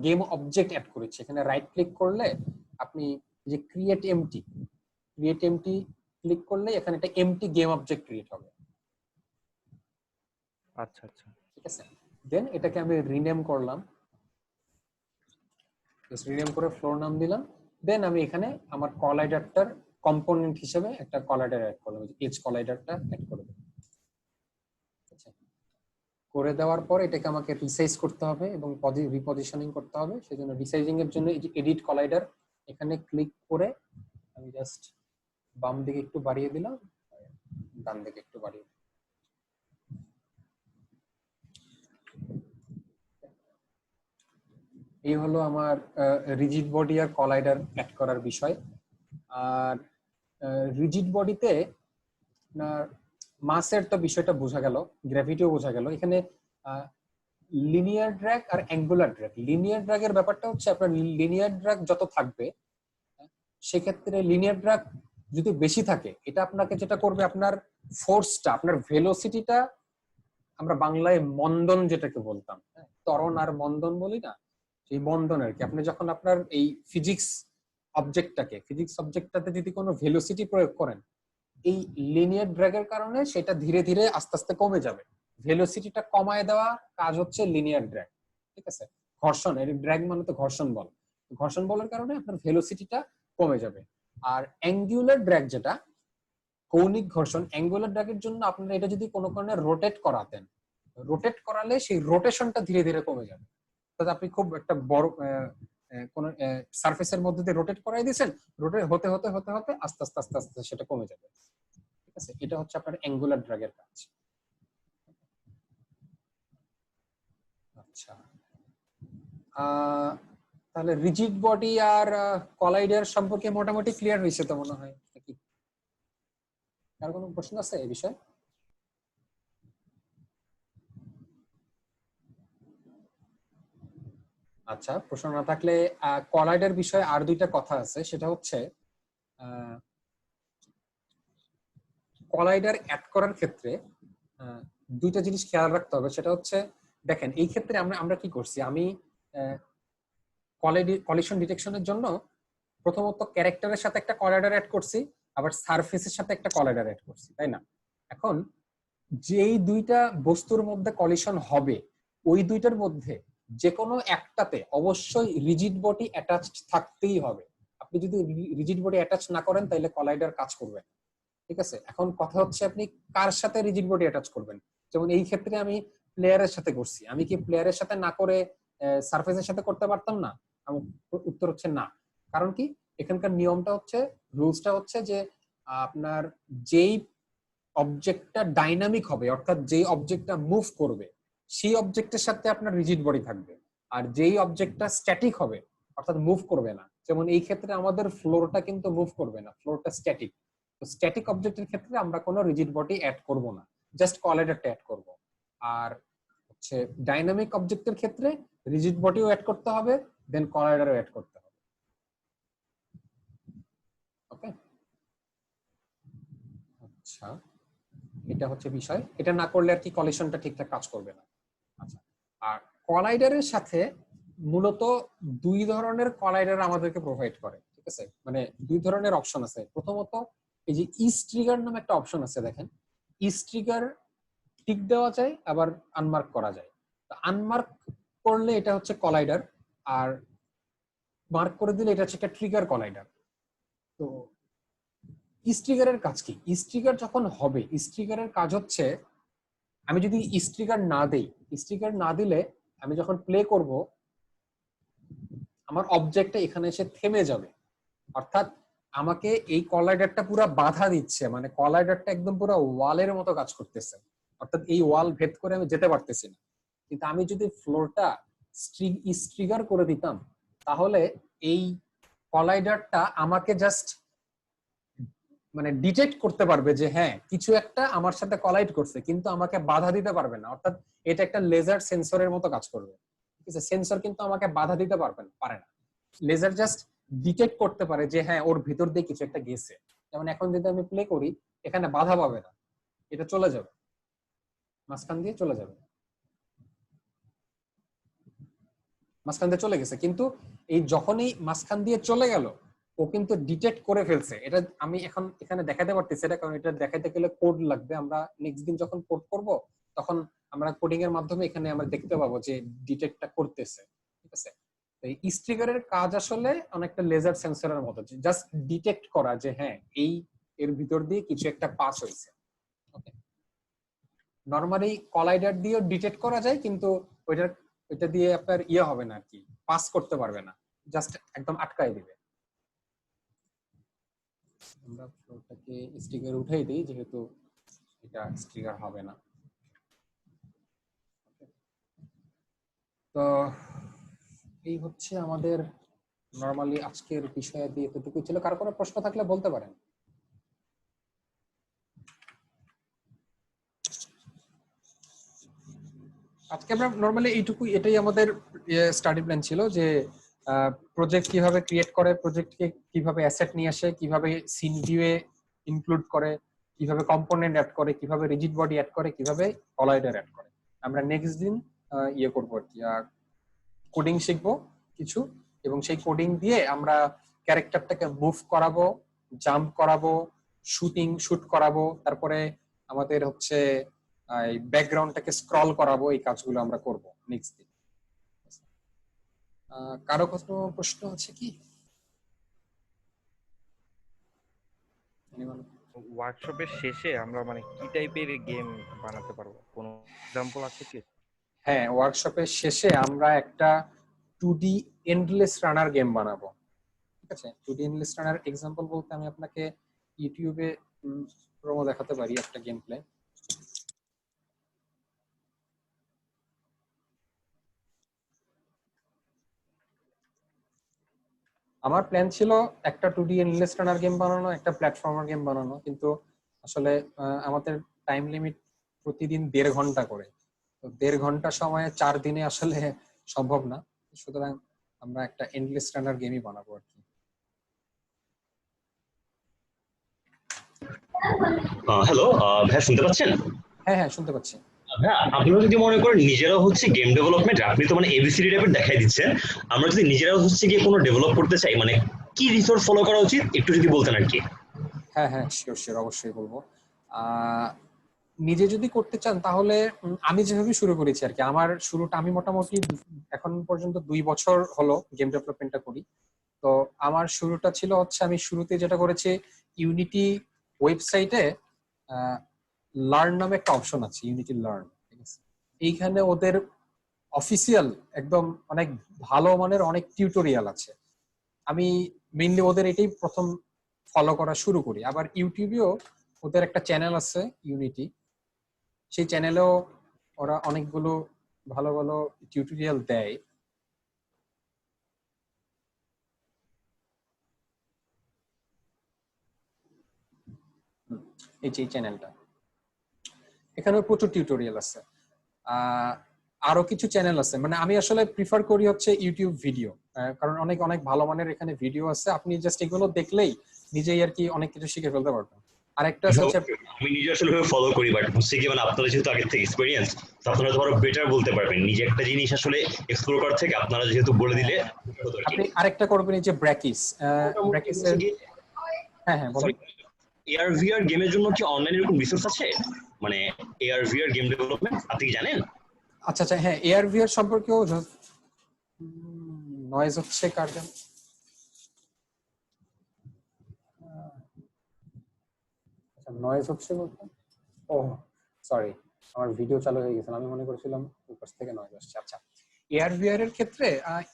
গেম অবজেক্ট অ্যাড করেছি। এখানে রাইট ক্লিক করলে আপনি যে ক্রিয়েট এমটি ক্লিক করলে এখানে একটা এমটি গেম অবজেক্ট ক্রিয়েট হবে। আচ্ছা আচ্ছা ঠিক আছে, দেন এটাকে আমি রিনেম করলাম, রিনেম করে ফ্লোর নাম দিলাম। দেন আমি এখানে আমার কলাইডারটার কম্পোনেন্ট হিসেবে একটা কলাইডার অ্যাড করলাম, এজ কলাইডারটা অ্যাড করে দেব। করে দেওয়ার পর এটাকে আমাকে রিসাইজ করতে হবে এবং রিপজিশনিং করতে হবে। সেজন্য রিসাইজিং এর জন্য এই যে এডিট কলাইডার, এখানে ক্লিক করে আমি জাস্ট বাম দিকে একটু বাড়িয়ে দিলাম, ডান দিকে একটু বাড়িয়ে দিলাম। এই হলো আমার রিজিড বডি আর কলাইডার অ্যাড করার বিষয়। আর রিজিড বডিতে মাসের তো বিষয়টা বোঝা গেল, গ্র্যাভিটিও বোঝা গেল। এখানে লিনিয়ার ড্র্যাগ আর অ্যাঙ্গুলার ড্র্যাগ। লিনিয়ার ড্র্যাগের ব্যাপারটা হচ্ছে আপনার লিনিয়ার ড্র্যাগ যত থাকবে, সেক্ষেত্রে লিনিয়ার ড্র্যাগ যদি বেশি থাকে, এটা আপনাকে যেটা করবে, আপনার ফোর্সটা, আপনার ভেলোসিটিটা, আমরা বাংলায় মন্দন যেটাকে বলতাম, ত্বরণ আর মন্দন বলি না, সেই মন্দন আর কি। আপনি যখন আপনার এই ফিজিক্স অবজেক্টটাতে যদি কোনো ভেলোসিটি প্রয়োগ করেন, এই লিনিয়ার ড্র্যাগের কারণে সেটা ধীরে ধীরে আস্তে আস্তে কমে যাবে। ভেলোসিটিটা কমায় দেওয়া কাজ হচ্ছে লিনিয়ার ড্র্যাগ। ঠিক আছে, ঘর্ষণ, এর ড্র্যাগ মানে তো ঘর্ষণ বল, ঘর্ষণ বলের কারণে আপনার ভেলোসিটিটা কমে যাবে। আর অ্যাঙ্গুলার ড্র্যাগ যেটা কৌণিক ঘর্ষণ, অ্যাঙ্গুলার ড্র্যাগের জন্য আপনারা এটা যদি কোনো কারণে রোটেট করাতেন, রোটেট করালে সেই রোটেশনটা ধীরে ধীরে কমে যাবে। অর্থাৎ আপনি খুব একটা বড় কোন সারফেসের মধ্যে দিয়ে রোটেট করাই দিয়েছেন, রোটেট হতে হতে হতে হতে আস্তে আস্তে আস্তে আস্তে সেটা কমে যাবে। ঠিক আছে, এটা হচ্ছে আপনার অ্যাঙ্গুলার ড্র্যাগের কাজ। আচ্ছা, তাহলে রিজিড বডি আর কলাইডার সম্পর্কে মোটামুটি ক্লিয়ার হয়েছে তো মনে হয় নাকি? আর কোনো প্রশ্ন আছে এই বিষয়ে? আচ্ছা, প্রশ্ন না থাকলে কলাইডার বিষয়ে আর দুইটা কথা আছে। সেটা হচ্ছে কলাইডার অ্যাড করার ক্ষেত্রে দুইটা জিনিস খেয়াল রাখতে হবে। সেটা হচ্ছে, দেখেন এই ক্ষেত্রে আমরা কি করছি, আমি কলিশন ডিটেকশনের জন্য প্রথমত ক্যারেক্টারের সাথে একটা কলাইডার অ্যাড করছি, আবার সারফেসের সাথে একটা কলাইডার অ্যাড করছি, তাই না? এখন যেই দুইটা বস্তুর মধ্যে কলিশন হবে, ওই দুইটার মধ্যে যে কোনো একটাতে অবশ্যই রিজিড বডি অ্যাটাচড থাকতেই হবে। আপনি যদি রিজিড বডি অ্যাটাচ না করেন, তাহলে কলাইডার কাজ করবে না। ঠিক আছে, এখন কথা হচ্ছে আপনি কার সাথে রিজিড বডি অ্যাটাচ করবেন। যেমন এই ক্ষেত্রে আমি প্লেয়ারের সাথে করছি, আমি কি প্লেয়ারের সাথে না করে সারফেসের সাথে করতে পারতাম না? উত্তর হচ্ছে না। কারণ কি, এখানকার নিয়মটা হচ্ছে, রুলসটা হচ্ছে যে আপনার যেই অবজেক্টটা ডাইনামিক হবে, অর্থাৎ যেই অবজেক্টটা মুভ করবে, সেই অবজেক্টের সাথে আপনার রিজিড বডি থাকবে। আর যেই অবজেক্টটা স্ট্যাটিক হবে, অর্থাৎ মুভ করবে না, যেমন এই ক্ষেত্রে আমাদের ফ্লোরটা কিন্তু মুভ করবে না, ফ্লোরটা স্ট্যাটিক। তো স্ট্যাটিক অবজেক্টের ক্ষেত্রে আমরা কোনো রিজিড বডি অ্যাড করব না, জাস্ট কলাইডারটা অ্যাড করব। আর হচ্ছে ডাইনামিক অবজেক্টের ক্ষেত্রে রিজিড বডিও অ্যাড করতে হবে, দেন কলাইডারও অ্যাড করতে হবে। ওকে, আচ্ছা, এটা হচ্ছে বিষয়। এটা না করলে আর কি কলিশনটা ঠিকঠাক কাজ করবে না। আচ্ছা, আর কলাইডারের সাথে মূলত দুই ধরনের কলাইডার আমাদেরকে প্রোভাইড করে। ঠিক আছে, মানে দুই ধরনের অপশন আছে। প্রথমত এই যে ইজ ট্রিগার নামে একটা অপশন আছে, দেখেন ইজ ট্রিগার টিক দেওয়া যায়, আবার আনমার্ক করা যায়। আনমার্ক করলে এটা হচ্ছে কলাইডার, আর মার্ক করে দিলে এটা হচ্ছে একটা ট্রিগার কলাইডার। তো ইস্ট্রিগারের কাজ কি? ইস্ট্রিগার যখন হবে, ইস্ট্রিগারের কাজ হচ্ছে আমি যদি ইস্ট্রিগার না দেই, ইস্ট্রিগার না দিলে আমি যখন প্লে করব আমার অবজেক্টটা এখানে এসে থেমে যাবে। অর্থাৎ আমাকে এই কলাইডারটা পুরো বাধা দিচ্ছে, মানে কলাইডারটা একদম পুরো ওয়ালের মতো কাজ করতেছে, অর্থাৎ এই ওয়াল ভেদ করে আমি যেতে পারতেছি না। কিন্তু আমি যদি ফ্লোরটা স্ট্রিগার করে দিতাম তাহলে এই কলাইডারটা আমাকে জাস্ট মানে ডিটেক্ট করতে পারবে যে হ্যাঁ কিছু একটা আমার সাথে কলাইড করছে, কিন্তু আমাকে বাধা দিতে পারবে না। অর্থাৎ এটা একটা লেজার সেন্সরের মতো কাজ করবে, ঠিক আছে? সেন্সর কিন্তু আমাকে বাধা দিতে পারে না, লেজার জাস্ট ডিটেক্ট করতে পারে যে হ্যাঁ ওর ভিতর দিয়ে কিছু একটা গেছে। যেমন এখন যদি আমি প্লে করি এখানে বাধা পাবে না, এটা চলে যাবে, মাঝখান দিয়ে চলে যাবে, মাঝখান দিয়ে চলে গেছে। কিন্তু এই যখনই মাঝখান দিয়ে চলে গেল ও কিন্তু ডিটেক্ট করে ফেলছে। এটা আমি এখন এখানে দেখাতে পারতেছি না, কারণ এটা দেখাতে গেলে কোড লাগবে। আমরা নেক্সট দিন যখন কোড করব তখন আমরা কোডিং এর মাধ্যমে এখানে আমরা দেখতে পাবো যে ডিটেক্টটা করতেছে, ঠিক আছে? এই ইস্ট্রিগারের কাজ আসলে অনেকটা লেজার সেন্সরের মতো, জাস্ট ডিটেক্ট করা যে হ্যাঁ এই এর ভিতর দিয়ে কিছু একটা পাস হয়েছে। ওকে, নরমালি কলাইডার দিয়েও ডিটেক্ট করা যায়, কিন্তু ওইটা দিয়ে আপনার হবে না আর কি, পাস করতে পারবে না, জাস্ট একদম আটকায় দিবে। আমরা ফ্লোরটাকে স্টিকার উঠাই দিই যেহেতু এটা স্টিকার হবে না। তো এই হচ্ছে আমাদের নরমালি আজকের বিষয় দিয়ে এতটুকু ছিল। কারো কোনো প্রশ্ন থাকলে বলতে পারেন। আজকে আমরা নরমালি এটাই আমাদের স্টাডি প্ল্যান ছিল, যে প্রজেক্ট কিভাবে ক্রিয়েট করে, প্রজেক্টকে কিভাবে অ্যাসেট নিয়ে আসে, কিভাবে সিন ভিউয়ে ইনক্লুড করে, কিভাবে কম্পোনেন্ট অ্যাড করে, কিভাবে রিজিড বডি অ্যাড করে, কিভাবে কলাইডার অ্যাড করে। আমরা নেক্সট দিন করবো আর কি, কোডিং শিখবো কিছু, এবং সেই কোডিং দিয়ে আমরা ক্যারেক্টারটাকে মুভ করাবো, জাম্প করাবো, শুট করাবো, তারপরে আমাদের হচ্ছে এই ব্যাকগ্রাউন্ডটাকে স্ক্রল করাবো। এই কাজগুলো আমরা করব নেক্সট দিন। কারো কোনো প্রশ্ন আছে কি? ওয়ার্কশপের শেষে আমরা মানে কি টাইপের গেম বানাতে পারবো, কোনো এক্সাম্পল আছে কি? হ্যাঁ, ওয়ার্কশপের শেষে আমরা একটা 2D এন্ডলেস রানার গেম বানাবো, ঠিক আছে? 2D এন্ডলেস রানার এক্সাম্পল বলতে আমি আপনাকে ইউটিউবে প্রোমো দেখাতে পারি একটা গেম প্লে। আমার প্ল্যান ছিল একটা 2D এন্ডলেস রানার গেম বানানো, একটা প্ল্যাটফর্মার গেম বানানো, কিন্তু আসলে আমাদের টাইম লিমিট প্রতিদিন 1.5 ঘন্টা করে, তো 1.5 ঘন্টা সময়ে 4 দিনে আসলে সম্ভব না। সুতরাং আমরা একটা এন্ডলেস রানার গেমই বানাবো আর কি। হ্যালো ভাই, শুনতে পাচ্ছেন? হ্যাঁ হ্যাঁ শুনতে পাচ্ছি। হ্যাঁ, আপনারা যদি মনে করেন নিজেরাও হচ্ছে গেম ডেভেলপমেন্ট, আপনি তো মানে এবিসিডি টাইপের দেখাই দিচ্ছেন, আমরা যদি নিজেরাও হচ্ছে গিয়ে কোনো ডেভেলপ করতে চাই, মানে কি রিসোর্স ফলো করা উচিত একটু যদি বলতেন আর কি। হ্যাঁ হ্যাঁ শিওর অবশ্যই বলবো। নিজে যদি করতে চান তাহলে আমি যেভাবে শুরু করেছি আর কি, আমার শুরুটা আমি মোটামুটি এখন পর্যন্ত 2 বছর হলো গেম ডেভেলপমেন্টটা করি। তো আমার শুরুটা ছিল হচ্ছে, আমি শুরুতে যেটা করেছি, ইউনিটি ওয়েবসাইটে লার্ন নামে একটা অপশন আছে, ইউনিটি লার্ন, ঠিক আছে? এইখানে ওদের অফিসিয়াল একদম অনেক ভালো মানের অনেক টিউটোরিয়াল আছে। আমি মেইনলি ওদের এটাই প্রথম ফলো করা শুরু করি। আবার ইউটিউবেও ওদের একটা চ্যানেল আছে ইউনিটি, সেই চ্যানেলেও ওরা অনেকগুলো ভালো ভালো টিউটোরিয়াল দেয়। এই যে চ্যানেলটা, এখানে প্রচুর টিউটোরিয়াল আছে। আরো কিছু চ্যানেল আছে, মানে আমি আসলে প্রিফার করি হচ্ছে ইউটিউব ভিডিও, কারণ অনেক অনেক ভালো মানের এখানে ভিডিও আছে, আপনি জাস্ট এগুলো দেখলেই নিজেই আর কি অনেক কিছু শিখে ফেলতে পারবেন। আরেকটা হচ্ছে, আমি নিজে আসলে ভাবে ফলো করি, বাট হচ্ছে কি মানে আপনারা যেহেতু আগে থেকে এক্সপেরিয়েন্স, তো আপনারা ধরো বেটার বলতে পারবেন নিজে একটা জিনিস আসলে এক্সপ্লোর করার থেকে, আপনারা যেহেতু বলে দিলে। আপনি আরেকটা করবেন এই যে ব্র্যাকিস, ব্র্যাকিসের। হ্যাঁ হ্যাঁ বলুন। এআর ভিআর গেমের জন্য কি অনলাইনে এরকম রিসোর্স আছে, মানে এআর ভিআর গেম ডেভেলপমেন্ট, আপনি কি জানেন? আচ্ছা আচ্ছা, হ্যাঁ এআর ভিআর সম্পর্কেও নয়েজ হচ্ছে কার জন্য? আচ্ছা নয়েজ হচ্ছে বলতে, ও সরি আমার ভিডিও চালু হয়ে গেছে, আমি মনে করেছিলাম উপর থেকে নয়েজ আসছে। আচ্ছা এআর ভিআর এর ক্ষেত্রে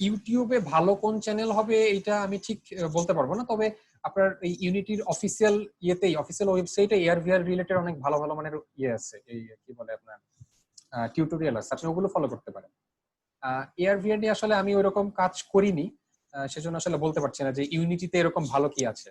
ইউটিউবে ভালো কোন চ্যানেল হবে এটা আমি ঠিক বলতে পারবো না, তবে আপনার এই ইউনিটির অফিসিয়াল ইয়েতেই, অফিসিয়াল ওয়েবসাইটে এআর ভিআর রিলেটেড অনেক ভালো ভালো মানের ইয়ে আছে, এই কি বলে আপনার টিউটোরিয়াল আছে, আপনি ওগুলো ফলো করতে পারেন। এআর ভিআর নিয়ে আসলে আমি ওইরকম কাজ করিনি, সেজন্য আসলে বলতে পারছি না যে ইউনিটিতে এরকম ভালো কি আছে।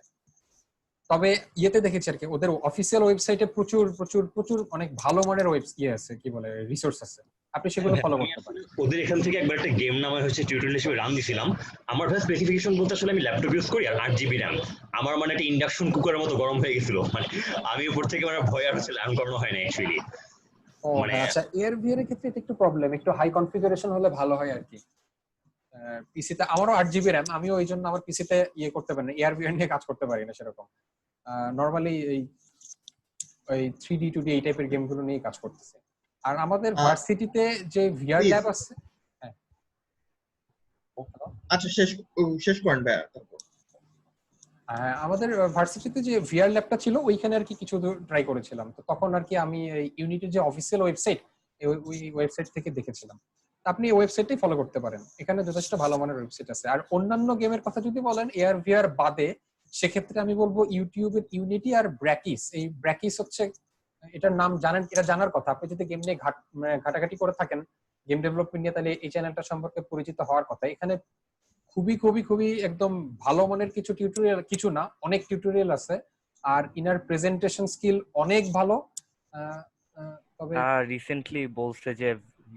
তবে ইয়েতে দেখেছি আর কি, ওদের অফিসিয়াল ওয়েবসাইটে প্রচুর প্রচুর প্রচুর অনেক ভালো মানের ইয়ে আছে, কি বলে রিসোর্স আছে, আপনি সেগুলো ফলো করতে পারেন। ওদের এখান থেকে একবার একটা গেম নামে হচ্ছে টিউটোরিয়াল হিসেবে রান দিছিলাম। আমার ভাই স্পেসিফিকেশন বলতে আসলে আমি ল্যাপটপ ইউজ করি আর 8 GB র্যাম। আমার মানে একটা ইন্ডাকশন কুকারের মতো গরম হয়ে গেছিল, মানে আমি উপর থেকে মানে ভয় আর হচ্ছে রান করানো হয় না অ্যাকচুয়ালি। মানে আচ্ছা এআর ভিআর এর ক্ষেত্রে এটা একটু প্রবলেম, একটু হাই কনফিগারেশন হলে ভালো হয় আর কি। পিসিতে আমারও 8 GB র্যাম, আমিও এই জন্য আমার পিসিতে ইয়ে করতে পারি না, এআর ভিআর নিয়ে কাজ করতে পারি না সেরকম। নরমালি এই ওই 3D 2D এই টাইপের গেমগুলো নিয়ে কাজ করতেছে। আর আমাদের ভার্সিটিতে যে ভিআর ল্যাব আছে, হ্যাঁ আচ্ছা শেষ করেন ভাইয়া। আমাদের ভার্সিটিতে যে ভিআর ল্যাবটা ছিল ওইখানে আর কি কিছু ট্রাই করেছিলাম, তো তখন আর কি আমি এই ইউনিটির যে অফিসিয়াল ওয়েবসাইট ওই ওয়েবসাইট থেকে দেখেছিলাম। আপনি এই ওয়েবসাইটটাই ফলো করতে পারেন, এখানে যথেষ্ট ভালো মানের ওয়েবসাইট আছে। আর অন্যান্য গেমের কথা যদি বলেন এআর ভিআর বাদে, সেক্ষেত্রে আমি বলবো ইউটিউবের ইউনিটি আর ব্র্যাকিস। এই ব্র্যাকিস হচ্ছে, এটার নাম জানেন, এটা জানার কথা, আপনি যদি গেম নিয়ে ঘাটাঘাটি করে থাকেন গেম ডেভেলপমেন্ট নিয়ে, তাহলে এই চ্যানেলটা সম্পর্কে পরিচিত হওয়ার কথা। এখানে খুবই খুবই খুবই একদম ভালো মানের কিছু টিউটোরিয়াল, কিছু না অনেক টিউটোরিয়াল আছে, আর ইনার প্রেজেন্টেশন স্কিল অনেক ভালো। তবে রিসেন্টলি বলছে যে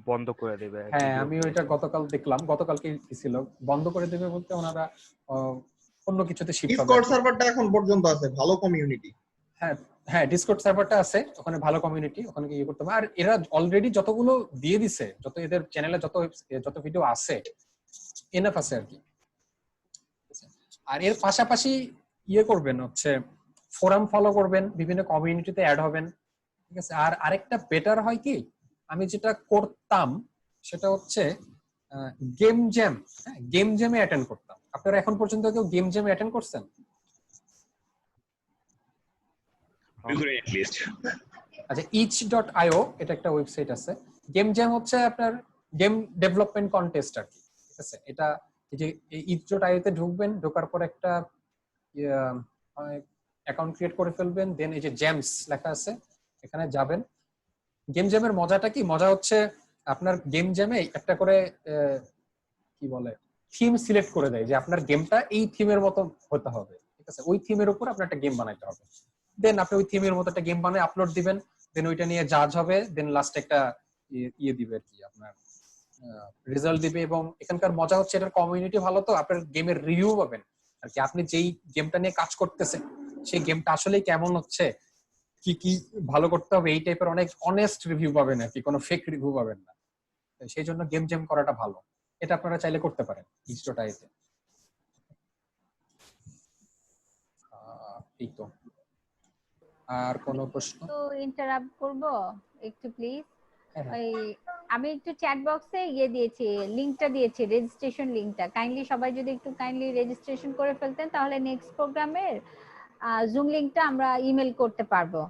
বন্ধ করে দেবে। হ্যাঁ আমি ওইটা গতকাল দেখলাম, গতকালকে ছিল, বন্ধ করে দেবে বলতে ওনারা অন্য কিছুতে শিফট হবে। ডিসকর্ড সার্ভারটা এখন পর্যন্ত আছে, ভালো কমিউনিটি। হ্যাঁ হ্যাঁ ডিসকর্ড সার্ভারটা আছে, ওখানে ভালো কমিউনিটি, ওখানে ইয়ে করতে হবে। আর এরা অলরেডি যতগুলো দিয়ে দিছে, যত এদের চ্যানেলে যত ভিডিও আছে এনাফ আছে আর কি। আর এর পাশাপাশি ইয়ে করবেন হচ্ছে ফোরাম ফলো করবেন, বিভিন্ন কমিউনিটিতে অ্যাড হবেন, ঠিক আছে। আর আরেকটা বেটার হয় কি, আমি যেটা করতাম সেটা হচ্ছে গেম জ্যাম, গেম জ্যামে অ্যাটেন্ড করতাম। আপনারা এখন পর্যন্ত কেউ গেম জ্যামে অ্যাটেন্ড করছেন? আচ্ছা each.io এটা একটা ওয়েবসাইট আছে। গেম জ্যাম হচ্ছে আপনার গেম ডেভেলপমেন্ট কন্টেস্ট আর কি, ঠিক আছে। এটা এই যে each.io তে ঢুকবেন, ঢোকার পর একটা অ্যাকাউন্ট ক্রিয়েট করে ফেলবেন, দেন এই যে জ্যামস লেখা আছে এখানে যাবেন। গেম জ্যামের মজাটা কি, মজা হচ্ছে আপনার গেম জ্যামে একটা করে কি বলে থিম সিলেক্ট করে দেয়, যে আপনার গেমটা এই থিমের মতো হতে হবে, ঠিক আছে। ওই থিমের উপর আপনার একটা গেম বানাইতে হবে, দেন আপনি ওই থিমের মতো একটা গেম বানায় আপলোড দিবেন, দেন ওইটা নিয়ে জাজ হবে, দেন লাস্টে একটা ইয়ে দিবে আর কি, আপনার রেজাল্ট দিবে। এবং এখানকার মজা হচ্ছে এটার কমিউনিটি ভালো, তো আপনার গেমের রিভিউ পাবেন আর কি, আপনি যেই গেমটা নিয়ে কাজ করতেছেন সেই গেমটা আসলে কেমন হচ্ছে, কি কি ভালো করতে হবে, এই টাইপের অনেক অনেস্ট রিভিউ পাবেন আর কি, কোনো ফেক রিভিউ পাবেন না। সেই জন্য গেম জ্যাম করাটা ভালো, এটা আপনারা চাইলে করতে পারেন ইনস্টোটাইতে। এই তো, আর কোন প্রশ্ন? তো ইন্টারাপ্ট করব একটু প্লিজ। ওই আমি একটু চ্যাট বক্সে ইয়ে দিয়েছি, লিংকটা দিয়েছি, রেজিস্ট্রেশন লিংকটা, কাইন্ডলি সবাই যদি একটু কাইন্ডলি রেজিস্ট্রেশন করে ফেলতেন, তাহলে নেক্সট প্রোগ্রামের জুম লিংকটা আমরা ইমেল করতে পারবো।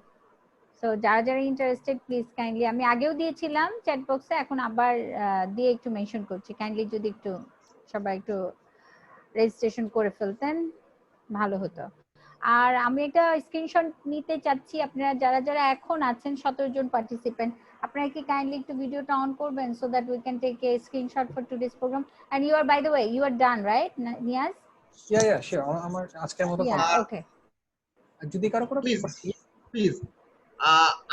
সো যারা যারা ইন্টারেস্টেড প্লিজ কাইন্ডলি, আমি আগেও দিয়েছিলাম চ্যাট বক্সে, এখন আবার দিয়ে একটু মেনশন করছি, কাইন্ডলি যদি একটু সবাই একটু রেজিস্ট্রেশন করে ফেলতেন ভালো হতো। আর আমি একটা স্ক্রিনশট নিতে চাচ্ছি, আপনারা যারা যারা এখন আছেন 17 জন পার্টিসিপেন্ট, আপনারা কি কাইন্ডলি একটু ভিডিওটা অন করবেন, so that we can take a screenshot for today's program. And you are by the way you are done right Niaz? Yeah sure, আমার আজকের মতো ওকে। যদি কারো কোনো প্লিজ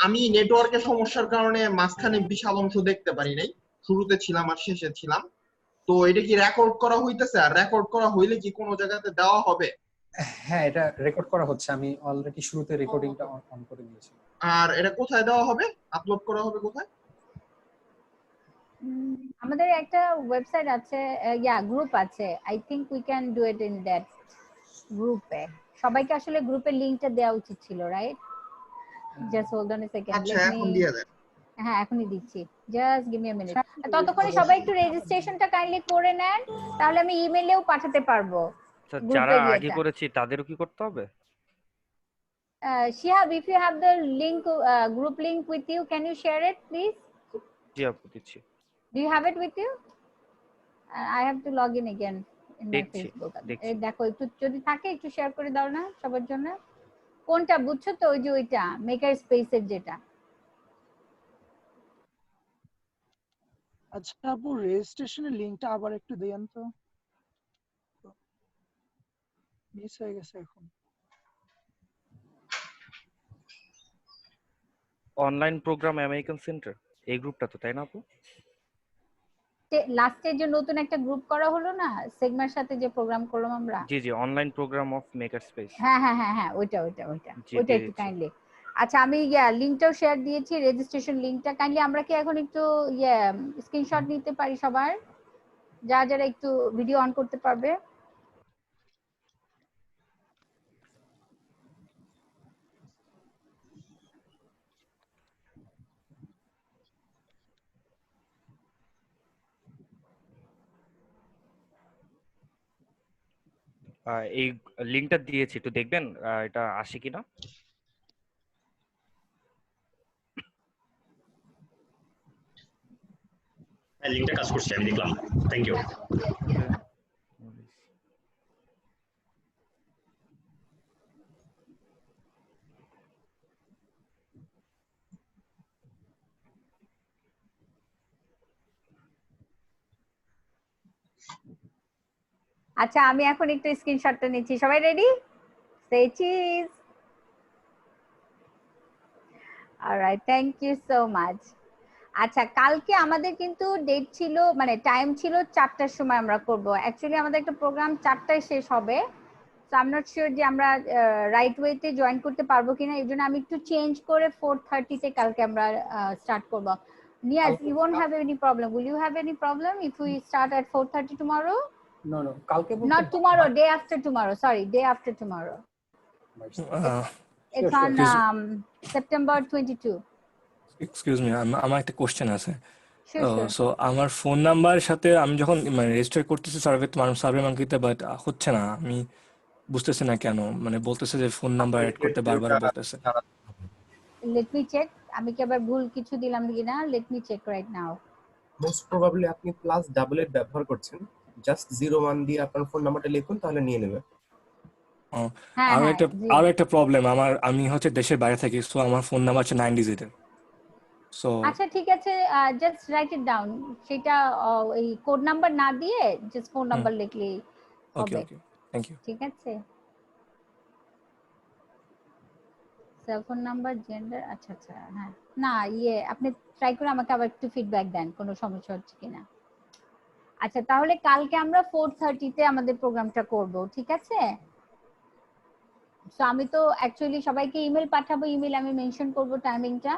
আমি নেটওয়ার্কের সমস্যার কারণে মাঝখানে বিশাল অংশ দেখতে পারি নাই, শুরুতে ছিলাম আর শেষে ছিলাম। তো এটা কি রেকর্ড করা হইতেছে? আর রেকর্ড করা হইলে কি কোনো জায়গাতে দেওয়া হবে? হ্যাঁ এটা রেকর্ড করা হচ্ছে, আমি অলরেডি শুরুতে রেকর্ডিংটা অন করে দিয়েছি। আর এটা কোথায় দেওয়া হবে, আপলোড করা হবে কোথায়? আমাদের একটা ওয়েবসাইট আছে, গ্রুপ আছে, I think we can do it in that গ্রুপে। সবাইকে আসলে গ্রুপের লিংকটা দেওয়া উচিত ছিল, right? Just hold on a second, আচ্ছা এখন দিয়ে দেন। হ্যাঁ এখনই দিচ্ছি, just give me a minute. ততক্ষণে সবাই একটু রেজিস্ট্রেশনটা কাইন্ডলি করে নেন, তাহলে আমি ইমেলেও পাঠাতে পারবো স্যার যারা গ্রুপের আগে ইয়েটা। করেছি তাদেরও কি করতে হবে? Shihab, if you have the link, group link with you, can you share it, please? জি আপু দিচ্ছি। Do you have it with you? I have to log in again in my দেখছি Facebook. দেখছি। দেখো একটু যদি থাকে একটু শেয়ার করে দাও না সবার জন্য। কোনটা বুঝছো তো? ওই যে ওইটা মেকার স্পেসের যেটা। আচ্ছা আপু রেজিস্ট্রেশনের লিংকটা আবার একটু দেন তো, মিস হয়ে গেছে এখন। অনলাইন প্রোগ্রাম আমেরিকান সেন্টার এই গ্রুপটা তো, তাই না আপু? লাস্টে যে নতুন একটা গ্রুপ করা হলো না সেগমার সাথে, যে প্রোগ্রাম করলাম আমরা। জি জি, online program of maker space. হ্যাঁ হ্যাঁ হ্যাঁ হ্যাঁ, ওইটা ওইটা ওইটা জি, ওইটা দিয়ে একটু দিচ্ছি। কাইন্ডলি। আচ্ছা আমি লিংকটাও শেয়ার দিয়েছি, রেজিস্ট্রেশন লিংকটা। কাইন্ডলি আমরা কি এখন একটু স্ক্রিনশট নিতে পারি সবার, যারা যারা একটু ভিডিও অন করতে পারবে? এই লিংকটা দিয়েছি, একটু দেখবেন এটা আসে কিনা। হ্যাঁ লিংকটা কাজ করছে, আমি দেখলাম। Thank you. আচ্ছা আমি এখন একটু স্ক্রিনশটটা নিচ্ছি, সবাই ready? Say cheese. Alright, thank you so much. আচ্ছা কালকে আমাদের কিন্তু ডেট ছিল, মানে টাইম ছিল 4টার সময় আমরা করব। অ্যাকচুয়ালি আমাদের একটা প্রোগ্রাম 4টায় শেষ হবে, so I am not sure যে আমরা রাইট ওয়েতে জয়েন করতে পারবো কিনা। এই জন্য আমি একটু চেঞ্জ করে 4:30 তে কালকে আমরা স্টার্ট করব। Niyaz, you won't have any problem. Will you have any problem if we start at 4:30 tomorrow? No, কালকে বলতে Not tomorrow, day after tomorrow. Sorry, day after tomorrow. It's on September 22. Excuse me, আমার একটা question আছে। Sure, sure. So আমার phone নাম্বারের সাথে আমি যখন মানে রেজিস্টার করতেছি সার্ভে মাঙ্কিতে, বাট হচ্ছে না, আমি বুঝতেছি না কেন। মানে বলতেছে যে ফোন নাম্বার অ্যাড করতে বারবার বলতেছে। Let me check. আমি কি আবার ভুল কিছু দিলাম কিনা? Let me check right now. Most probably আপনি +88 ব্যবহার করছেন, জাস্ট 01 দিয়ে আপনার ফোন নাম্বারটা লিখুন, তাহলে নিয়ে নেবে। হ্যাঁ আর একটা প্রবলেম, আমি হচ্ছে দেশের বাইরে থাকি, সো আমার ফোন নাম্বার হচ্ছে 9 ডিজিটের। সো আচ্ছা ঠিক আছে, জাস্ট রাইট ইট ডাউন। সেটা এই কোড নাম্বার না দিয়ে জাস্ট ফোন নাম্বার লিখলেই ওকে হবে। ওকে, থ্যাংক ইউ। ঠিক আছে, সেল ফোন নাম্বার, জেন্ডার। আচ্ছা আচ্ছা, হ্যাঁ না আপনি ট্রাই করে আমাকে আবার একটু ফিডব্যাক দেন কোনো সমস্যা হচ্ছে কিনা। আচ্ছা তাহলে কালকে আমরা 4:30 তে আমাদের প্রোগ্রামটা করব, ঠিক আছে? সো আমি তো অ্যাকচুয়ালি সবাইকে ইমেল পাঠাবো, ইমেল আমি মেনশন করব টাইমিংটা।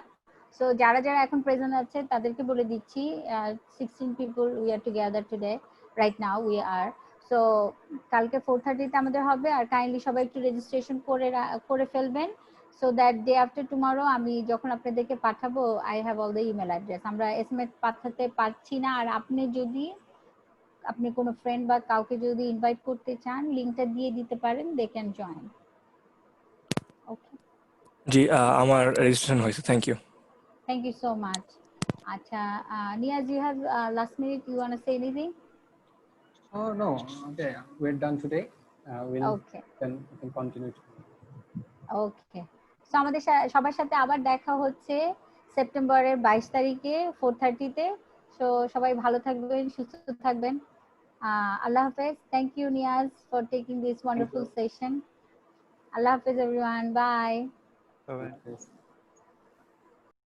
সো যারা যারা এখন প্রেজেন্ট আছে তাদেরকে বলে দিচ্ছি, 16 people we are together today, right now we are. So কালকে 4:30 তে আমাদের হবে, আর কাইন্ডলি সবাই একটু রেজিস্ট্রেশন করে ফেলবেন, so that day after tomorrow আমি যখন আপনাদেরকে পাঠাবো I have all the email address. আমরা এসএমএস পাঠাতে পারছি না, আর আপনি কোনো ফ্রেন্ড বা কাউকে যদি ইনভাইট করতে চান লিংকটা দিয়ে দিতে পারেন, দে ক্যান জয়েন। ওকে, জি আমার রেজিস্ট্রেশন হয়েছে, thank you. Thank you so much. Acha, Niyaz, you have last minute, you want to say anything? Oh no, okay, we're done today. We'll Okay. then we can continue. Okay. So আমাদের সবার সাথে আবার দেখা হচ্ছে সেপ্টেম্বরের 22 তারিখে 4:30 তে। So সবাই ভালো থাকবেন, সুস্থ থাকবেন। আল্লাহ হাফেজ। Thank you Niyaz for taking this wonderful session. Allah Hafiz everyone. Bye. Bye.